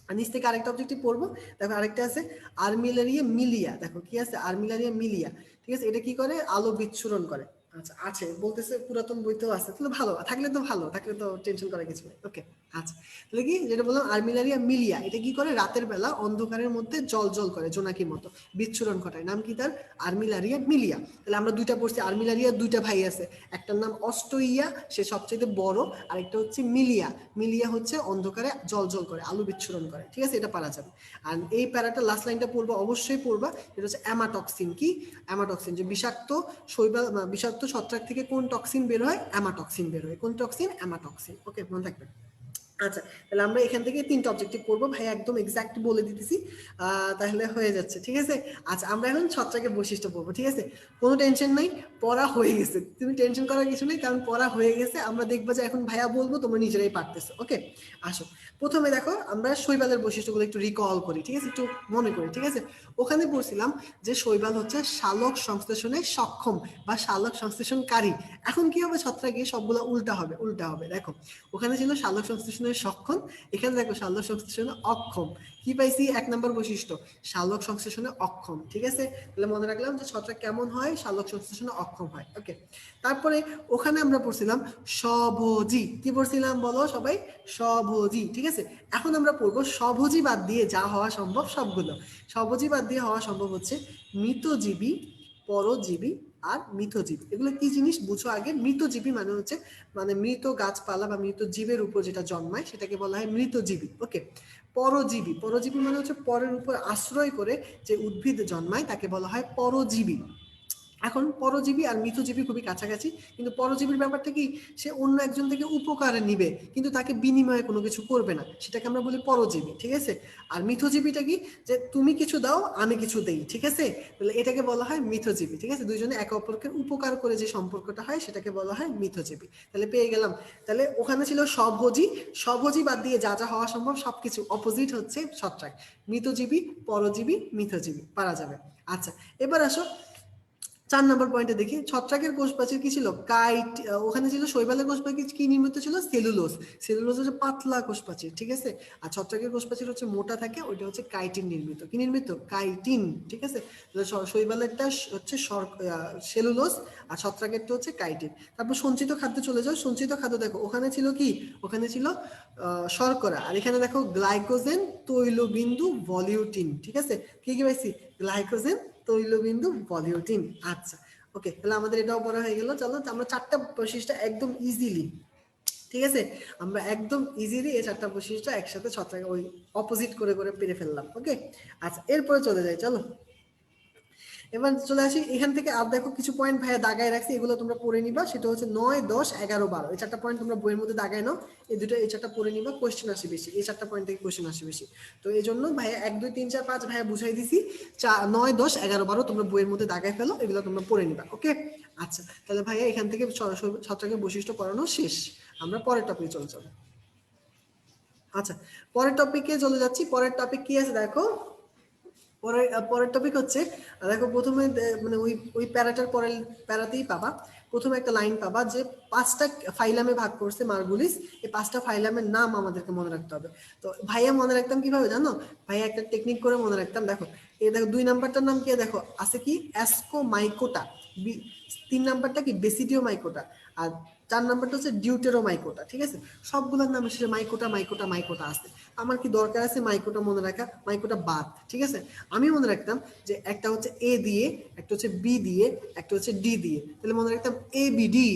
আর নিচ থেকে আরেকটা অবজেক্টিভ পড়বো, দেখো আরেকটা আছে আর্মিলারিয়া মিলিয়া। দেখো কি আছে? আর্মিলারিয়া মিলিয়া, ঠিক আছে? এটা কি করে? আলো বিচ্ছুরণ করে। আচ্ছা, আছে বলতেছে, পুরাতন বইতেও আছে, তাহলে ভালো, থাকলে তো ভালো, থাকলে তো টেনশন করার কিছু নেই। ওকে, আচ্ছা, তাহলে কি যেটা বললাম আর্মিলারিয়া মিলিয়া, এটা কি করে? রাতের বেলা অন্ধকারের মধ্যে জল জল করে জোনাকির মতো, বিচ্ছুরণ ঘটায়। নাম কি তার? আর্মিলারিয়া মিলিয়া। তাহলে আমরা দুইটা পড়ছি, আর্মিলারিয়া দুইটা ভাই আছে, একটার নাম অস্ট্রেলিয়া, সে সবচেয়ে বড়, আর একটা হচ্ছে মিলিয়া। মিলিয়া হচ্ছে অন্ধকারে জল জল করে, আলো বিচ্ছুরণ করে, ঠিক আছে? এটা পারা যাবে। আর এই প্যারাটা লাস্ট লাইনটা পড়বা, অবশ্যই পড়বা, এটা হচ্ছে অ্যামাটক্সিন। কি? অ্যামাটক্সিন, যে বিষাক্ত শৈবাল বিষাক্ত ছত্রাক থেকে কোন টক্সিন বের হয়? অ্যামাটক্সিন বের হয়। কোন টক্সিন? অ্যামাটক্সিন। ওকে, মনে থাকবে। আচ্ছা, তাহলে আমরা এখান থেকে 3টা অবজেক্টিভ পড়বো, ভাই একদম এক্সাক্ট বলে দিতেছি, তাহলে হয়ে যাচ্ছে, ঠিক আছে? আচ্ছা, আমরা এখন ছত্রাকের বৈশিষ্ট্য পড়বো, ঠিক আছে? কোনো টেনশন নাই, পড়া হয়ে গেছে, তুমি টেনশন করার কিছু নেই, কারণ পড়া হয়ে গেছে। আমরা দেখবো যে এখন ভাইয়া বলবো, তোমরা নিজেরাই পারতেছো। ওকে, আসো, প্রথমে দেখো আমরা শৈবালের বৈশিষ্ট্যগুলো একটু রিকল করি, ঠিক আছে? একটু মনে করি, ঠিক আছে? ওখানে পড়ছিলাম যে শৈবাল হচ্ছে শালক সংশ্লেষণে সক্ষম বা শালক সংশ্লেষণকারী। এখন কি হবে? ছত্রাকে সবগুলো উল্টা হবে, উল্টা হবে। দেখো ওখানে ছিল শালক সংশ্লেষণের সক্ষম, এখানে দেখো শালক সংশ্লেষণে অক্ষম। কি পাইছি? 1 নম্বর বৈশিষ্ট্য, শালক সংশ্লেষণে অক্ষম, ঠিক আছে? তাহলে মনে রাখলাম যে ছত্রাক কেমন হয়? শালক সংশ্লেষণে অক্ষম হয়। ওকে, তারপরে ওখানে আমরা পড়ছিলাম স্বভোজী। কি পড়ছিলাম বলো সবাই? স্বভোজী, ঠিক আছে? এখন আমরা পড়বো স্বভোজী বাদ দিয়ে যা হওয়া সম্ভব সবগুলো। স্বভোজী বাদ দিয়ে হওয়া সম্ভব হচ্ছে মৃতজীবী, পরজীবী আর মিথজীবী। এগুলো কি জিনিস বুঝো আগে। মৃতজীবী মানে হচ্ছে মানে মৃত গাছপালা বা মৃত জীবের উপর যেটা জন্মায় সেটাকে বলা হয় মৃতজীবী। ওকে, পরজীবী, পরজীবী মানে হচ্ছে পরের উপর আশ্রয় করে যে উদ্ভিদ জন্মায় তাকে বলা হয় পরজীবী। এখন পরজীবী আর মিথজীবী খুবই কাছাকাছি, কিন্তু পরজীবীর ব্যাপারটা কি? সে অন্য একজন থেকে উপকার নিবে, কিন্তু তাকে বিনিময়ে কোনো কিছু করবে না, সেটাকে আমরা বলি পরজীবী, ঠিক আছে? আর মিথজীবীটা কি? যে তুমি কিছু দাও, আমি কিছু দেই, ঠিক আছে? তাহলে এটাকে বলা হয় মিথজীবী, ঠিক আছে? দুইজনে একে অপরকে উপকার করে যে সম্পর্কটা হয় সেটাকে বলা হয় মিথজীবী। তাহলে পেয়ে গেলাম। তাহলে ওখানে ছিল স্বভোজী, স্বভোজী বাদ দিয়ে যা যা হওয়া সম্ভব সবকিছু অপোজিট হচ্ছে ছত্রাক। মৃতজীবী, পরজীবী, মিথজীবী, পারা যাবে। আচ্ছা, এবার আসো 4 নম্বর পয়েন্টে দেখি, ছত্রাকের কোষপ্রাচীর কি ছিল? কাইট। ওখানে ছিল শৈবালের কোষপ্রাচীর কি নির্মিত ছিল? সেলুলোজ। সেলুলোজ হচ্ছে পাতলা কোষপ্রাচীর, ঠিক আছে? আর ছত্রাকের কোষপ্রাচীর হচ্ছে মোটা থাকে, ওইটা হচ্ছে কাইটিন নির্মিত। কি নির্মিত? কাইটিন, ঠিক আছে? শৈবালেরটা হচ্ছে সেলুলোজ, আর ছত্রাকেরটা হচ্ছে কাইটিন। তারপর সঞ্চিত খাদ্য চলে যাও। সঞ্চিত খাদ্য দেখো ওখানে ছিল কি? ওখানে ছিল শর্করা, আর এখানে দেখো গ্লাইকোজেন, তৈলবিন্দু, ভলিউটিন, ঠিক আছে? কি কি পাইছি? গ্লাইকোজেন, তৈলবিন্দু, ভলিউটিন। আচ্ছা, ওকে, তাহলে আমাদের এটাও পড়া হয়ে গেল। চলো আমরা 4টা বৈশিষ্ট্য একদম ইজিলি, ঠিক আছে, আমরা একদম ইজিলি এই 4টা বৈশিষ্ট্য একসাথে ছত্রাক ওই অপোজিট করে করে পেরে ফেললাম। ওকে, আচ্ছা এরপরে চলে যাই, চলো। এবার চলে আসি এখান থেকে। আর দেখো কিছু পয়েন্ট ভাইয়া দাগায় রাখছি, এগুলো তোমরা পড়ে নিবা। সেটা হচ্ছে 9, 10, 11, 12 এই 4টা পয়েন্ট তোমরা বইয়ের মধ্যে দাগায় নাও। এই 4টা পড়ে নিবা, কোশ্চেন আসে বেশি এই 4টা পয়েন্ট থেকে, কোশ্চেন আসে বেশি। তো এই জন্য ভাইয়া 1, 2, 3, 4, 5 ভাইয়া বুঝাই দিছি। 9, 10, 11, 12 তোমরা বইয়ের মধ্যে দাগায় ফেলো, এগুলো তোমরা পড়ে নিবা। ওকে, আচ্ছা তাহলে ভাইয়া এখান থেকে ছত্রাকের বৈশিষ্ট্য পড়ানো শেষ। আমরা পরের টপিকে চলে যাবো। আচ্ছা, পরের টপিকে চলে যাচ্ছি। পরের টপিক কি আছে দেখো। পরের টপিক হচ্ছে, দেখো প্রথমে মানে ওই প্যারাটার পরের প্যারাতেই পাবা, প্রথমে একটা লাইন পাবা যে 5টা ফাইলামে ভাগ করছে মার্গুলিস। এই 5টা ফাইলামের নাম আমাদেরকে মনে রাখতে হবে। তো ভাইয়া মনে রাখতাম কিভাবে জানো? ভাইয়া একটা টেকনিক করে মনে রাখতাম। দেখো এই দেখো 2 নাম্বারটার নাম কি, দেখো আছে কি অ্যাসকোমাইকোটা, 3 নাম্বারটা কি বেসিডিওমাইকোটা, আর 4 নাম্বারটা হচ্ছে ডিউটেরোমাইকোটা। ঠিক আছে, সবগুলোর নাম শেষে মাইকোটা মাইকোটা মাইকোটা আছে। আমার কি দরকার আছে মাইকোটা মনে রাখা? মাইকোটা বাদ। ঠিক আছে, আমি মনে রাখতাম যে একটা হচ্ছে এ দিয়ে, একটা হচ্ছে বি দিয়ে, একটা হচ্ছে ডি দিয়ে। তাহলে মনে রাখতাম এ বি ডি।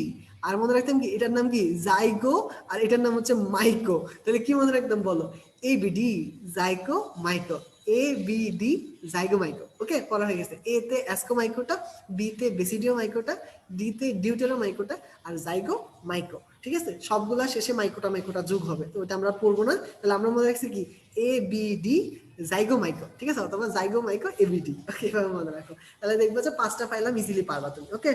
আর মনে রাখতাম কি এটার নাম কি জাইগো, আর এটার নাম হচ্ছে মাইকো। তাহলে কি মনে রাখতাম বলো? A B D জাইগো মাইকো, A B D জাইগো মাইকো। ওকে, পড়া হয়ে গেছে। এ তে অ্যাসকোমাইকোটা, বি তে বেসিডিওমাইকোটা, ডি তে ডিউটেরোমাইকোটা, আর জাইগো মাইকো। ঠিক আছে, সবগুলা শেষে মাইকোটা মাইকোটা যোগ হবে, তো ওটা আমরা পড়বো না। তাহলে আমরা মনে রাখছি কি এ বি ডি জাইগোমাইকো। ঠিক আছে, অথবা জাইগোমাইকো এবিডি। ওকে, এভাবে মনে রাখো। তাহলে দেখবো যে 5টা ফাইলাম ইজিলি পারবা তুমি। ওকে,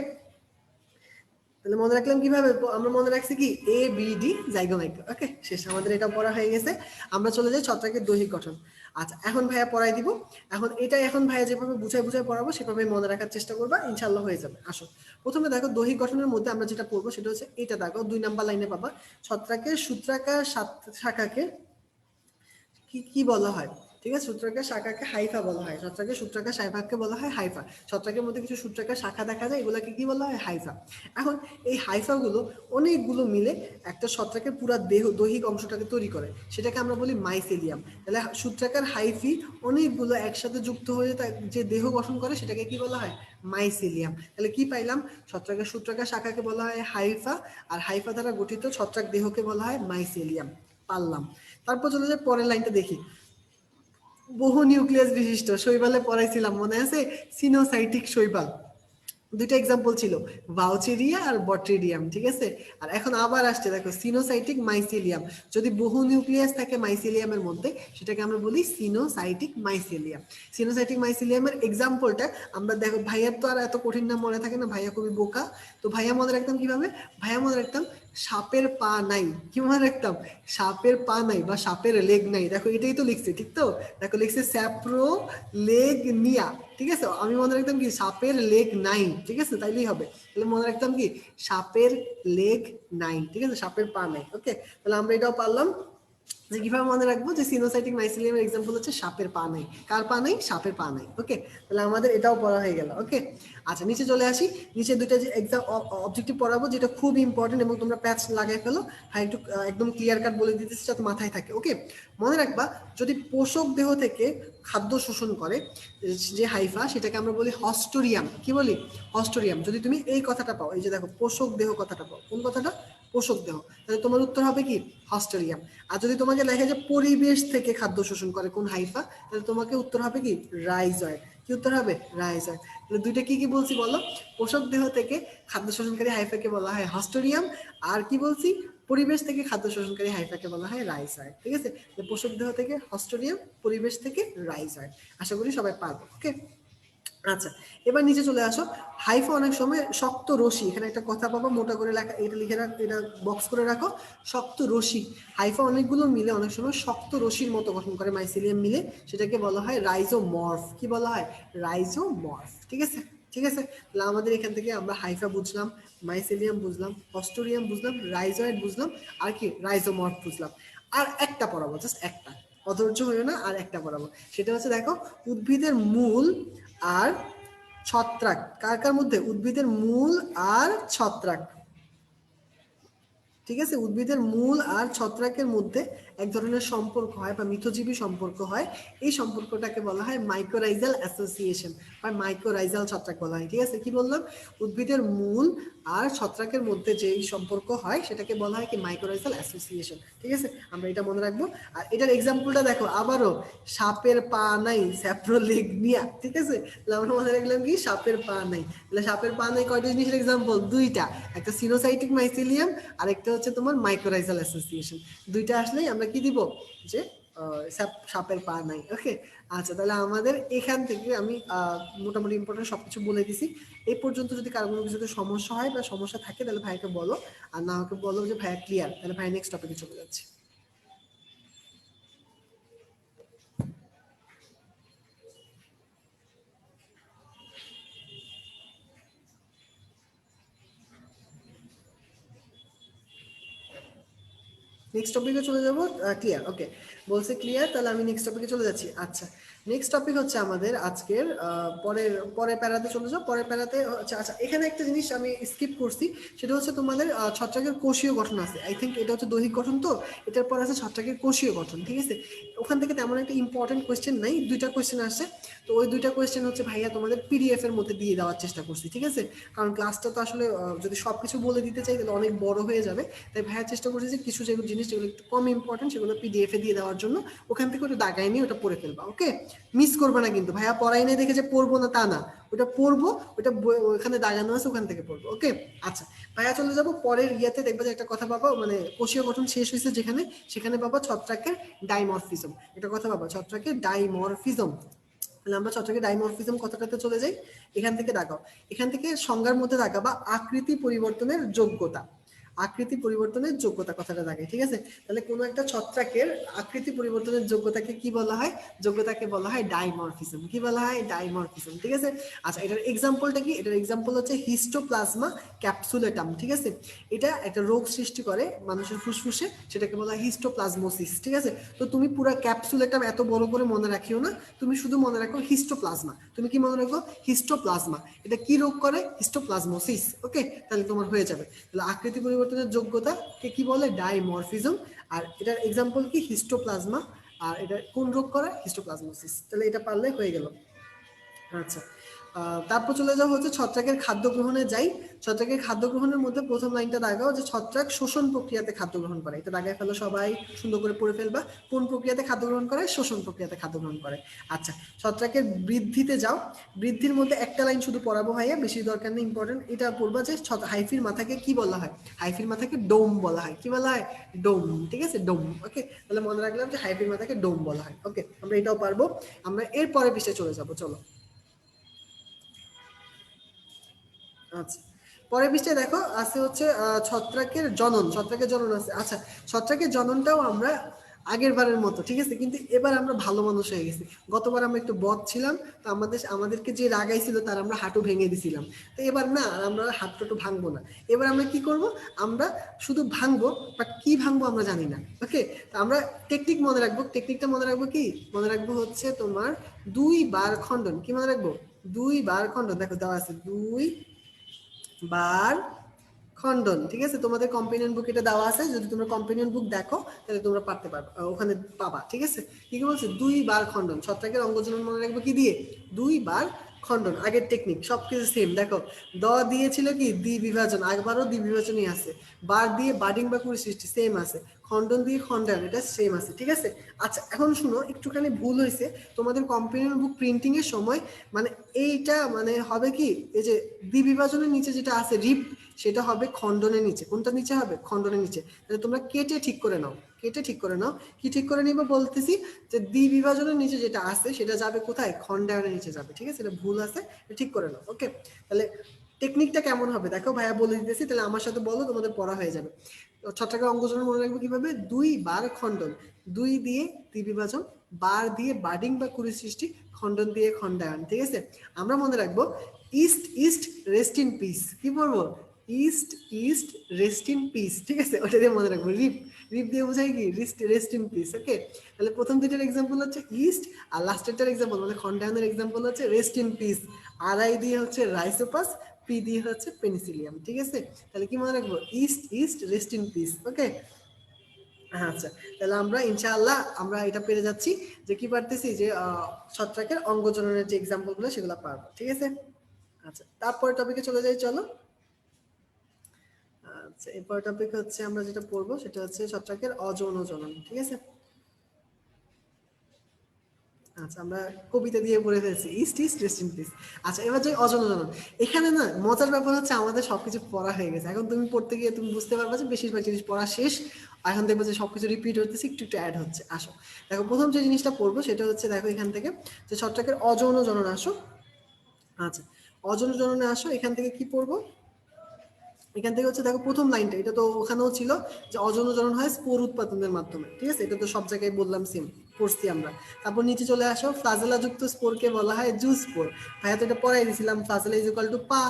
তাহলে মনে রাখলাম কিভাবে? আমরা মনে রাখছি কি এ বি ডি জাইগোমাইকো। ওকে, শেষ, আমাদের এটা পড়া হয়ে গেছে। আমরা চলে যাই ছত্রাকের দৈহিক গঠন। আচ্ছা, এখন ভাইয়া পড়াই দিব। এখন ভাইয়া যেভাবে বুঝাই বুঝাই পড়াবো সেভাবে মনে রাখার চেষ্টা করবা, ইনশাআল্লাহ হয়ে যাবে। আসো, প্রথমে দেখো দৈহিক গঠনের মধ্যে আমরা যেটা পড়বো সেটা হচ্ছে এটা। দেখো 2 নাম্বার লাইনে পাবা ছত্রাকের সূত্রাকার শাখাকে কি কি বলা হয়? ঠিক আছে, সূত্রাকার শাখাকে হাইফা বলা হয়। ছত্রাকের সূত্রাকার শাখাকে বলা হয় হাইফা। ছত্রাকের মধ্যে কিছু সূত্রাকার শাখা দেখা যায়, এগুলোকে কি বলা হয়? হাইফা। এখন এই হাইফাগুলো অনেকগুলো মিলে একটা ছত্রাকের পুরো দৈহিক অংশটাকে তৈরি করে, সেটাকে আমরা বলি মাইসেলিয়াম। তাহলে সূত্রাকার হাইফি অনেকগুলো একসাথে যুক্ত হয়ে যে দেহ গঠন করে সেটাকে কি বলা হয়? মাইসেলিয়াম। তাহলে কি পাইলাম? ছত্রাকের সূত্রাকার শাখাকে বলা হয় হাইফা, আর হাইফা দ্বারা গঠিত ছত্রাক দেহকে বলা হয় মাইসেলিয়াম। পারলাম। তারপর চলে যায় পরের লাইনটা দেখি। বহু নিউক্লিয়াস বিশিষ্ট শৈবালে পড়াইছিলাম, মনে আছে? সিনোসাইটিক শৈবাল। 2টা এক্সাম্পল ছিল, ভাউচেরিয়া আর বট্রিডিয়াম। ঠিক আছে, আর এখন আবার আসছে দেখো সিনোসাইটিক মাইসেলিয়াম। যদি বহু নিউক্লিয়াস থাকে মাইসেলিয়ামের মধ্যে সেটাকে আমরা বলি সিনোসাইটিক মাইসেলিয়াম। সিনোসাইটিক মাইসেলিয়ামের এক্সাম্পলটা আমরা দেখো, ভাইয়ার তো আর এত কঠিন নাম মনে থাকে না, ভাইয়া খুবই বোকা। তো ভাইয়া মনে রাখতাম কিভাবে? ভাইয়া মনে রাখতাম সাপের পা নাই। কি মনে রাখতাম? সাপের পা নাই বা সাপের লেগ নাই। দেখো এটাই তো লিখছে, ঠিক তো? দেখো লিখছে স্যাপ্রো লেগ নিয়া। ঠিক আছে, আমি মনে রাখতাম কি সাপের লেগ নাই। ঠিক আছে, তাইলেই হবে। তাহলে মনে রাখতাম কি সাপের লেগ নাই। ঠিক আছে, সাপের পা নাই। ওকে, তাহলে আমরা এটাও পারলাম যে কিভাবে মনে রাখবো যে সিনোসাইটিক মাইসেলিয়ামের এক্সাম্পল হচ্ছে সাপের পা নাই। কার পা নাই? সাপের পা নাই। ওকে, তাহলে আমাদের এটাও পড়া হয়ে গেল। ওকে, আচ্ছা নিচে চলে আসি। নিচে 2টা যে এক্সাম অবজেক্টিভ পড়াবো যেটা খুব ইম্পর্টেন্ট, এবং তোমরা প্যাচ লাগাই ফেলো। হ্যাঁ, একটু একদম ক্লিয়ার কাট বলে দিতেছি যাতে মাথায় থাকে। ওকে, মনে রাখবা যদি পোষক দেহ থেকে খাদ্য শোষণ করে যে হাইফা, সেটাকে আমরা বলি হস্টোরিয়াম। কি বলি? হস্টোরিয়াম। যদি তুমি এই কথাটা পাও, এই যে দেখো পোষক দেহ কথাটা পাও, কোন কথাটা? পোষক দেহ, তাহলে তোমার উত্তর হবে কি হস্টোরিয়াম। আর যদি তোমাকে লেখে যে পরিবেশ থেকে খাদ্য শোষণ করে কোন হাইফা, তাহলে তোমাকে উত্তর হবে কি রাইজয়েড। কি উত্তর হবে? রাইজয়েড। তাহলে 2টা কি কি বলছি বলো? পোষক দেহ থেকে খাদ্য শোষণকারী হাইফাকে বলা হয় হস্টোরিয়াম, আর কি বলছি? পরিবেশ থেকে খাদ্য শোষণকারী হাইফাকে বলা হয় রাইজয়েড। ঠিক আছে, পোষক দেহ থেকে হস্টোরিয়াম, পরিবেশ থেকে রাইজয়েড। আশা করি সবাই পারবো। ওকে, আচ্ছা এবার নিচে চলে আসো। হাইফা অনেক সময় শক্ত রশি, এখানে একটা কথা পাবো মোটা করে লেখা, এটা লিখে রাখো, এটা বক্স করে রাখো। শক্ত রশি, হাইফা অনেকগুলো মিলে অনেক সময় শক্ত রশির মতো গঠন করে, মাইসেলিয়াম মিলে, সেটাকে বলা হয় রাইজোমর্ফ। কি বলা হয়? রাইজোমর্ফ। ঠিক আছে, ঠিক আছে, তাহলে আমাদের এখান থেকে আমরা হাইফা বুঝলাম, মাইসেলিয়াম বুঝলাম, হস্টোরিয়াম বুঝলাম, রাইজয়েড বুঝলাম, আর কি রাইজোমর্ফ বুঝলাম। আর একটা পড়াবো, জাস্ট একটা, অধৈর্য হইও না, আর একটা পড়াবো। সেটা হচ্ছে দেখো উদ্ভিদের মূল আর ছত্রাক। কার কার মধ্যে? উদ্ভিদের মূল আর ছত্রাক। ঠিক আছে, উদ্ভিদের মূল আর ছত্রাকের মধ্যে এক ধরনের সম্পর্ক হয় বা মিথজীবী সম্পর্ক হয়, এই সম্পর্কটাকে বলা হয় মাইকোরাইজাল অ্যাসোসিয়েশন বা মাইকোরাইজাল ছত্রাক বলা হয়। ঠিক আছে, কি বললাম, উদ্ভিদের মূল আর ছত্রাকের মধ্যে যে সম্পর্ক হয় সেটাকে বলা হয় কি মাইকোরাইজাল অ্যাসোসিয়েশন। ঠিক আছে, আমরা এটা মনে রাখবো। আর এটার এক্সাম্পলটা দেখো আবারও, সাপের পা নাই স্যাপ্রোলিগনিয়া। ঠিক আছে, তাহলে আমরা মনে রাখলাম কি সাপের পা নাই, তাহলে সাপের পা নাই কয়টা জিনিসের এক্সাম্পল, দুইটা, একটা সিনোসাইটিক মাইসিলিয়াম আর একটা হচ্ছে তোমার মাইকোরাইজাল অ্যাসোসিয়েশন। দুইটা আসলেই আমরা কি দিব, যে সাপের পা নাই। ওকে, আচ্ছা, তাহলে আমাদের এখান থেকে আমি মোটামুটি ইম্পর্টেন্ট সবকিছু বলে দিছি। এই পর্যন্ত যদি কারো কোনো কিছুতে সমস্যা হয় বা সমস্যা থাকে তাহলে ভাইকে বলো, আর না আমাকে বলো যে ভাইয়া ক্লিয়ার, তাহলে ভাই নেক্সট টপিকে চলে যাচ্ছি। নেক্সট টপিকে চলে যাবো, ক্লিয়ার, ওকে, বলছে ক্লিয়ার, তাহলে আমি নেক্সট টপিকে চলে যাচ্ছি। আচ্ছা, নেক্সট টপিক হচ্ছে আমাদের আজকের পরের প্যারাতে চলে যাও। পরের প্যারাতে হচ্ছে, আচ্ছা এখানে একটা জিনিস আমি স্কিপ করছি, সেটা হচ্ছে তোমাদের ছত্রাকের কোষীয় গঠন আছে। আই থিঙ্ক এটা হচ্ছে দৈহিক গঠন, তো এটার পর আছে ছত্রাকের কোষীয় গঠন। ঠিক আছে, ওখান থেকে তেমন একটা ইম্পর্টেন্ট কোয়েশ্চেন নাই, দুইটা কোয়েশ্চেন আসছে। তো ওই দুইটা কোয়েশ্চেন হচ্ছে ভাইয়া তোমাদের পিডিএফ এর মধ্যে দিয়ে দেওয়ার চেষ্টা করছি। ঠিক আছে, কারণ ক্লাসটা তো আসলে যদি সবকিছু বলে দিতে চাই তাহলে অনেক বড় হয়ে যাবে, তাই ভাইয়া চেষ্টা করছি যে কিছু যেগুলো জিনিস যেগুলো একটু কম ইম্পর্টেন্ট সেগুলো পিডিএফ এ দিয়ে দেওয়ার জন্য। ওখান থেকে ওটা দাগায় নিয়ে ওটা পড়ে ফেলবা। ওকে, মিস করবে না কিন্তু, ভাইয়া পড়াই নাই দেখে যে পড়বো না তা না, ওটা পড়বো, ওটা ওখানে দাগানো আছে ওখান থেকে পড়বো। ওকে, আচ্ছা ভাইয়া চলে যাবো পরের ইয়াতে, দেখবা যে একটা কথা পাবো, মানে কোষীয় গঠন শেষ হয়েছে যেখানে, সেখানে পাবো ছত্রাকের ডাইমরফিজম। এটা কথা পাবো, ছত্রাকের ডাইমরফিজম। তাহলে আমরা ছত্রাকের ডাইমরফিজম কথাটাতে চলে যাই। এখান থেকে দাগাও, এখান থেকে সংজ্ঞার মধ্যে দাগাবা আকৃতি পরিবর্তনের যোগ্যতা। আকৃতি পরিবর্তনের যোগ্যতা কথাটা থাকে। ঠিক আছে, তাহলে কোনো একটা ছত্রাকের আকৃতি পরিবর্তনের যোগ্যতাকে কি বলা হয়, যোগ্যতাকে বলা হয় ডাইমরফিজম। কি বলা হয়, ডাইমরফিজম। ঠিক আছে, আচ্ছা এটার এক্সাম্পলটা কি, এটার এক্সাম্পল হচ্ছে হিস্টোপ্লাজমা ক্যাপসুলেটাম। ঠিক আছে, এটা একটা রোগ সৃষ্টি করে মানুষের ফুসফুসে, সেটাকে বলা হয় হিস্টোপ্লাজমোসিস। ঠিক আছে, তো তুমি পুরো ক্যাপসুলেটাম এত বড় করে মনে রাখিও না, তুমি শুধু মনে রাখো হিস্টোপ্লাজমা। তুমি কি মনে রাখো, হিস্টোপ্লাজমা। এটা কি রোগ করে, হিস্টোপ্লাজমোসিস। ওকে, তাহলে তোমার হয়ে যাবে। তাহলে আকৃতি পরিবর্তনের যোগ্যতাকে কি বলে, ডাইমরফিজম। আর এটার এক্সাম্পল কি, হিস্টোপ্লাজমা। আর এটা কোন রোগ করে, হিস্টোপ্লাজমোসিস। তাহলে এটা পারলে হয়ে গেল। আচ্ছা, তারপর চলে যাওয়া হচ্ছে ছত্রাকের খাদ্য গ্রহণে যাই। ছত্রাকের খাদ্য গ্রহণের মধ্যে প্রথম লাইনটা দাগাও, যে ছত্রাক শোষণ প্রক্রিয়াতে খাদ্য গ্রহণ করে। এটা দাগায় ফেলো, সবাই সুন্দর করে পড়ে ফেলবা। কোন প্রক্রিয়াতে খাদ্য গ্রহণ করে, শোষণ প্রক্রিয়াতে খাদ্য গ্রহণ করে। আচ্ছা, ছত্রাকের বৃদ্ধিতে যাও। বৃদ্ধির মধ্যে একটা লাইন শুধু পড়াবো ভাইয়া, বেশি দরকার নেই, ইম্পর্টেন্ট। এটা পড়বা যে হাইফির মাথাকে কি বলা হয়, হাইফির মাথাকে ডোম বলা হয়। কি বলা হয়, ডোম। ঠিক আছে, ডোম। ওকে, তাহলে মনে রাখলাম যে হাইফির মাথাকে ডোম বলা হয়। ওকে, আমরা এটাও পারবো। আমরা এর পরের বিষয়ে চলে যাবো, চলো। আচ্ছা, পরের পৃষ্ঠায় দেখো আছে হচ্ছে ছত্রাকের জনন। ছত্রাকের জনন আছে। আচ্ছা, ছত্রাকের জননটাও আমরা আগের বারের মতো, ঠিক আছে, কিন্তু এবার আমরা ভালো মানুষ হয়ে গেছি। গতবার আমরা একটু বদ ছিলাম, তো আমাদেরকে যে রাগাইছিল তার আমরা হাঁটু ভেঙে দিছিলাম। তো এবার না, আমরা হাঁটু ভাঙবো না। এবার আমরা কি করব, আমরা শুধু ভাঙবো, বাট কি ভাঙবো আমরা জানি না। ওকে, তো আমরা টেকনিক মনে রাখবো। টেকনিকটা মনে রাখবো কি, মনে রাখবো হচ্ছে তোমার 2 বার খণ্ডন। কি মনে রাখবো, 2 বার খণ্ডন। দেখো দেওয়া আছে 2 বার খণ্ডন। ঠিক আছে, তোমাদের কম্পেনিয়ন বুক এটা দেওয়া আছে, যদি তোমরা কম্পেনিয়ন বুক দেখো তাহলে তোমরা পারতে পারবে, ওখানে পাবা। ঠিক আছে, কি কি বলছে, 2 বার খণ্ডন। ছত্রাকের অঙ্গজনন মনে রাখবে কি দিয়ে, 2 বার খণ্ডন। আগের টেকনিক সবকিছু সেম। দেখো দ দিয়েছিল কি দ্বিবিভাজন, আগবারও দ্বিবিভাজনই আছে। বার দিয়ে বাডিং বা কুড়ি সৃষ্টি সেম আছে। খণ্ডন দিয়ে খণ্ডায়ন, এটা সেম আছে। ঠিক আছে, আচ্ছা এখন শুনো, একটুখানি ভুল হয়েছে তোমাদের কম্পেনিয়ন বুক প্রিন্টিং এর সময়। মানে এইটা মানে হবে কি, এই যে দ্বিবিভাজনের নিচে যেটা আছে রিপ, সেটা হবে খণ্ডনের নিচে। কোনটা নিচে হবে, খণ্ডনের নিচে। তাহলে তোমরা কেটে ঠিক করে নাও, কেটে ঠিক করে নাও। কি ঠিক করে নিব বলতেছি, যে দ্বিবিভাজনের নিচে যেটা আছে সেটা যাবে কোথায়, খণ্ডায়নের নিচে যাবে। ঠিক আছে, এটা ভুল আছে, ঠিক করে নাও। ওকে, তাহলে টেকনিকটা কেমন হবে দেখো, ভাইয়া বলে দিতেছি, তাহলে আমার সাথে বলো, তোমাদের পড়া হয়ে যাবে। ছত্রাকের অঙ্গজনন মনে রাখবো কিভাবে, 2 বার খণ্ডন। 2 দিয়ে দ্বিবিভাজন, বার দিয়ে বাডিং বা কুড়ি সৃষ্টি, খণ্ডন দিয়ে খণ্ডায়ন। ঠিক আছে, আমরা মনে রাখবো east east rest in piece. কি বলবো, east east rest in piece. ঠিক আছে, ওটা দিয়ে মনে রাখবো। রিপ, রিপ দিয়ে বোঝাই কি, রেস্ট ইন পিস। ওকে, তাহলে প্রথম দুইটার এক্সাম্পল হচ্ছে ইস্ট, আর লাস্টেরটার এক্সাম্পল মানে খণ্ডায়নের এক্সাম্পল হচ্ছে রেস্ট ইন পিস। আড়াই দিয়ে হচ্ছে রাইসোপাস, পি দিয়ে হচ্ছে পেনিসিলিয়াম, ঠিক আছে? তাহলে কি মনে রাখবো? East east rest in peace. Okay, আচ্ছা, তাহলে আমরা ইনশাআল্লাহ আমরা এটা পেরে যাচ্ছি যে কি পারতেছি যে ছত্রাকের অঙ্গজননের যে এক্সাম্পল গুলো সেগুলো পারবো, ঠিক আছে? আচ্ছা, তারপরে টপিকে চলে যাই, চলো। আচ্ছা, এরপর টপিক হচ্ছে আমরা যেটা পড়বো সেটা হচ্ছে ছত্রাকের অযৌন জনন, ঠিক আছে? আচ্ছা, আমরা কবিতা দিয়ে পড়ে ফেলছি, east east rest in piece. আচ্ছা, এবার যে অযৌন জনন, এখানে না মজার ব্যাপার হচ্ছে আমাদের সবকিছু পড়া হয়ে গেছে। এখন তুমি পড়তে গিয়ে তুমি বুঝতে পারবে যে বেশিরভাগ জিনিস পড়া শেষ, এখন দেখবো যে সবকিছু রিপিট হচ্ছে, একটু একটু অ্যাড হচ্ছে। আসো দেখো, প্রথম যে জিনিসটা পড়বো সেটা হচ্ছে, দেখো এখান থেকে যে ছত্রাকের অযৌন জনন, আসো। আচ্ছা, অযৌন জননে আসো, এখান থেকে কি পড়বো? এখান থেকে হচ্ছে দেখো প্রথম লাইনটা, এটা তো ওখানেও ছিল যে অযৌন জনন হয় স্পোর উৎপাদনের মাধ্যমে, ঠিক আছে? এটা তো সব জায়গায় বললাম, সেম পড়ছি আমরা। তারপর নিচে চলে আসো, ফ্লাজেলা যুক্ত স্পোরকে বলা হয় জু স্পোর। ভাইয়া তো এটা পড়াই দিয়েছিলাম, ফ্লাজেলা ইজ ইকুয়াল টু পা।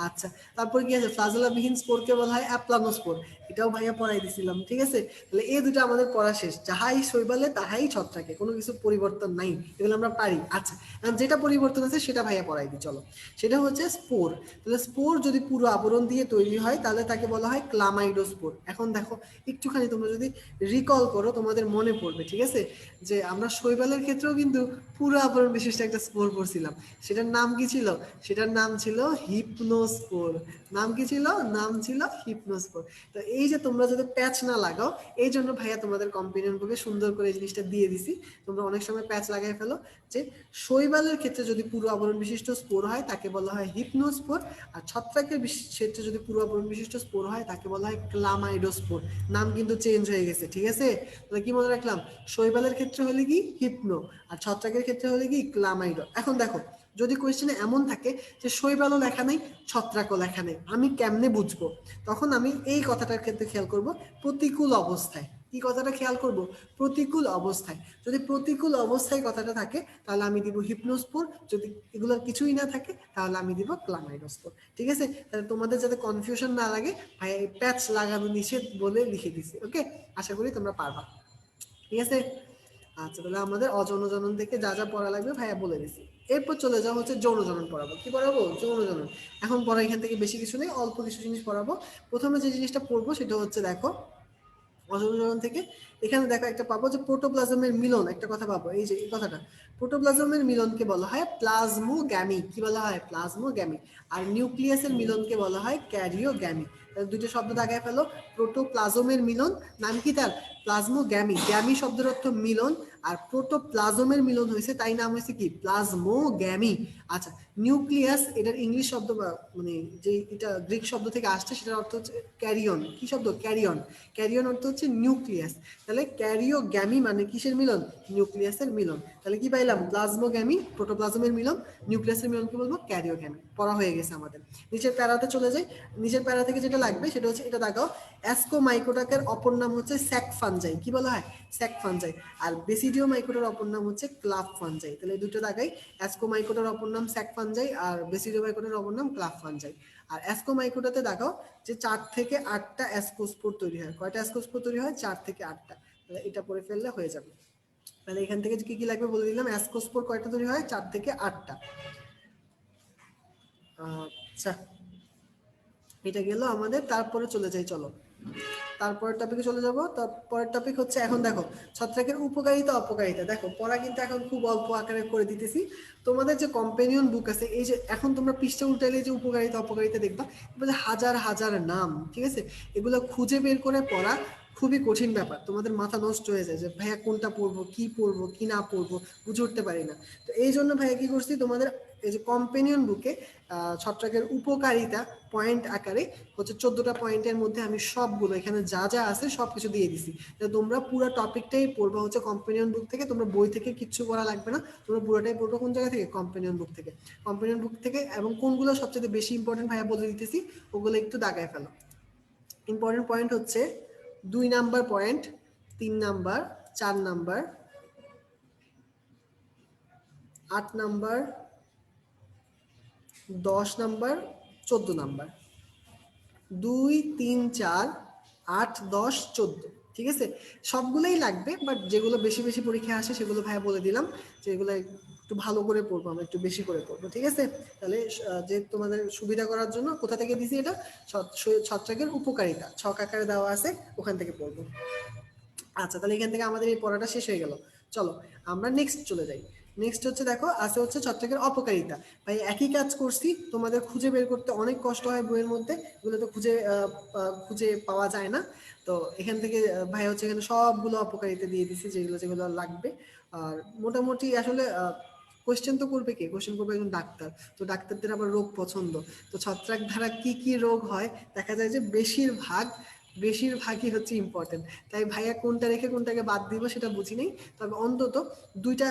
আচ্ছা, তারপর কি আছে? ফ্লাজেলা বিহীন স্পোরকে বলা হয় অ্যাপ্লানোস্পোর, এটাও ভাইয়া পড়াই দিয়েছিলাম, ঠিক আছে? তাহলে এই দুটো আমাদের পড়া শেষ। যাহাই শৈবালে তাহাই ছত্রাকে, কোনো কিছু পরিবর্তন নাই, এগুলো আমরা পারি। আচ্ছা, এখন যেটা পরিবর্তন আছে সেটা ভাইয়া পড়াই দিই, চলো। সেটা হচ্ছে স্পোর। তাহলে স্পোর যদি পুরো আবরণ দিয়ে তৈরি হয় তাহলে তাকে বলা হয় ক্লামাইডোস্পোর। এখন দেখো একটুখানি তোমরা যদি রিকল করো তোমাদের মনে পড়বে, ঠিক আছে, যে আমরা শৈবালের ক্ষেত্রেও কিন্তু পুরো আবরণ বিশিষ্ট একটা স্পোর পড়ছিলাম। সেটার নাম কি ছিল? সেটার নাম ছিল হিপনোস্পোর। নাম কি ছিল? নাম ছিল হিপনোস্পোর। তো এই যে তোমরা যদি প্যাচ না লাগাও, এই জন্য ভাইয়া তোমাদের কম্পিনিয়ন বুকে সুন্দর করে এই জিনিসটা দিয়ে দিছি। তোমরা অনেক সময় প্যাচ লাগাই ফেলো যে শৈবালের ক্ষেত্রে যদি পুরো আবরণ বিশিষ্ট স্পোর হয় তাকে বলা হয় হিপনোস্পোর, আর ছত্রাকের ক্ষেত্রে যদি পুরো আবরণ বিশিষ্ট স্পোর হয় তাকে বলা হয় ক্লামাইডোস্পোর। নাম কিন্তু চেঞ্জ হয়ে গেছে, ঠিক আছে? তাহলে কি মনে রাখলাম? শৈবালের ক্ষেত্রে হলে কি হিপনো, আর ছত্রাকের ক্ষেত্রে হলে কি ক্লামাইডো। এখন দেখো, যদি কোয়েশ্চেনে এমন থাকে যে শৈবালও লেখা নেই ছত্রাকও লেখা নেই, আমি কেমনে বুঝবো? তখন আমি এই কথাটার ক্ষেত্রে খেয়াল করব, প্রতিকূল অবস্থায়। কি কথাটা খেয়াল করব? প্রতিকূল অবস্থায়। যদি প্রতিকূল অবস্থায় কথাটা থাকে তাহলে আমি দিব হিপনোস্পোর, যদি এগুলোর কিছুই না থাকে তাহলে আমি দিব ক্লামাইডোস্পোর, ঠিক আছে? তাহলে তোমাদের যাতে কনফিউশন না লাগে, ভাই এই প্যাচ লাগানো নিষেধ বলে লিখে দিছি। ওকে, আশা করি তোমরা পারবা, ঠিক আছে? আচ্ছা, তাহলে আমাদের অযৌন জনন থেকে যা যা পড়া লাগবে ভাইয়া বলে দিছি। এরপর চলে যাও হচ্ছে যৌন জনন পড়াবো। কি পড়াবো? যৌন জনন। এখন পড়া এখান থেকে বেশি কিছু নেই, অল্প কিছু জিনিস পড়াবো। প্রথমে যে জিনিসটা পড়বো সেটা হচ্ছে, দেখো অযৌন জনন থেকে এখানে দেখো একটা পাবো যে প্রোটোপ্লাজমের মিলন, একটা কথা পাবো, এই যে এই কথাটা, প্রোটোপ্লাজমের মিলনকে বলা হয় প্লাজমোগ্যামি। কি বলা হয়? প্লাজমোগ্যামি। আর নিউক্লিয়াসের মিলনকে বলা হয় ক্যারিওগ্যামি। দুটো শব্দ দাগায় ফেলো। প্রোটোপ্লাজমের মিলন, নাম কি তার? প্লাজমোগ্যামি। গ্যামি শব্দের অর্থ মিলন, আর প্রোটোপ্লাজমের মিলন হয়েছে তাই নাম হয়েছে কি? প্লাজমোগ্যামি। আচ্ছা, নিউক্লিয়াস এটার ইংলিশ শব্দ বা মানে যে এটা গ্রিক শব্দ থেকে আসছে সেটার অর্থ হচ্ছে ক্যারিয়ন। কি শব্দ? ক্যারিয়ন। ক্যারিয়ন অর্থ হচ্ছে নিউক্লিয়াস। তাহলে ক্যারিওগ্যামি মানে কিসের মিলন? নিউক্লিয়াসের মিলন। তাহলে কি পাইলাম? প্লাজমোগ্যামি, প্রোটোপ্লাজমের মিলন, নিউক্লিয়াসের মিলন কি বলবো? ক্যারিওগ্যামি। পড়া হয়ে গেছে আমাদের। নিচের প্যারাতে চলে যাই। নিচের প্যারা থেকে যেটা লাগবে সেটা হচ্ছে, এটা দেখাও, অ্যাসকোমাইকোটাকের অপর নাম হচ্ছে স্যাক ফানজাই। কি বলা হয়? Sec fungi. আর বেসিডিও মাইকোটার অপর নাম হচ্ছে ক্লাব ফানজাই। তাহলে এই দুটো দেখাই, অ্যাসকোমাইকোটার অপর নাম স্যাক ফানজাই আর বেসিডিও মাইকোটার অপর নাম ক্লাব ফানজাই। আর অ্যাসকোমাইকোটাতে দেখাও যে 4 থেকে 8টা অ্যাসকোস্পোর তৈরি হয়। কয়টা অ্যাসকোস্পোর তৈরি হয়? 4 থেকে 8টা। তাহলে এটা পড়ে ফেললে হয়ে যাবে। তাহলে এখান থেকে কি কি লাগবে বলে দিলাম। অ্যাসকোস্পোর কয়টা তৈরি হয়? 4 থেকে 8টা। আচ্ছা, এটা গেল আমাদের। তারপরে চলে যাই, চলো তারপরের টপিকে চলে যাব। তারপরের টপিক হচ্ছে, এখন দেখো ছত্রাকের উপকারিতা অপকারিতা। দেখো পড়া কিন্তু এখন খুব অল্প আকারে করে দিতেছি। তোমাদের যে কম্পেনিয়ন বুক আছে, এই যে এখন তোমরা পৃষ্ঠা উল্টাইলে যে উপকারিতা অপকারিতা দেখবা, এগুলো হাজার হাজার নাম, ঠিক আছে? এগুলো খুঁজে বের করে পড়া খুবই কঠিন ব্যাপার। তোমাদের মাথা নষ্ট হয়ে যায় যে ভাইয়া কোনটা পড়বো, কি না পড়বো, বুঝে উঠতে পারি না। তো এই জন্য ভাইয়া কি করছি, তোমাদের এই যে কম্পেনিয়ন বুকে ছত্রাকের উপকারিতা পয়েন্ট আকারে হচ্ছে 14টা পয়েন্টের মধ্যে আমি সবগুলো এখানে যা যা আছে সবকিছু দিয়ে দিছি। তো তোমরা পুরো টপিকটাই পড়বা হচ্ছে কম্পেনিয়ন বুক থেকে। তোমরা বই থেকে কিচ্ছু করা লাগবে না, তোমরা পুরোটাই পড়বো কোন জায়গা থেকে? কম্পেনিয়ন বুক থেকে। কম্পেনিয়ন বুক থেকে। এবং কোনগুলো সবচেয়ে বেশি ইম্পর্টেন্ট ভাইয়া বলে দিতেছি, ওগুলো একটু দাগায় ফেলো। ইম্পর্টেন্ট পয়েন্ট হচ্ছে 2 number point, 3 number, 4 number, 8 number, 10 number, 14 number. 2, 3, 4, 8, 10, 14, ঠিক আছে? সবগুলোই লাগবে, বাট যেগুলো বেশি বেশি পরীক্ষায় আসে সেগুলো ভাইয়া বলে দিলাম, যেগুলো একটু ভালো করে পড়বো, আমরা একটু বেশি করে পড়বো, ঠিক আছে? তাহলে যে তোমাদের সুবিধা করার জন্য কোথা থেকে দিছি এটা, ছত্রাকের উপকারিতা ছক আকারে দেওয়া আছে, ওখান থেকে পড়বো। আচ্ছা, তাহলে এখান থেকে আমাদের এই পড়াটা শেষ হয়ে গেল। চলো আমরা নেক্সট চলে যাই। নেক্সট হচ্ছে দেখো আছে হচ্ছে ছত্রাকের অপকারিতা। ভাই একই কাজ করছি, তোমাদের খুঁজে বের করতে অনেক কষ্ট হয় বইয়ের মধ্যে, এগুলো তো খুঁজে পাওয়া যায় না। তো এখান থেকে ভাই হচ্ছে এখানে সবগুলো অপকারিতা দিয়ে দিছি, যেগুলো যেগুলো লাগবে। আর মোটামুটি আসলে কোয়েশ্চেন তো করবে কে, কোয়েশ্চেন করবে একজন ডাক্তার। তো ডাক্তারদের আবার রোগ পছন্দ, তো ছত্রাক দ্বারা কি কি রোগ হয় দেখা যায় যে বেশিরভাগই হচ্ছে ইম্পর্টেন্ট। তাই ভাইয়া কোনটা রেখে কোনটাকে বাদ দিব সেটা বুঝি নেই, তবে অন্তত দুইটা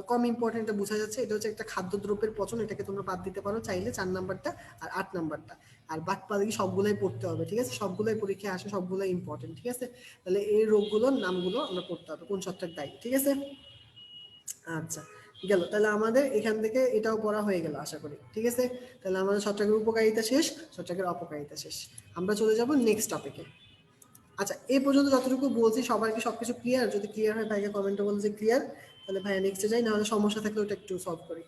কম ইম্পর্টেন্টটা বোঝা যাচ্ছে। এটা হচ্ছে একটা খাদ্যদ্রব্যের পচন, এটাকে তোমরা বাদ দিতে পারো চাইলে 4 নাম্বারটা আর 8 নাম্বারটা। আর বাকি সবগুলাই পড়তে হবে, ঠিক আছে? সবগুলাই পরীক্ষায় আসে, সবগুলাই ইম্পর্টেন্ট, ঠিক আছে? তাহলে এই রোগগুলোর নামগুলো আমরা পড়তে হবে, কোন ছত্রাক দায়ী, ঠিক আছে? আচ্ছা, গেল। তাহলে আমাদের এখান থেকে এটাও পড়া হয়ে গেল আশা করি, ঠিক আছে? তাহলে আমাদের ছত্রাকের উপকারিতা শেষ, ছত্রাকের অপকারিতা শেষ। আমরা চলে যাব নেক্সট টপিকে। আচ্ছা, এই পর্যন্ত যতটুকু বলছি সবার কি সবকিছু ক্লিয়ার? যদি ক্লিয়ার হয় ভাইকে কমেন্টে বলো যে ক্লিয়ার, তাহলে ভাইয়া নেক্সটে যাই, নাহলে সমস্যা থাকলে ওটা একটু সলভ করি।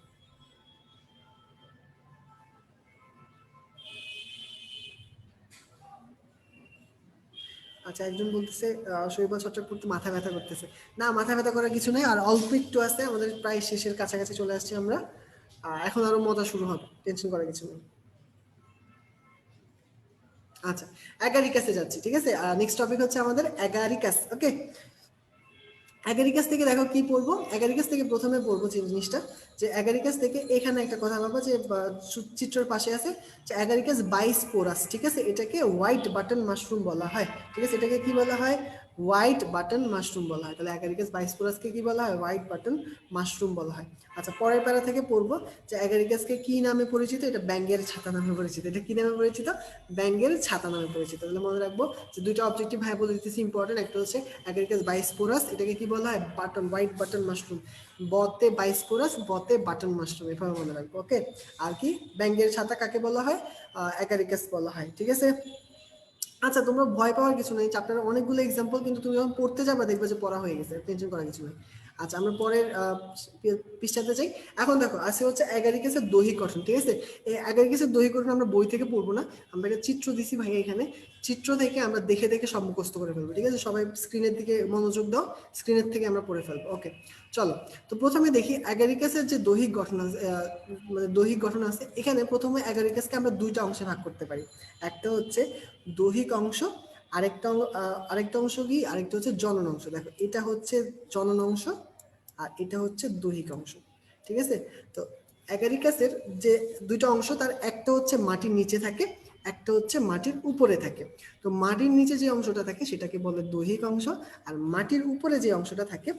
আচ্ছা, একজন বলতেছে শৈবাল ছত্রাক পড়তে মাথা ব্যথা করতেছে। না, মাথা ব্যথা করার কিছু নেই, আর অল্প একটু আছে, আমাদের প্রায় শেষের কাছাকাছি চলে আসছি আমরা। এখন আরো মজা শুরু হবে, টেনশন করার কিছু নেই। আচ্ছা, অ্যাগারিকাসে যাচ্ছি, ঠিক আছে? নেক্সট টপিক হচ্ছে আমাদের অ্যাগারিকাস, ওকে? অ্যাগারিকাস থেকে দেখো কি পড়বো, অ্যাগারিকাস থেকে প্রথমে পড়বো যে জিনিসটা, যে অ্যাগারিকাস থেকে এখানে একটা কথা ভাবো যে চিত্রের পাশে আছে যে অ্যাগারিকাস বাইস্পোরাস, ঠিক আছে? এটাকে হোয়াইট বাটন মাশরুম বলা হয়, ঠিক আছে? এটাকে কি বলা হয়? হোয়াইট বাটন মাশরুম বলা হয়। তাহলে অ্যাগারিকাস বাইস্পোরাসকে কি বলা হয়? হোয়াইট বাটন মাশরুম বলা হয়। আচ্ছা, পরের প্যারা থেকে পড়বো যে অ্যাগারিকাসকে কি নামে পরিচিত? এটা ব্যাঙ্গের ছাতা নামে পরিচিত। এটা কি নামে পরিচিত? ব্যাঙ্গের ছাতা নামে পরিচিত। তাহলে মনে রাখবো যে দুইটা অবজেক্টিভ ভাই বলে দিতেছি ইম্পর্টেন্ট। একটা হচ্ছে অ্যাগারিকাস বাইস্পোরাস, এটাকে কি বলা হয়? Button, white button mushroom. বতে বাইস্পোরাস, বতে বাটন মাশরুম, এভাবে মনে রাখবো, ওকে? আর কি ব্যাঙ্গের ছাতা কাকে বলা হয়? অ্যাগারিকাস বলা হয়, ঠিক আছে? আচ্ছা, তোমরা ভয় পাওয়ার কিছু নেই, চ্যাপ্টারে অনেকগুলো এক্সাম্পল, কিন্তু তুমি যখন পড়তে যাবে দেখবে যে পড়া হয়ে গেছে, টেনশন করার কিছু নেই। আচ্ছা, আমরা পরের পৃষ্ঠাতে যাই। এখন দেখো আছে হচ্ছে অ্যাগারিকাসের দৈহিক গঠন, ঠিক আছে? এই অ্যাগারিকাসের দৈহিক গঠন আমরা বই থেকে পড়বো না, আমরা একটা চিত্র দিছি ভাই এখানে, চিত্র থেকে আমরা দেখে দেখে সব মুখস্থ করে ফেলবো, ঠিক আছে? সবাই স্ক্রিনের দিকে মনোযোগ দাও, স্ক্রিনের থেকে আমরা পড়ে ফেলবো, ওকে? চলো, তো প্রথমে দেখি অ্যাগারিকাসের যে দৈহিক গঠন আছে, মানে দৈহিক গঠন আছে। এখানে প্রথমে অ্যাগারিকাসকে আমরা দুইটা অংশে ভাগ করতে পারি। একটা হচ্ছে দৈহিক অংশ, আরেকটা অংশ কি, আরেকটা হচ্ছে জনন অংশ। দেখো, এটা হচ্ছে জনন অংশ আর এটা হচ্ছে দৈহিক অংশ, ঠিক আছে? তো অ্যাগারিকাসের যে দুইটা অংশ, তার একটা হচ্ছে মাটির নিচে থাকে, একটা হচ্ছে মাটির উপরে থাকে। তো মাটির নিচে যে অংশটা থাকে সেটাকে বলে দৈহিক অংশ, আর মাটির উপরে যে অংশটা থাকে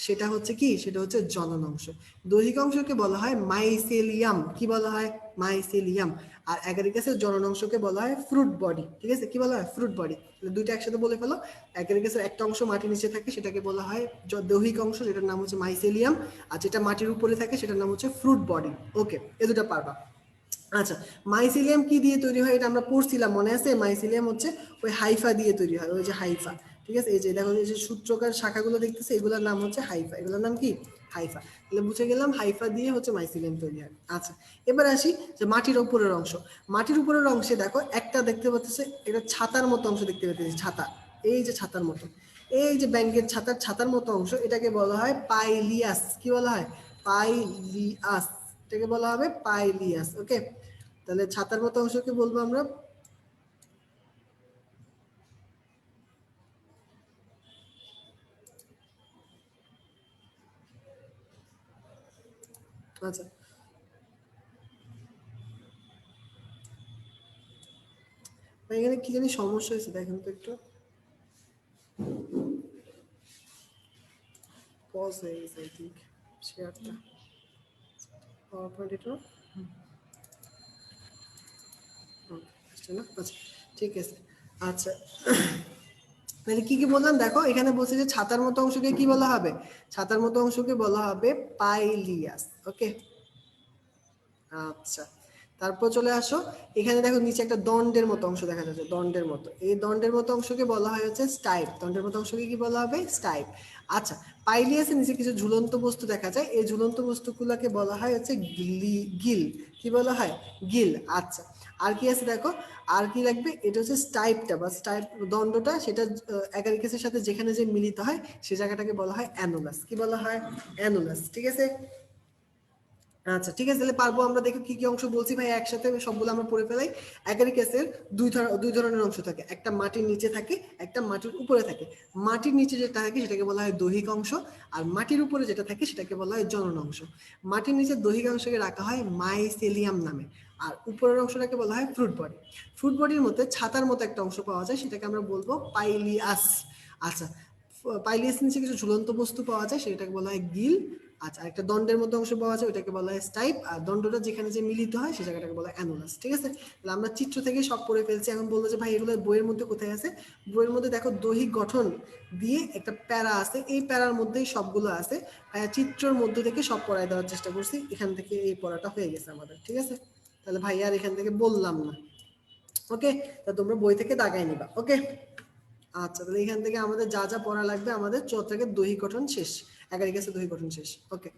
সেটা হচ্ছে কি, সেটা হচ্ছে জনন অংশ। দৈহিক অংশকে বলা হয় মাইসেলিয়াম, কি বলা হয়? মাইসেলিয়াম। আর অ্যাগারিকাসের জনন অংশকে বলা হয় ফ্রুট বডি, ঠিক আছে? কি বলা হয়? Fruit body. দুইটা একসাথে বলে ফেলো। অ্যাগারিকাসের একটা অংশ মাটির নিচে থাকে, সেটাকে বলা হয় দৈহিক অংশ, যেটার নাম হচ্ছে মাইসেলিয়াম। আর যেটা মাটির উপরে থাকে সেটার নাম হচ্ছে ফ্রুট বডি, ওকে? এ দুটো পারবা। আচ্ছা, মাইসিলিয়াম কি দিয়ে তৈরি হয় এটা আমরা পড়ছিলাম, মনে আছে? মাইসিলিয়াম হচ্ছে ওই হাইফা দিয়ে তৈরি হয়, ওই যে হাইফা, ঠিক আছে? এই যে দেখো, এই যে সূত্রকার শাখাগুলো দেখতেছে, এগুলোর নাম হচ্ছে হাইফা, এগুলোর নাম কি? হাইফা। তাহলে বুঝে গেলাম হাইফা দিয়ে হচ্ছে মাইসিলিয়াম তৈরি হয়। আচ্ছা, এবার আসি যে মাটির উপরের অংশ। মাটির উপরের অংশে দেখো একটা দেখতে পাচ্ছে, এটা ছাতার মতো অংশ দেখতে পাচ্ছি, ছাতা, এই যে ছাতার মতো, এই যে ব্যাঙ্গের ছাতার মতো অংশ, এটাকে বলা হয় পাইলিয়াস। কি বলা হয়? পাইলিয়াস। এটাকে বলা হবে পাইলিয়াস, ওকে? তাহলে ছাতার মতো অংশকে বলবো আমরা, আচ্ছা এখানে কি জানি সমস্যা হয়েছে, দেখেন তো একটু, পজ হয়ে গেছে আই থিঙ্ক শেয়ারটা, পাওয়ার পয়েন্ট এটা আসছে না, আচ্ছা ঠিক আছে। আচ্ছা, তাহলে কি কি বললাম দেখো, এখানে বলছে যে ছাতার মতো অংশকে কি বলা হবে? ছাতার মতো অংশকে বলা হবে পাইলিয়াস, ওকে? আচ্ছা, তারপর চলে আসো, এখানে দেখো নিচে একটা দণ্ডের মতো অংশ দেখা যাচ্ছে, দণ্ডের মতো, এই দণ্ডের মতো অংশকে বলা হয় হচ্ছে স্টাইপ। দণ্ডের মতো অংশকে কি বলা হবে? স্টাইপ। আচ্ছা, পাইলিয়াসের নিচে কিছু ঝুলন্ত বস্তু দেখা যায়, এই ঝুলন্ত বস্তুগুলোকে বলা হয় হচ্ছে গিল। কি বলা হয়? গিল। আচ্ছা, আর কি আছে দেখো, আর কি লাগবে, এটা হচ্ছে স্টাইপটা বা স্টাইপ দণ্ডটা, সেটা অ্যাগারিকাসের সাথে যেখানে যে মিলিত হয় সে জায়গাটাকে বলা হয় অ্যানুলাস। কি বলা হয়? অ্যানুলাস। ঠিক আছে। আচ্ছা ঠিক আছে, তাহলে পারবো আমরা। দেখো কি কি অংশ বলছি ভাই, একসাথে সবগুলো আমরা পড়ে ফেলাই। অ্যাগারিকাসের দুই ধরনের অংশ থাকে, একটা মাটির নিচে থাকে, একটা মাটির উপরে থাকে। মাটির নিচে যেটা থাকে সেটাকে বলা হয় দৈহিক অংশ, আর মাটির উপরে যেটা থাকে সেটাকে বলা হয় জনন অংশ। মাটির নিচে দৈহিক অংশকে রাখা হয় মাইসেলিয়াম নামে, আর উপরের অংশটাকে বলা হয় ফ্রুট বডি। ফ্রুট বডির মধ্যে ছাতার মতো একটা অংশ পাওয়া যায়, সেটাকে আমরা বলবো পাইলিয়াস। আচ্ছা, পাইলিয়াস নিচে কিছু ঝুলন্ত বস্তু পাওয়া যায়, সেটাকে বলা হয় গিল। আচ্ছা, একটা দণ্ডের মধ্যে অংশ পাওয়া যায়, ওটাকে বলা হয় স্টাইপ, আর দণ্ডটা যেখানে যে মিলিত হয় সেই জায়গাটাকে বলা হয় অ্যানুলাস। ঠিক আছে, তাহলে আমরা চিত্র থেকে সব পড়ে ফেলছি। এখন বলবো যে ভাই এগুলো বইয়ের মধ্যে কোথায় আছে? বইয়ের মধ্যে দেখো দৈহিক গঠন দিয়ে একটা প্যারা আছে, এই প্যারার মধ্যেই সবগুলো আছে। চিত্রের মধ্যে থেকে সব পড়ায় দেওয়ার চেষ্টা করছি, এখান থেকে এই পড়াটা হয়ে গেছে আমাদের। ঠিক আছে, তাহলে ভাই আর এখান থেকে বললাম না। ওকে, তা তোমরা বই থেকে দাগাই নিবা। ওকে, আচ্ছা, তাহলে এখান থেকে আমাদের যা যা পড়া লাগবে, আমাদের ছত্রাকের দৈহিক গঠন শেষ, অ্যাগারিকাসের দৈহিক গঠন শেষ। ওকে,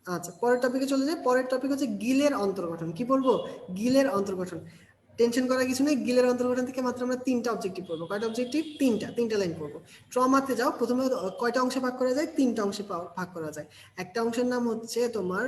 আচ্ছা পরের টপিকে চলে যাই। পরের টপিক হচ্ছে গিলের অন্তর্গঠন। কি পড়বো? গিলের অন্তর্গঠন। টেনশন করার কিছু নেই, গিলের অন্তর্গঠন থেকে মাত্র আমরা 3টা অবজেক্টিভ পড়বো। কয়টা অবজেক্টিভ? 3টা লাইন পড়বো। ট্রমাতে যাও, প্রথমে কয়টা অংশে ভাগ করা যায়? 3টা অংশে ভাগ করা যায়। একটা অংশের নাম হচ্ছে তোমার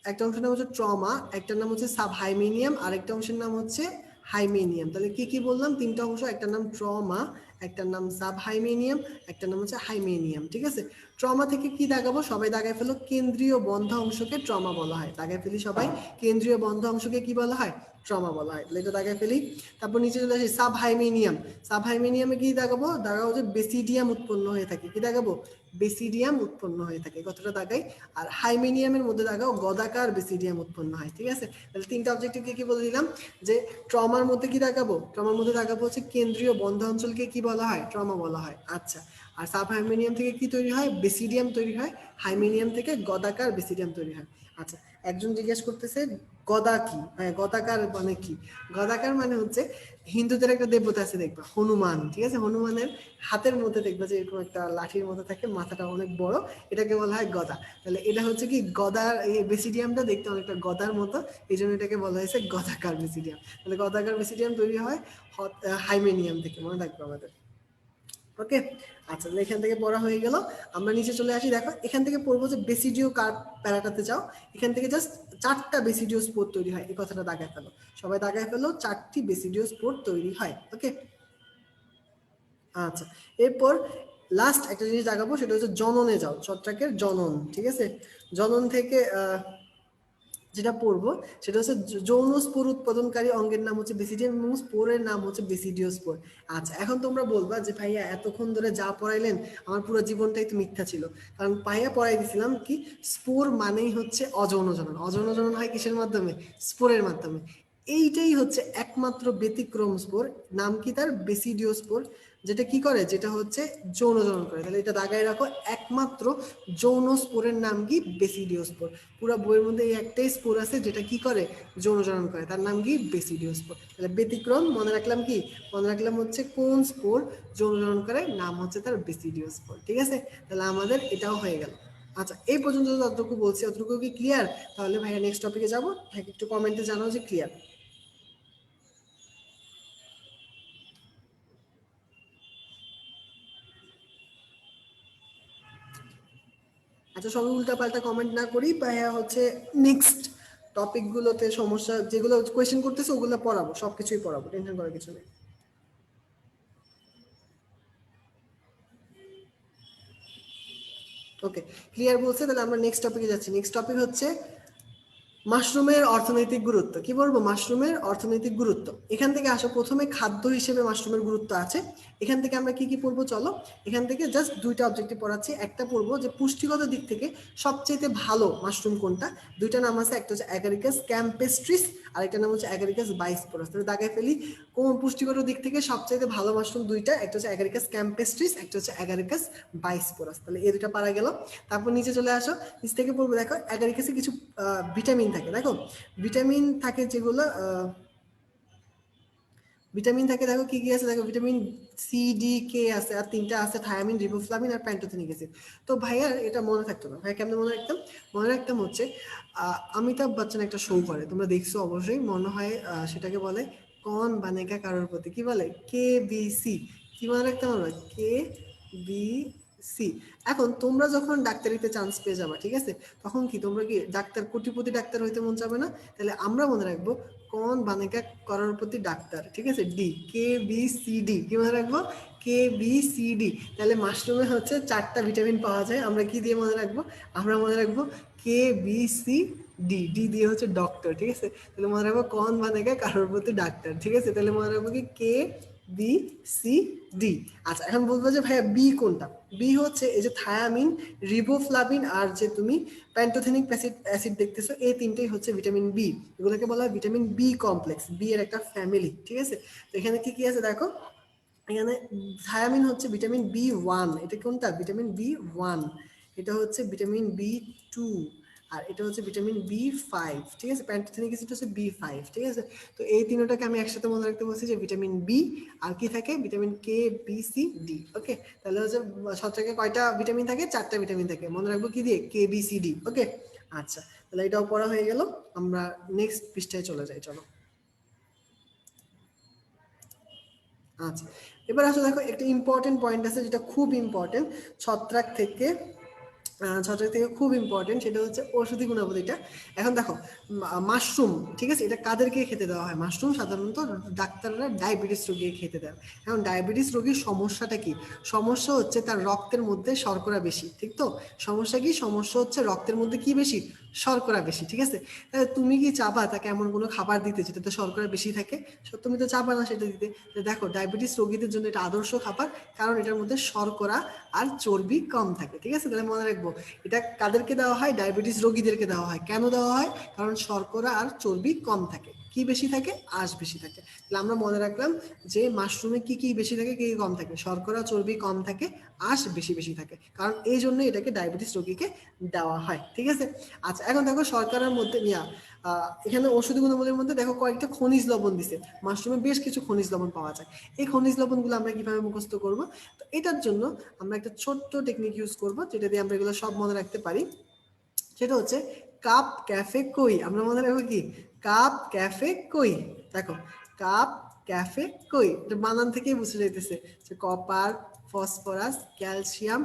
একটা অংশের নাম হচ্ছে ট্রমা, একটার নাম হচ্ছে সাবহাইমেনিয়াম, আর একটা অংশের নাম হচ্ছে হাইমেনিয়াম। তাহলে কি কি বললাম? 3টা অংশ, একটার নাম ট্রমা, একটার নাম সাবহাইমেনিয়াম, একটার নাম হচ্ছে হাইমেনিয়াম। ঠিক আছে, ট্রমা থেকে কি দাগাবো? সবাই দাগায় ফেলো, কেন্দ্রীয় বন্ধ অংশকে ট্রমা বলা হয়। দাগায় ফেলি সবাই, কেন্দ্রীয় বন্ধ অংশকে কি বলা হয়? ট্রমা বলা হয়। এটা দাগায় ফেলি। তারপর নিচে চলে আসি, সাবহাইমেনিয়াম। সাবহাইমেনিয়ামে কি দাগাবো? দাগাবো যে বেসিডিয়াম উৎপন্ন হয়ে থাকে। কি দাগাবো? বেসিডিয়াম উৎপন্ন হয়ে থাকে, কতটা দাগাই। আর হাইমেনিয়ামের মধ্যে দাগাও গদাকার বেসিডিয়াম উৎপন্ন হয়। ঠিক আছে, তাহলে 3টা অবজেক্টিভকে কি বলে দিলাম, যে ট্রমার মধ্যে কি দাগাবো? ট্রমার মধ্যে দাগাবো হচ্ছে কেন্দ্রীয় বন্ধ অঞ্চলকে কি বলা হয়? ট্রমা বলা হয়। আচ্ছা, আর সাব হাইমেনিয়াম থেকে কি তৈরি হয়? বেসিডিয়াম তৈরি হয়। হাইমেনিয়াম থেকে গদাকার বেসিডিয়াম তৈরি হয়। আচ্ছা, একজন জিজ্ঞেস করতেছে গদা কি? হ্যাঁ, গদাকার মানে কি? গদাকার মানে হচ্ছে হিন্দুদের একটা দেবতা আছে দেখবা, হনুমান। ঠিক আছে, হনুমানের হাতের মধ্যে দেখবা যে এরকম একটা লাঠির মতো থাকে, মাথাটা অনেক বড়, এটাকে বলা হয় গদা। তাহলে এটা হচ্ছে কি গদার, এই বেসিডিয়ামটা দেখতে অনেকটা গদার মতো, এই জন্য এটাকে বলা হয়েছে গদাকার বেসিডিয়াম। তাহলে গদাকার বেসিডিয়াম তৈরি হয় হাইমেনিয়াম থেকে, মনে রাখবো আমাদের। ওকে, আচ্ছা, তাহলে এখান থেকে পড়া হয়ে গেল। আমরা নিচে চলে আসি। দেখো এখান থেকে পড়বো যে বেসিডিও কার প্যারাটাতে যাও, এখান থেকে জাস্ট 4টা বেসিডিও স্পোর তৈরি হয়, এই কথাটা দাগায় ফেলো। সবাই দাগায় ফেলো, 4টি বেসিডিও স্পোর তৈরি হয়। ওকে, আচ্ছা, এরপর লাস্ট একটা জিনিস দেখাবো, সেটা হচ্ছে জননে যাও, ছত্রাকের জনন। ঠিক আছে, জনন থেকে যেটা পড়বো সেটা হচ্ছে যৌন স্পোর উৎপাদনকারী অঙ্গের নাম হচ্ছে বেসিডিয়াম এবং স্পোরের নাম হচ্ছে বেসিডিও স্পোর। আচ্ছা, এখন তোমরা বলবা যে ভাইয়া এতক্ষণ ধরে যা পড়াইলেন আমার পুরো জীবনটাই তো মিথ্যা ছিল, কারণ ভাইয়া পড়াই দিছিলাম কি স্পোর মানেই হচ্ছে অযৌন জনন। অযৌন জনন হয় কিসের মাধ্যমে? স্পোরের মাধ্যমে। এইটাই হচ্ছে একমাত্র ব্যতিক্রম স্পোর, নাম কি তার? বেসিডিও স্পোর, যেটা কি করে? যেটা হচ্ছে যৌন জনন করে। তাহলে এটা দাগায় রাখো, একমাত্র যৌন স্পোরের নাম কি? বেসিডিও স্পোর। পুরো বইয়ের মধ্যে এই একটাই স্পোর আছে যেটা কি করে? যৌন জনন করে, তার নাম কি? বেসিডিও স্পোর। তাহলে ব্যতিক্রম মনে রাখলাম কি? মনে রাখলাম হচ্ছে কোন স্পোর যৌন জনন করে, নাম হচ্ছে তার বেসিডিও স্পোর। ঠিক আছে, তাহলে আমাদের এটাও হয়ে গেল। আচ্ছা, এই পর্যন্ত যতটুকু বলছি অতটুকু কি ক্লিয়ার? তাহলে ভাইয়া নেক্সট টপিকে যাবো। ভাই একটু কমেন্টে জানাও যে ক্লিয়ার। আচ্ছা, সবাই উল্টাপাল্টা কমেন্ট না করি, ভাইয়া হচ্ছে নেক্সট টপিকগুলোতে সমস্যা যেগুলো কোয়েশ্চেন করতেছে ওগুলো পড়াবো, সবকিছুই পড়াবো, টেনশন করার কিছু নেই। ওকে, ক্লিয়ার বলছে, তাহলে আমরা নেক্সট টপিকে যাচ্ছি। নেক্সট টপিক হচ্ছে মাশরুমের অর্থনৈতিক গুরুত্ব। কি বলবো? মাশরুমের অর্থনৈতিক গুরুত্ব। এখান থেকে আসো, প্রথমে খাদ্য হিসেবে মাশরুমের গুরুত্ব আছে। এখান থেকে আমরা কি কি পড়বো চলো। এখান থেকে জাস্ট 2টা অবজেক্টিভ পড়াচ্ছি। একটা পড়বো যে পুষ্টিগত দিক থেকে সবচেয়ে ভালো মাশরুম কোনটা। 2টা নাম আছে, একটা হচ্ছে অ্যাগারিকাস ক্যাম্পেস্ট্রিস, আর একটা নাম হচ্ছে অ্যাগারিকাস বাইস্পোরাস। তাহলে দাগায় ফেলি, কোন পুষ্টিগত দিক থেকে সবচেয়ে ভালো মাশরুম 2টা, একটা হচ্ছে অ্যাগারিকাস ক্যাম্পেস্ট্রিস, একটা হচ্ছে অ্যাগারিকাস বাইস্পোরাস। তাহলে এই 2টা পারা গেল। তারপর নিচে চলে আসো, নিচ থেকে পড়বো। দেখো অ্যাগারিকাসে কিছু ভিটামিন থাকে। দেখো ভিটামিন থাকে যেগুলো ভিটামিন থাকে দেখো কি কি আছে, দেখো ভিটামিন সি ডি কে আছে, আর তিনটা আছে থায়ামিন, রিবোফ্লাভিন আর প্যান্টোথেনিক অ্যাসিড। তো ভাইয়া এটা মনে থাকতো না, ভাইয়া কেমন মনে রাখতাম? মনে রাখতাম হচ্ছে অমিতাভ বচ্চন একটা শো করে, তোমরা দেখছো অবশ্যই, মনে হয় সেটাকে বলে কন বানেগা কারোর প্রতি, কি বলে, কে বি সি। কি মনে রাখতাম আমরা? কে বি সি। এখন তোমরা যখন ডাক্তারিতে চান্স পেয়ে যাবা, ঠিক আছে, তখন কি তোমরা কি ডাক্তার, কোটিপতি ডাক্তার হইতে মন যাবে না? তাহলে আমরা মনে রাখবো কোন বানেকা করার প্রতি ডাক্তার, ঠিক আছে, ডি, কে বি সি ডি। কি মনে রাখবো? কে বি সি ডি। তাহলে মাশরুমে হচ্ছে 4টা ভিটামিন পাওয়া যায়, আমরা কি দিয়ে মনে রাখবো? আমরা মনে রাখবো কে বি সি ডি। ডি দিয়ে হচ্ছে ডক্টর, ঠিক আছে। তাহলে মনে রাখবো কোন বানেকা কারোর প্রতি ডাক্তার, ঠিক আছে। তাহলে মনে রাখবো কি কে বি সি ডি। আচ্ছা, এখন বলবো যে ভাইয়া বি কোনটা? বি হচ্ছে এই যে থায়ামিন, রিবোফ্লাভিন আর যে তুমি প্যান্টোথেনিক অ্যাসিড দেখতেছো, এই তিনটেই হচ্ছে ভিটামিন বি। এগুলোকে বলা হয় ভিটামিন বি কমপ্লেক্স, বি এর একটা ফ্যামিলি, ঠিক আছে। তো এখানে কি কি আছে দেখো, এখানে থায়ামিন হচ্ছে ভিটামিন বি ওয়ান, এটা কোনটা? Vitamin B one. এটা হচ্ছে ভিটামিন বি টু, আর এটা হচ্ছে ভিটামিন বি ফাইভ, ঠিক আছে। প্যান্টোথেনিক অ্যাসিড হচ্ছে বি ফাইভ, ঠিক আছে। তো এই তিনটাকে আমি একসাথে মনে রাখতে বলছি যে ভিটামিন বি, আর কি থাকে? Vitamin K B C D. Okay, তাহলে হচ্ছে ছত্রাকে কয়টা ভিটামিন থাকে? 4টা ভিটামিন থাকে, মনে রাখবো কি দিয়ে? কে বি সি ডি। ওকে, আচ্ছা, তাহলে এটাও পড়া হয়ে গেল। আমরা নেক্সট পৃষ্ঠায় চলে যাই, চলো। আচ্ছা, এবার আসলে দেখো একটা ইম্পর্টেন্ট পয়েন্ট আছে যেটা খুব ইম্পর্টেন্ট ছত্রাক থেকে, ছত্রাক থেকে খুব ইম্পর্টেন্ট, সেটা হচ্ছে ঔষধি গুণাবলীটা। এখন দেখো মাশরুম, ঠিক আছে, এটা কাদেরকে খেতে দেওয়া হয়? মাশরুম সাধারণত ডাক্তাররা ডায়াবেটিস রোগীকে খেতে দেয়। এখন ডায়াবেটিস রোগীর সমস্যাটা কি? সমস্যা হচ্ছে তার রক্তের মধ্যে শর্করা বেশি, ঠিক তো? সমস্যা কি? সমস্যা হচ্ছে রক্তের মধ্যে কি বেশি? শর্করা বেশি, ঠিক আছে। তাহলে তুমি কি চাবা তাকে এমন কোনো খাবার দিতে যেটাতে শর্করা বেশি থাকে? তুমি তো চাবা না সেটা দিতে। দেখো ডায়াবেটিস রোগীদের জন্য এটা আদর্শ খাবার, কারণ এটার মধ্যে শর্করা আর চর্বি কম থাকে, ঠিক আছে। তাহলে মনে রাখবো এটা কাদেরকে দেওয়া হয়? ডায়াবেটিস রোগীদেরকে দেওয়া হয়। কেন দেওয়া হয়? কারণ শর্করা আর চর্বি কম থাকে। কি বেশি থাকে? আঁশ বেশি থাকে। তাহলে আমরা মনে রাখলাম যে মাশরুমে কি কি বেশি থাকে, কি কি কম থাকে? শর্করা চর্বি কম থাকে, আঁশ বেশি বেশি থাকে, কারণ এই জন্য এটাকে ডায়াবেটিস রোগীকে দেওয়া হয়, ঠিক আছে। আচ্ছা, এখন দেখো শর্করার মধ্যে এখানে ঔষধি গুণাবলীর মধ্যে দেখো কয়েকটা খনিজ লবণ দিছে। মাশরুমে বেশ কিছু খনিজ লবণ পাওয়া যায়। এই খনিজ লবণগুলো আমরা কিভাবে মুখস্থ করব? তো এটার জন্য আমরা একটা ছোট্ট টেকনিক ইউজ করব, যেটা দিয়ে আমরা এগুলো সব মনে রাখতে পারি। সেটা হচ্ছে কাপ ক্যাফে কই। আমরা মনে রাখবো কি? কাপ ক্যাফে কই। দেখো, কাপ ক্যাফে কই, এটা বানান থেকেই বুঝে যাইতেছে যে copper, phosphorus, calcium,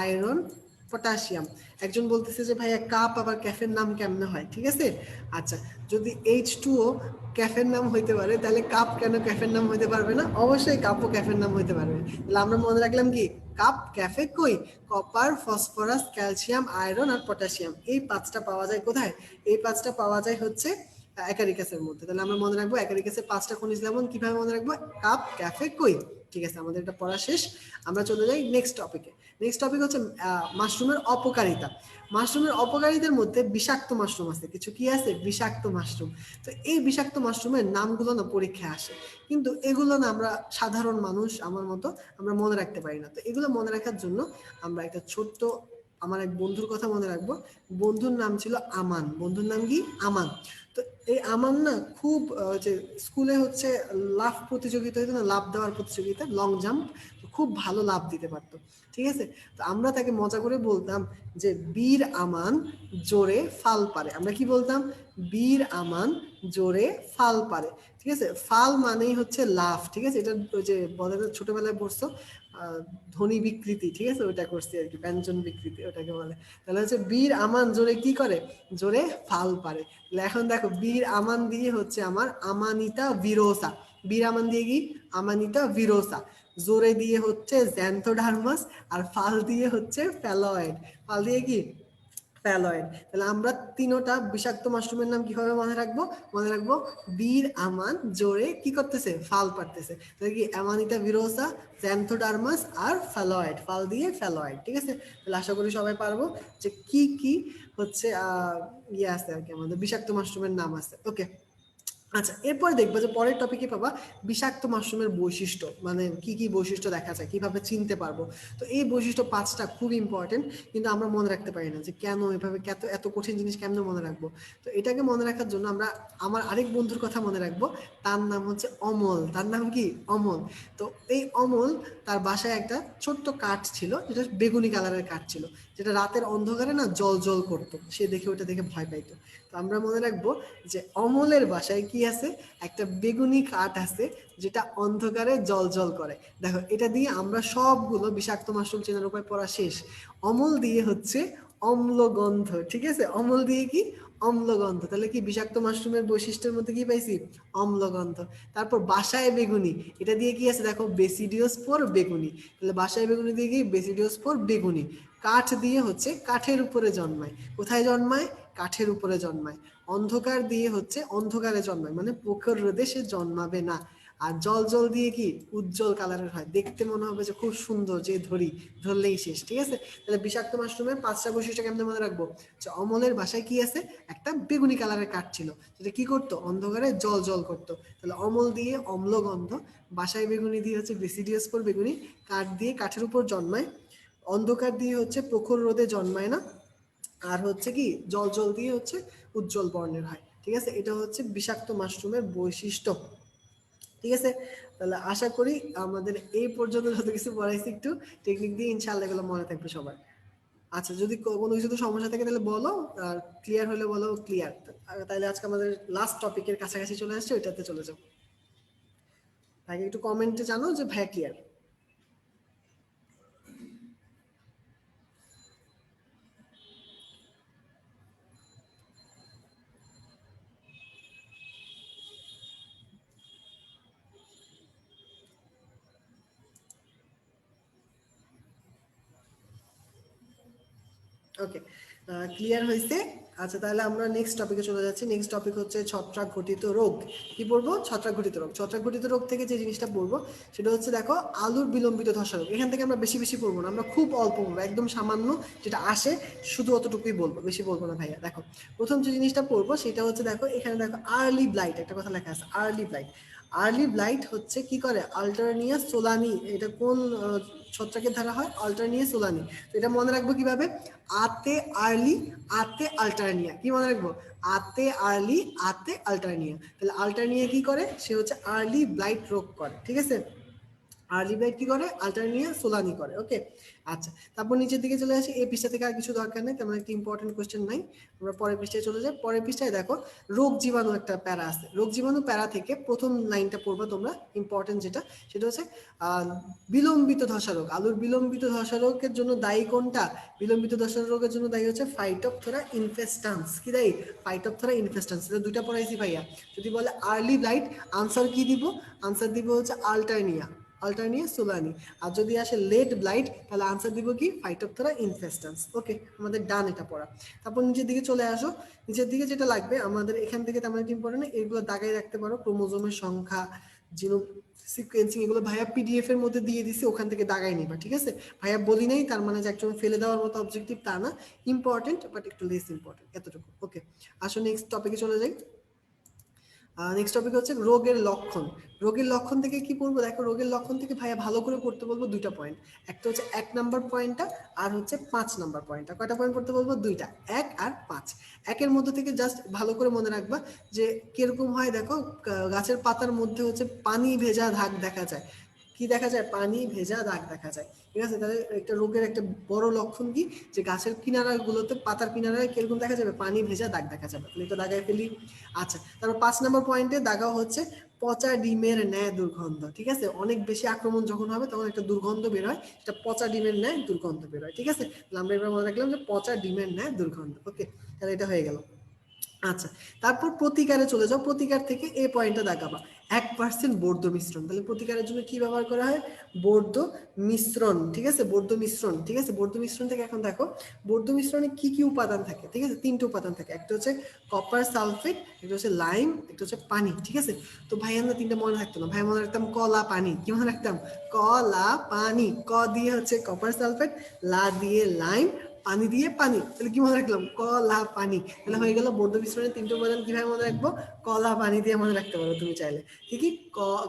iron, potassium. একজন বলতেছে যে ভাইয়া কাপ আবার ক্যাফের নাম কেমনে হয়, ঠিক আছে। আচ্ছা, যদি H2O ক্যাফের নাম হইতে পারে, তাহলে কাপ কেন ক্যাফের নাম হইতে পারবে না? অবশ্যই কাপও ক্যাফের নাম হইতে পারবে। তাহলে আমরা মনে রাখলাম কি? কাপ ক্যাফে কই, কপার, ফসফরাস, ক্যালসিয়াম, আয়রন আর পটাশিয়াম। এই 5টা পাওয়া যায় কোথায়? এই 5টা পাওয়া যায় হচ্ছে অ্যাকারিকাসের মধ্যে। তাহলে আমরা মনে রাখবো অ্যাকারিকাসের 5টা খনিজ লবণ। কিভাবে মনে রাখবো? কাপ ক্যাফে কই। ঠিক আছে, আমাদের এটা পড়া শেষ। আমরা চলে যাই নেক্সট টপিকে। নেক্সট টপিক হচ্ছে মাশরুমের অপকারিতা। মাশরুমের অপকারিতার মধ্যে বিষাক্ত মাশরুম আছে কিছু। কি আছে? বিষাক্ত মাশরুম। তো এই বিষাক্ত মাশরুমের নামগুলো না পরীক্ষায় আসে, কিন্তু এগুলো না আমরা সাধারণ মানুষ আমার মতো আমরা মনে রাখতে পারি না। তো এগুলো মনে রাখার জন্য আমরা একটা ছোট্ট, আমার এক বন্ধুর কথা মনে রাখবো। বন্ধুর নাম ছিল আমান। বন্ধুর নাম কি? আমান। তো এই আমান না খুব যে স্কুলে হচ্ছে লাফ প্রতিযোগিতা হইতো না, লাফ দেওয়ার প্রতিযোগিতা, লং জাম্প, খুব ভালো লাফ দিতে পারতো, ঠিক আছে। তো আমরা তাকে মজা করে বলতাম যে বীর আমান জোরে ফাল পারে। আমরা কি বলতাম? বীর আমান জোরে ফাল পারে, ঠিক আছে। ফাল মানেই হচ্ছে লাফ, ঠিক আছে। এটা ওই যে বলে না, ছোটবেলায় পড়ছো ধ্বনি বিকৃতি, ঠিক আছে, ওটা করছি আর কি, ব্যঞ্জন বিকৃতি ওটাকে বলে। তাহলে হচ্ছে বীর আমান জোরে কি করে? জোরে ফাল পারে। তাহলে এখন দেখো বীর আমান দিয়ে হচ্ছে আমার আমানিতা ভিরোসা। বীর আমান দিয়ে কি? আমানিতা ভিরোসা। জোরে দিয়ে হচ্ছে জ্যান্থোডার্মাস, আর ফাল দিয়ে হচ্ছে ফ্যালয়েড। ফাল দিয়ে কি? ফ্যালয়েড। তাহলে আমরা তিনোটা বিষাক্ত মাশরুমের নাম কিভাবে মনে রাখবো? মনে রাখবো বীর আমান জোরে কি করতেছে? ফাল পারতেছে। তাহলে কি? অ্যামানিটা ভিরোসা, জ্যান্থোডার্মাস আর ফ্যালয়েড। ফাল দিয়ে ফ্যালয়েড, ঠিক আছে। তাহলে আশা করি সবাই পারবো যে কি কি হচ্ছে ইয়ে আছে আর কি, আমাদের বিষাক্ত মাশরুমের নাম আছে। ওকে, আচ্ছা, এরপরে দেখবো যে পরের টপিকে পাবা বিষাক্ত মাশরুমের বৈশিষ্ট্য, মানে কি কি বৈশিষ্ট্য দেখা যায়, কিভাবে চিনতে পারবো। তো এই বৈশিষ্ট্য 5টা খুব ইম্পর্টেন্ট, কিন্তু আমরা মনে রাখতে পারি না যে কেন এভাবে, এত কঠিন জিনিস কেমনে মনে রাখবো। তো এটাকে মনে রাখার জন্য আমরা আমার আরেক বন্ধুর কথা মনে রাখবো, তার নাম হচ্ছে অমল। তার নাম কি? অমল। তো এই অমল, তার বাসায় একটা ছোট্ট কাঠ ছিল, যেটা বেগুনি কালারের কাঠ ছিল, যেটা রাতের অন্ধকারে না জল জল করতো। সে দেখে ওটা দেখে ভয় পাইতো। তো আমরা মনে রাখবো যে অমলের বাসায় কি আছে, একটা বেগুনি কাঠ আছে, যেটা অন্ধকারে জল জল করে। দেখো, এটা দিয়ে আমরা সবগুলো বিষাক্ত মাশরুম চেনার উপায় পড়া শেষ। অমল দিয়ে হচ্ছে অম্লগন্ধ, ঠিক আছে? অমল দিয়ে কি? অম্লগন্ধ। তাহলে কি বিষাক্ত মাশরুমের বৈশিষ্ট্যের মধ্যে কি পাইছি? অম্লগন্ধ। তারপর বাসায় বেগুনি, এটা দিয়ে কি আছে দেখো, বেসিডিওস্পোর বেগুনি। তাহলে বাসায় বেগুনি দিয়ে কি? বেসিডিওস্পোর বেগুনি। কাঠ দিয়ে হচ্ছে কাঠের উপরে জন্মায়। কোথায় জন্মায়? কাঠের উপরে জন্মায়। অন্ধকার দিয়ে হচ্ছে অন্ধকারে জন্মায়, মানে প্রখর রোদে সে জন্মাবে না। আর জল জল দিয়ে কি? উজ্জ্বল কালারের হয়, দেখতে মনে হবে যে খুব সুন্দর, যে ধরলেই শেষ, ঠিক আছে? তাহলে বিষাক্ত মাশরুমের 5টা বৈশিষ্ট্য কেমনে মনে রাখবো? যে অমলের বাসায় কি আছে? একটা বেগুনি কালারের কাঠ ছিল, যেটা কি করতো? অন্ধকারে জল জল করতো। তাহলে অমল দিয়ে অম্লগন্ধ, বাসায় বেগুনি দিয়ে হচ্ছে বেসিডিয়াস্পোর বেগুনি, কাঠ দিয়ে কাঠের উপর জন্মায়, অন্ধকার দিয়ে হচ্ছে প্রখর রোদে জন্মায় না, আর হচ্ছে কি? জল জল দিয়ে হচ্ছে উজ্জ্বল বর্ণের হয়, ঠিক আছে? এটা হচ্ছে বিষাক্ত মাশরুমের বৈশিষ্ট্য, ঠিক আছে? তাহলে আশা করি আমাদের এই পর্যন্ত যত কিছু পড়াইছি একটু টেকনিক দিয়ে, ইনশাআল্লাহ এগুলো মনে থাকবে সবার। আচ্ছা, যদি কোনো কিছুতে সমস্যা থাকে তাহলে বলো, আর ক্লিয়ার হলে বলো ক্লিয়ার। তাহলে আজকে আমাদের লাস্ট টপিকের কাছাকাছি চলে আসছে, ওইটাতে চলে যাও। ভাই একটু কমেন্টে জানো যে ভাই ক্লিয়ার। ওকে, ক্লিয়ার হয়েছে। আচ্ছা, তাহলে আমরা নেক্সট টপিকে চলে যাচ্ছি। নেক্সট টপিক হচ্ছে ছত্রাক ঘটিত রোগ। কি পড়বো? ছত্রাক ঘটিত রোগ। ছত্রাক ঘটিত রোগ থেকে যে জিনিসটা পড়বো সেটা হচ্ছে দেখো, আলুর বিলম্বিত ধসা রোগ। এখান থেকে আমরা বেশি বেশি পড়বো না, আমরা খুব অল্প পড়বো, একদম সামান্য যেটা আসে শুধু অতটুকুই বলবো, বেশি বলবো না ভাইয়া। দেখো, প্রথম যে জিনিসটা পড়বো সেটা হচ্ছে দেখো, এখানে দেখো আর্লি ব্লাইট একটা কথা লেখা আছে, আর্লি ব্লাইট। আর্লি ব্লাইট হচ্ছে কি করে? আল্টারনিয়া সোলানি, এটা কোন ছত্রাকের ধারা হয়? আল্টারনিয়া সোলানি। তো এটা মনে রাখবো কিভাবে? আতে আর্লি, আতে আল্টারনিয়া। কি মনে রাখবো? আতে আর্লি, আতে আল্টারনিয়া। তাহলে আল্টারনিয়া কি করে? সে হচ্ছে আর্লি ব্লাইট রোগ করে, ঠিক আছে? আর্লি ব্লাইট কি করে? আল্টারনিয়া সোলানি করে। ওকে, আচ্ছা, তারপর নিচের দিকে চলে আসি। এই পৃষ্ঠা থেকে আর কিছু দরকার নেই, তেমন একটা ইম্পর্টেন্ট কোয়েশ্চেন নাই। আমরা পরের পৃষ্ঠায় চলে যাই। পরের পৃষ্ঠায় দেখো, রোগ জীবাণু একটা প্যারা আছে। রোগ জীবাণু প্যারা থেকে প্রথম লাইনটা পড়বো তোমরা, ইম্পর্টেন্ট যেটা, সেটা হচ্ছে বিলম্বিত ধসা রোগ। আলুর বিলম্বিত ধসা রোগের জন্য দায়ী কোনটা? বিলম্বিত ধসা রোগের জন্য দায়ী হচ্ছে ফাইটোপথোরা ইনফেস্টান্স। কি দায়ী? ফাইটোপথোরা ইনফেস্টান্স। এটা দুইটা পড়াইছি ভাইয়া। যদি বলে আর্লি ব্লাইট, আনসার কি দিব? আনসার দিব হচ্ছে আল্টারনিয়া, আল্টারনিয়া সোলানি। আর যদি আসে লেট ব্লাইট, তাহলে আনসার দিব কি? ফাইটোপথোরা ইনফেস্টান্স। ওকে, আমাদের ডান এটা পড়া। তারপর নিচের দিকে চলে আসো। নিচের দিকে যেটা লাগবে আমাদের, এখান থেকে তেমন একটা ইম্পর্টেন্ট না, এগুলো দাগাই রাখতে পারো। ক্রোমোজোমের সংখ্যা, জিনোম সিকোয়েন্সিং, এগুলো ভাইয়া পিডিএফ এর মধ্যে দিয়ে দিছি, ওখান থেকে দাগাই নিবা, ঠিক আছে? ভাইয়া বলি নাই তার মানে যে একদম ফেলে দেওয়ার মতো অবজেক্টিভ তা না, ইম্পর্টেন্ট বাট একটু লেস ইম্পর্টেন্ট, এতটুকু। ওকে, আসো নেক্সট টপিকে চলে যাই। নেক্সট টপিক হচ্ছে রোগের লক্ষণ। রোগের লক্ষণ থেকে কি পড়বো? দেখো, রোগের লক্ষণ থেকে ভাইয়া ভালো করে পড়তে বলবো দুইটা পয়েন্ট। একটা হচ্ছে 1 নম্বর পয়েন্টটা, আর হচ্ছে 5 নম্বর পয়েন্টটা। কয়টা পয়েন্ট পড়তে বলবো? দুইটা, 1 আর 5। একের মধ্যে থেকে জাস্ট ভালো করে মনে রাখবা যে কিরকম হয়। দেখো, গাছের পাতার মধ্যে হচ্ছে পানি ভেজা দাগ দেখা যায়। কি দেখা যায়? পানি ভেজা দাগ দেখা যায়, ঠিক আছে? তাহলে একটা রোগের একটা বড় লক্ষণ কি? যে গাছের কিনারাগুলোতে, পাতার কিনারায় কিরকম দেখা যাবে? পানি ভেজা দাগ দেখা যাবে। তাহলে এটা দাগায় ফেলি। আচ্ছা, তারপর 5 নম্বর পয়েন্টে দাগাও হচ্ছে পচা ডিমের ন্যায় দুর্গন্ধ, ঠিক আছে? অনেক বেশি আক্রমণ যখন হবে তখন একটা দুর্গন্ধ বের হয়, সেটা পচা ডিমের ন্যায় দুর্গন্ধ বের হয়, ঠিক আছে? তাহলে আমরা এবার মনে রাখলাম যে পচা ডিমের ন্যায় দুর্গন্ধ। ওকে, তাহলে এটা হয়ে গেল। আচ্ছা, তারপর প্রতিকারে চলে যাও। প্রতিকার থেকে এই পয়েন্টটা দেখাবা, 1% বর্ধ মিশ্রণ। তাহলে প্রতিকারের জন্য কি ব্যবহার করা হয়? বর্ধ মিশ্রণ, ঠিক আছে? বর্ধ মিশ্রণ, ঠিক আছে? বর্ধ মিশ্রণ থেকে এখন দেখো, বর্ধ মিশ্রণে কি কি উপাদান থাকে, ঠিক আছে? 3টে উপাদান থাকে। একটা হচ্ছে কপার সালফেট, একটা হচ্ছে লাইম, একটা হচ্ছে পানি, ঠিক আছে? তো ভাই আমরা 3টে মনে রাখতো না, ভাই মনে রাখতাম কলা পানি। কি মনে রাখতাম? কলা পানি। ক দিয়ে হচ্ছে কপার সালফেট, লা দিয়ে লাইম, পানি দিয়ে পানি, তাহলে কি মনে রাখলাম? কলা পানি। তাহলে হয়ে গেল বৌদ্ধ মিশ্রণের 3টে উপাদান কিভাবে মনে রাখবো? কলা পানি দিয়ে মনে রাখতে পারো তুমি চাইলে। কি কি?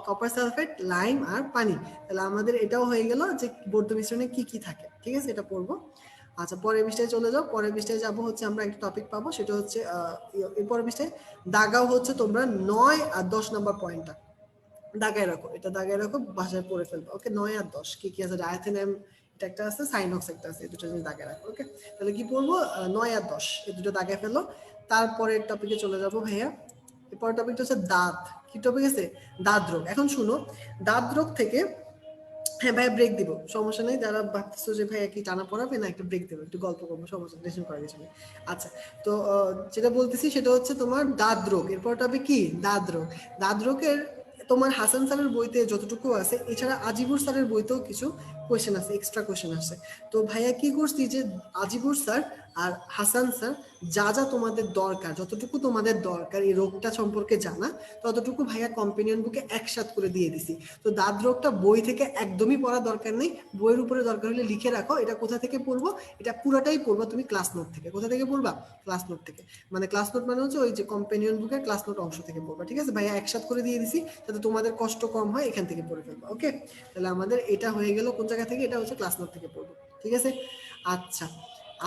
কপার সালফেট, লাইম আর পানি। তাহলে আমাদের এটাও হয়ে গেল যে বৌদ্ধ মিশ্রণে কি কি থাকে। ঠিক আছে, এটা পড়বো। আচ্ছা, পরের পৃষ্ঠায় চলে যাও। পরের পৃষ্ঠায় যাবো হচ্ছে আমরা একটা টপিক পাবো, সেটা হচ্ছে এই পরের পৃষ্ঠায় দাগাও হচ্ছে তোমরা 9 আর 10 নম্বর পয়েন্টটা দাগায় রাখো, এটা দাগায় রাখো, বাসায় পড়ে ফেলবো। ওকে, 9 আর 10 কি কি আছে? ডায়াথেনাম এটা একটা আছে, সাইনক্স একটা আছে, এই দুটো জিনিস দাগায় রাখো। ওকে, তাহলে কি পড়বো? 9 আর 10 এই দুটো দাগায় ফেলো। তারপরের টপিকে চলে যাবো ভাইয়া। এরপর টপিকটা হচ্ছে দাঁত। কি টপিক আছে? দাঁত রোগ। এখন শুনো, দাঁত রোগ থেকে, হ্যাঁ ভাইয়া ব্রেক দিব, সমস্যা নেই। যারা ভাবতেছো যে ভাইয়া কি টানা পড়াবে, না একটা ব্রেক দেবো, একটু গল্প করবো, সমস্যা টেনশন করার কিছু নেই। আচ্ছা, তো যেটা বলতেছি সেটা হচ্ছে তোমার দাঁত রোগ। এরপর টপিক কি? দাঁত রোগ। দাঁত রোগের তোমার হাসান স্যারের বইতে যতটুকু আছে, এছাড়া আজিবুর স্যারের বইতেও কিছু কোয়েশ্চেন আছে, এক্সট্রা কোয়েশ্চেন আছে। তো ভাইয়া কি করছি যে আজিবুর স্যার আর হাসান স্যার যা যা তোমাদের দরকার, যতটুকু তোমাদের দরকার এই রোগটা সম্পর্কে জানা, ততটুকু ভাইয়া কম্পেনিয়ন বুকে একসাথ করে দিয়ে দিছি। তো দাঁত রোগটা বই থেকে একদমই পড়ার দরকার নেই, বইয়ের উপরে দরকার হলে লিখে রাখো এটা কোথা থেকে পড়বো। এটা পুরোটাই পড়বো তুমি ক্লাস নোট থেকে। কোথা থেকে পড়বা? ক্লাস নোট থেকে। মানে ক্লাস নোট মানে হচ্ছে ওই যে কম্পেনিয়ন বুকের ক্লাস নোট অংশ থেকে পড়বা। ঠিক আছে ভাইয়া, একসাথ করে দিয়ে দিছি যাতে তোমাদের কষ্ট কম হয়, এখান থেকে পড়ে ফেলবা। ওকে, তাহলে আমাদের এটা হয়ে গেল কোন জায়গা থেকে? এটা হচ্ছে ক্লাস নোট থেকে পড়বো। ঠিক আছে, আচ্ছা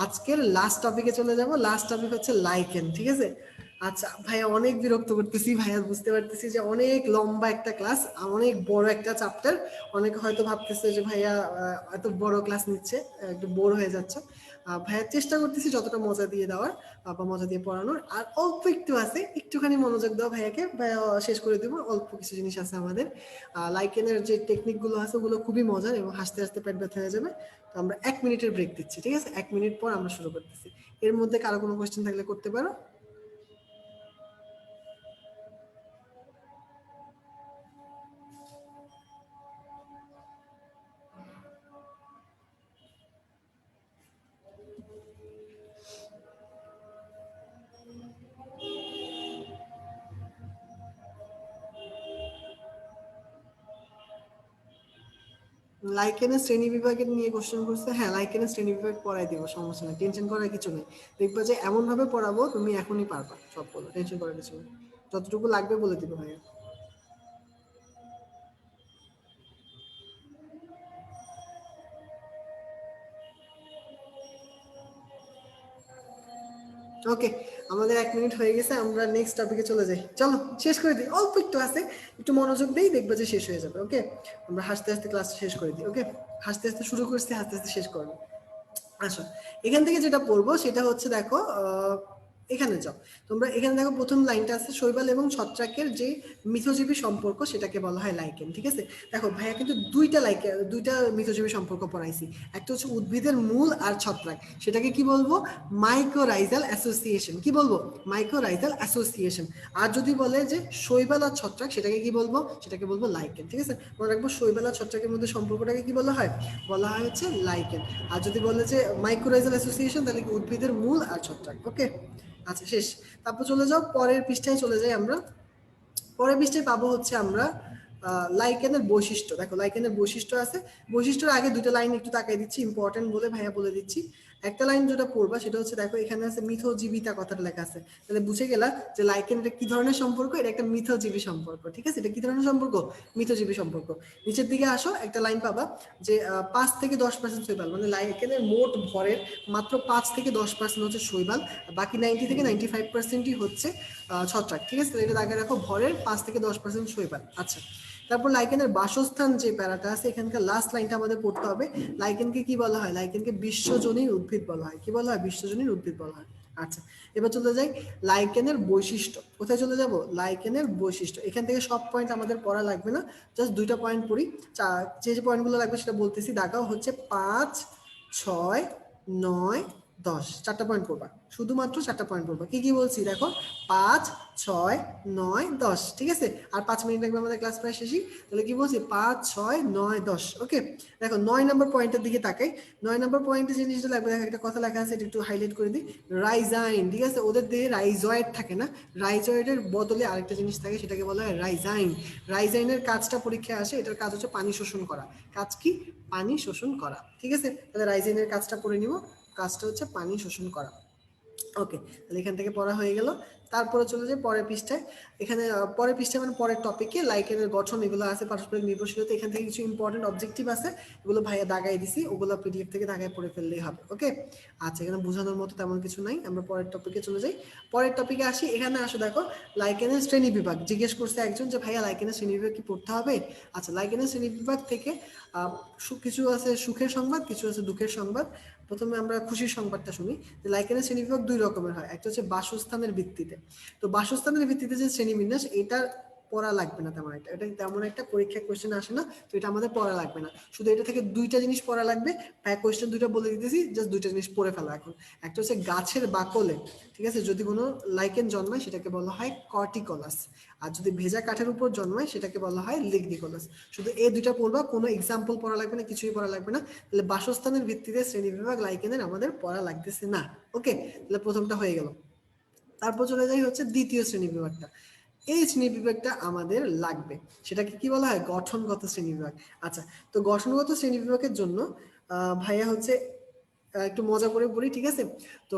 আজকের লাস্ট টপিকে চলে যাব। লাস্ট টপিক হচ্ছে লাইকেন। ঠিক আছে, আচ্ছা ভাইয়া অনেক বিরক্ত করতেছি ভাইয়া, বুঝতে পারতেছি যে অনেক লম্বা একটা ক্লাস, অনেক বড় একটা চ্যাপ্টার। অনেকে হয়তো ভাবতেছে যে ভাইয়া এত বড় ক্লাস নিচ্ছে, একটু বোর হয়ে যাচ্ছে। ভাইয়া চেষ্টা করতেছি যতটা মজা দিয়ে দেওয়ার বা মজা দিয়ে পড়ানোর। আর অল্প একটু আছে, একটুখানি মনোযোগ দাও ভাইয়াকে, ভাইয়া শেষ করে দিব। অল্প কিছু জিনিস আছে আমাদের। লাইকেনের যে টেকনিকগুলো আছে ওগুলো খুবই মজার এবং হাসতে হাসতে পেট ব্যথা হয়ে যাবে। তো আমরা 1 মিনিটের ব্রেক দিচ্ছি। ঠিক আছে, 1 মিনিট পর আমরা শুরু করতেছি। এর মধ্যে কারো কোনো কোয়েশ্চেন থাকলে করতে পারো। লাইকেনের শ্রেণী বিভাগের নিয়ে কোশ্চেন করছে। হ্যাঁ, লাইকেনের শ্রেণী বিভাগ পড়াই দিব, সমস্যা নেই, টেনশন করার কিছু নেই। দেখবা যে এমন ভাবে পড়াবো তুমি এখনই পারবা সবগুলো, টেনশন করার কিছু নেই। যতটুকু লাগবে বলে দিব ভাইয়া। ওকে, আমাদের 1 মিনিট হয়ে গেছে, আমরা নেক্সট টপিকে চলে যাই। চলো শেষ করে দিই, অল্প একটু আছে, একটু মনোযোগ দেই, দেখবা যে শেষ হয়ে যাবে। ওকে, আমরা হাসতে হাসতে ক্লাস শেষ করে দিই। ওকে, হাসতে হাসতে শুরু করছি, হাসতে হাসতে শেষ করবো। আচ্ছা, এখান থেকে যেটা পড়বো সেটা হচ্ছে দেখো, এখানে যাও তোমরা। এখানে দেখো প্রথম লাইনটা আছে, শৈবাল এবং ছত্রাকের যে মিথজীবী সম্পর্ক সেটাকে বলা হয় লাইকেন। ঠিক আছে, দেখো ভাইয়া কিন্তু দুইটা মিথজীবী সম্পর্ক পড়াইছি। একটা হচ্ছে উদ্ভিদের মূল আর ছত্রাক, সেটাকে কি বলবো? Mycorrhizal association. কি বলবো? Mycorrhizal association. আর যদি বলে যে শৈবাল আর ছত্রাক, সেটাকে কি বলবো? সেটাকে বলবো লাইকেন। ঠিক আছে, মনে রাখবো শৈবাল আর ছত্রাকের মধ্যে সম্পর্কটাকে কি বলা হয়? বলা হয় হচ্ছে লাইকেন। আর যদি বলে যে মাইক্রোরাইজাল অ্যাসোসিয়েশন, তাহলে কি উদ্ভিদের মূল আর ছত্রাক। ওকে, আচ্ছা শেষ। তারপর চলে যাও পরের পৃষ্ঠায়, চলে যাই আমরা। পরের পৃষ্ঠায় পাবো হচ্ছে আমরা লাইকেনের বৈশিষ্ট্য। দেখো লাইকেনের বৈশিষ্ট্য আছে, বৈশিষ্ট্যের আগে দুটো লাইন একটু তাকাই দিচ্ছি, ইম্পর্টেন্ট বলে ভাইয়া বলে দিচ্ছি। একটা লাইন যেটা পড়বা সেটা হচ্ছে, দেখো এখানে আছে মিথজীবিতা কথাটা লেখা আছে, তাহলে বুঝে গেলা যে লাইকেন এটা কি ধরনের সম্পর্ক? এটা একটা মিথজীবী সম্পর্ক। ঠিক আছে, এটা কি ধরনের সম্পর্ক? মিথজীবী সম্পর্ক। নিচের দিকে আসো, একটা লাইন পাবা যে 5 থেকে 10% শৈবাল, মানে লাইকেনের মোট ভরের মাত্র 5 থেকে 10% হচ্ছে শৈবাল, বাকি 90 থেকে 95%ই হচ্ছে ছত্রাক। ঠিক আছে, এটা আগে রাখো, ভরের 5 থেকে 10% শৈবাল। আচ্ছা, তারপর লাইকেনের বাসস্থান যে প্যারাটা আছে, এখানকার লাস্ট লাইনটা আমাদের পড়তে হবে। লাইকেনকে কি বলা হয়? লাইকেনকে বিশ্বজনীন উদ্ভিদ বলা হয়। কি বলা হয়? বিশ্বজনীন উদ্ভিদ বলা হয়। আচ্ছা, এবার চলে যাই লাইকেনের বৈশিষ্ট্য। কোথায় চলে যাব? লাইকেনের বৈশিষ্ট্য। এখান থেকে সব পয়েন্ট আমাদের পড়া লাগবে না, জাস্ট দুইটা পয়েন্ট পড়ি। যে যে পয়েন্টগুলো লাগবে সেটা বলতেছি। দাগাও হচ্ছে 5, 6, 9, 10, 4টা পয়েন্ট পড়বা, শুধুমাত্র 4টা পয়েন্ট পড়বা। কি কি বলছি দেখো, 5, 6, 9, 10। ঠিক আছে, আর 5 মিনিট লাগবে আমাদের ক্লাস প্রায় শেষই। তাহলে কি বলছি? 5, 6, 9, 10। ওকে, দেখো 9 নম্বর পয়েন্টের দিকে তাকাই। 9 নম্বর পয়েন্টে যে জিনিসটা লাগবে, দেখো একটা কথা লেখা আছে, এটা একটু হাইলাইট করে দিই, রাইজাইন। ঠিক আছে, ওদের দিয়ে রাইজয়েড থাকে না, রাইজয়েডের বদলে আরেকটা জিনিস থাকে, সেটাকে বলা হয় রাইজাইন। রাইজাইনের কাজটা পরীক্ষায় আসে, এটার কাজ হচ্ছে পানি শোষণ করা। কাজ কি? পানি শোষণ করা। ঠিক আছে, তাহলে রাইজাইনের কাজটা পড়ে নিব। কাজটা হচ্ছে পানি শোষণ করা। ওকে, তাহলে এখান থেকে পড়া হয়ে গেল। তারপরে চলে যাই পরের পৃষ্ঠায়। এখানে পরের পৃষ্ঠায় মানে পরের টপিকে লাইকেনের গঠন এগুলো আছে, পারস্পরিক নির্ভরশীলতা, এখান থেকে কিছু ইম্পর্টেন্ট অবজেক্টিভ আছে, এগুলো ভাইয়া দাগাই দিছি, ওগুলো পিডিএফ থেকে দাগায় পড়ে ফেললেই হবে। ওকে, আচ্ছা এখানে বোঝানোর মতো তেমন কিছু নাই, আমরা পরের টপিকে চলে যাই। পরের টপিকে আসি, এখানে আসো দেখো লাইকেনের শ্রেণী বিভাগ জিজ্ঞেস করছে একজন যে ভাইয়া লাইকেনের শ্রেণী বিভাগ কি পড়তে হবে। আচ্ছা, লাইকেনের শ্রেণী বিভাগ থেকে কিছু আছে সুখের সংবাদ, কিছু আছে দুঃখের সংবাদ। প্রথমে আমরা খুশির সংবাদটা শুনি যে লাইকেনের শ্রেণীবিভাগ দুই রকমের হয়, একটা হচ্ছে বাসস্থানের ভিত্তিতে। তো বাসস্থানের ভিত্তিতে যে শ্রেণীবিন্যাস, এটা পড়া লাগবে না তেমন একটা, এটা তেমন একটা পরীক্ষায় কোয়েশ্চেন আসে না, তো এটা আমাদের পড়া লাগবে না। শুধু এটা থেকে দুইটা জিনিস পড়া লাগবে, কোয়েশ্চেন দুইটা বলে দিতেছি, জাস্ট দুইটা জিনিস পড়ে ফেলা এখন। একটা হচ্ছে গাছের বাকলে, ঠিক আছে, যদি কোনো লাইকেন জন্মায় সেটাকে বলা হয় কর্টিকলাস, আর যদি ভেজা কাঠের উপর জন্মায় সেটাকে বলা হয় লিগনিকলাস। শুধু এই দুইটা পড়বা, কোনো এক্সাম্পল পড়া লাগবে না, কিছুই পড়া লাগবে না। তাহলে বাসস্থানের ভিত্তিতে শ্রেণীবিভাগ লাইকেনের আমাদের পড়া লাগতেছে না। ওকে, তাহলে প্রথমটা হয়ে গেল। তারপর চলে যাই হচ্ছে দ্বিতীয় শ্রেণীবিভাগটা। এই শ্রেণীবিভাগটা আমাদের লাগবে, সেটাকে কি বলা হয়, গঠনগত শ্রেণীবিভাগ। আচ্ছা, তো গঠনগত শ্রেণীবিভাগের জন্য ভাইয়া হচ্ছে একটু মজা করে বলি, ঠিক আছে। তো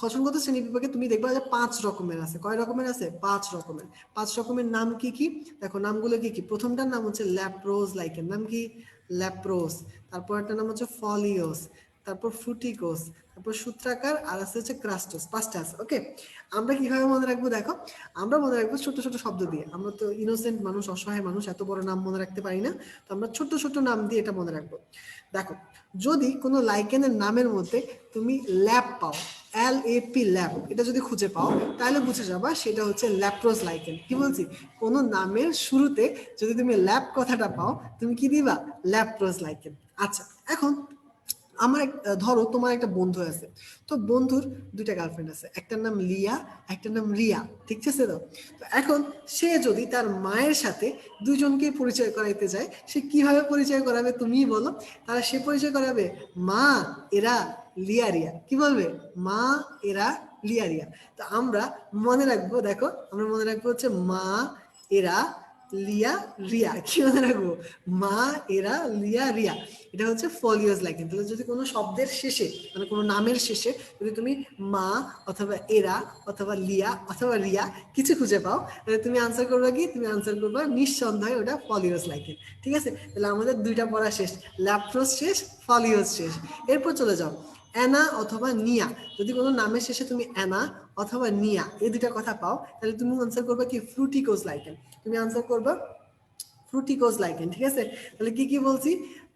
গঠনগত শ্রেণীবিভাগে তুমি দেখবা যে 5 রকমের আছে। কয় রকমের আছে? 5 রকমের। 5 রকমের নাম কি কি দেখো, নামগুলো কি কি। প্রথমটার নাম হচ্ছে ল্যাপ্রোজ লাইকেন, নাম কি? ল্যাপ্রোজ। তারপর একটা নাম হচ্ছে ফলিওস, তারপর ফ্রুটিকোস, তারপর সূত্রাকার, আর আছে হচ্ছে ক্রাস্টোস। 5টা আছে। ওকে, আমরা কিভাবে মনে রাখবো দেখো, আমরা মনে রাখবো ছোট ছোট শব্দ দিয়ে। আমরা তো ইনোসেন্ট মানুষ, অসহায় মানুষ, এত বড় নাম মনে রাখতে পারি না, তো আমরা ছোট ছোট নাম দিয়ে এটা মনে রাখবো। দেখো, যদি কোনো লাইকেনের নামের মধ্যে তুমি ল্যাপ পাও, LAP ল্যাপ, এটা যদি খুঁজে পাও তাহলে বুঝে যাবা সেটা হচ্ছে ল্যাপ্রোজ লাইকেন। কি বলছি? কোনো নামের শুরুতে যদি তুমি ল্যাপ কথাটা পাও, তুমি কি দিবা? ল্যাপ্রোজ লাইকেন। আচ্ছা, এখন আমার ধরো তোমার একটা বন্ধু আছে, তো বন্ধুর দুইটা গার্লফ্রেন্ড আছে, একটার নাম লিয়া, একটার নাম রিয়া, ঠিক আছে। তো এখন সে যদি তার মায়ের সাথে দুজনকে পরিচয় করাইতে যায়, সে কিভাবে পরিচয় করাবে তুমিই বলো। তাহলে সে পরিচয় করাবে মা এরা লিয়া রিয়া। কি বলবে? মা এরা লিয়া রিয়া। তো আমরা মনে রাখবো, দেখো আমরা মনে রাখবো হচ্ছে মা এরা লিয়া রিয়া। কি মনে রাখবো? মা এরা লিয়া রিয়া। এটা হচ্ছে ফলিওস লাইকেন। তাহলে যদি কোনো শব্দের শেষে, মানে কোনো নামের শেষে যদি তুমি মা অথবা এরা অথবা লিয়া অথবা রিয়া কিছু খুঁজে পাও, তাহলে তুমি আনসার করবে কি? তুমি আনসার করবে নিঃসন্দেহে ওটা ফলিওস লাইকেন। ঠিক আছে, তাহলে আমাদের দুইটা পড়া শেষ, ল্যাপ্রোস শেষ, ফলিওস শেষ। এরপর চলে যাও অ্যানা অথবা নিয়া। যদি কোনো নামের শেষে তুমি অ্যানা অথবা নিয়া এই দুইটা কথা পাও, তাহলে তুমি আনসার করবে কি? ফ্রুটিকোস লাইকেন। তুমি আনসার করবে ফ্রুটিকোস লাইকেন। ঠিক আছে, তাহলে কি কি বলছি?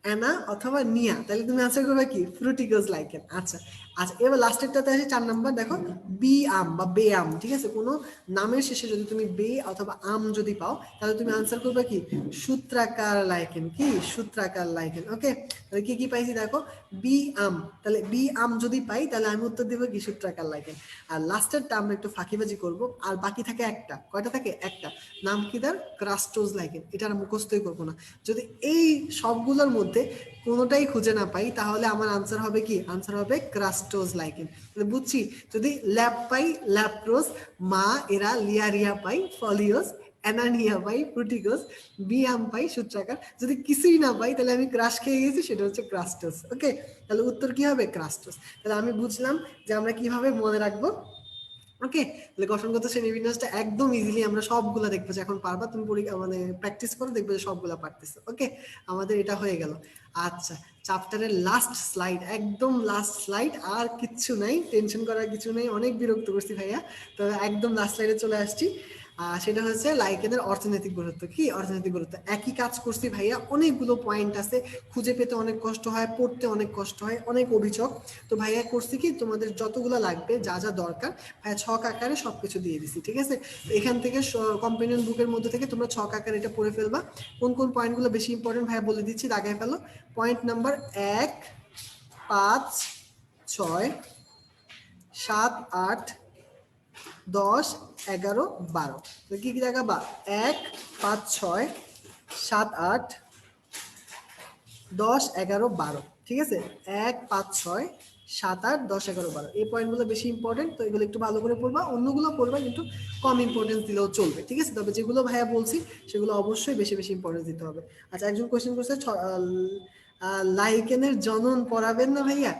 অ্যানা অথবা নিয়া, তাহলে তুমি আনসার করবে কি? ফ্রুটিকোস লাইকেন। আচ্ছা আচ্ছা, এবার লাস্টেরটাতে আসি, 4 নাম্বার। দেখো বি আম বা বে আম। ঠিক আছে, কোনো নামের শেষে যদি তুমি বে অথবা আম যদি পাও, তাহলে তুমি আনসার করবে কি? সূত্রাকার লাইকেন। কি? সূত্রাকার লাইকেন। ওকে, তাহলে কি কি পাইছি দেখো, বি আম। তাহলে বি আম যদি পাই তাহলে আমি উত্তর দেবো কি? সূত্রাকার লাইকেন। আর লাস্টেরটা আমরা একটু ফাঁকিবাজি করব, আর বাকি থাকে একটা। কয়টা থাকে? একটা। নাম কি তার? ক্রাস্টোজ লাইকেন। এটা আর মুখস্থই করবো না। যদি এই সবগুলোর মধ্যে কোনোটাই খুঁজে না পাই, তাহলে আমার আনসার হবে কি? আনসার হবে ক্রাস্টোজ লাইকেন। তাহলে বুঝছি, যদি ল্যাপ পাই ল্যাপ্রোস, মা এরা লিয়া রিয়া পাই ফলিওস, অ্যানানিয়া পাই ফ্রুটিকোস, বিয়াম পাই সূত্রাকার। যদি কিছুই না পাই তাহলে আমি ক্রাশ খেয়ে গেছি, সেটা হচ্ছে ক্রাস্টোস। ওকে, তাহলে উত্তর কি হবে? ক্রাস্টোস। তাহলে আমি বুঝলাম যে আমরা কিভাবে মনে রাখবো। ওকে, তাহলে গঠনগত শ্রেণীবিন্যাসটা একদম ইজিলি আমরা সবগুলো দেখবো, যে এখন পারবা তুমি মানে প্র্যাকটিস করে দেখবে যে সবগুলো পারতেছে। ওকে, আমাদের এটা হয়ে গেল। আচ্ছা, চ্যাপ্টারের লাস্ট স্লাইড, একদম লাস্ট স্লাইড, আর কিচ্ছু নাই, টেনশন করার কিছু নেই। অনেক বিরক্ত করছি ভাইয়া, তো একদম লাস্ট স্লাইডে চলে আসছি। সেটা হচ্ছে লাইকেনের অর্থনৈতিক গুরুত্ব। কি অর্থনৈতিক গুরুত্ব? একই কাজ করছি ভাইয়া, অনেকগুলো পয়েন্ট আছে, খুঁজে পেতে অনেক কষ্ট হয়, পড়তে অনেক কষ্ট হয়, অনেক অভিযোগ। তো ভাইয়া করছি কি, তোমাদের যতগুলো লাগবে, যা যা দরকার, ভাইয়া ছক আকারে সবকিছু দিয়ে দিছি। ঠিক আছে, এখান থেকে কম্পেনিয়ন বুকের মধ্যে থেকে তোমরা ছক আকারে এটা পড়ে ফেলবা। কোন কোন পয়েন্টগুলো বেশি ইম্পর্টেন্ট ভাইয়া বলে দিচ্ছি, দাগায় ফেলো। Point number 1, 5, 6, 7, 8, 10, 11, 12। কি কি জায়গা? 1, 5, 6, 7, 8, 10, 11, 12। ঠিক আছে, 1, 5, 6, 7, 8, 10, 11, 12, এই পয়েন্টগুলো বেশি ইম্পর্টেন্ট, তো এগুলো একটু ভালো করে পড়বা। অন্যগুলো পড়বা কিন্তু কম ইম্পর্টেন্স দিলেও চলবে। ঠিক আছে, তবে যেগুলো ভাইয়া বলছি সেগুলো অবশ্যই বেশি বেশি ইম্পর্টেন্স দিতে হবে। আচ্ছা, একজন কোয়েশ্চেন করছে লাইকেনের জনন পড়াবেন না ভাইয়া?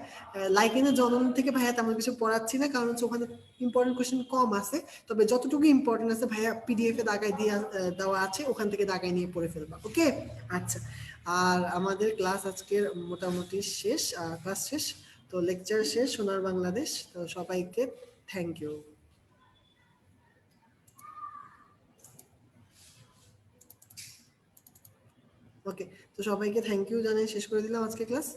লাইকেনের জনন থেকে ভাইয়া তেমন কিছু পড়াচ্ছি না, কারণ হচ্ছে ওখানে ইম্পর্টেন্ট কোয়েশ্চেন কম আছে। তবে যতটুকু ইম্পর্টেন্ট আছে ভাইয়া পিডিএফ এ দাগাই দিয়ে দেওয়া আছে, ওখান থেকে দাগাই নিয়ে পড়ে ফেলবা। ওকে, আচ্ছা। আর আমাদের ক্লাস আজকের মোটামুটি শেষ, ক্লাস শেষ, তো লেকচার শেষ সোনার বাংলাদেশ। তো সবাইকে থ্যাংক ইউ। ওকে, তো সবাইকে থ্যাংক ইউ জানিয়ে শেষ করে দিলাম আজকে ক্লাস।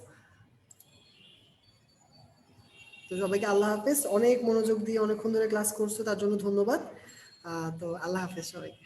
তো সবাইকে আল্লাহ হাফেজ। অনেক মনোযোগ দিয়ে অনেকক্ষণ ধরে ক্লাস করছো, তার জন্য ধন্যবাদ। তো আল্লাহ হাফেজ সবাইকে।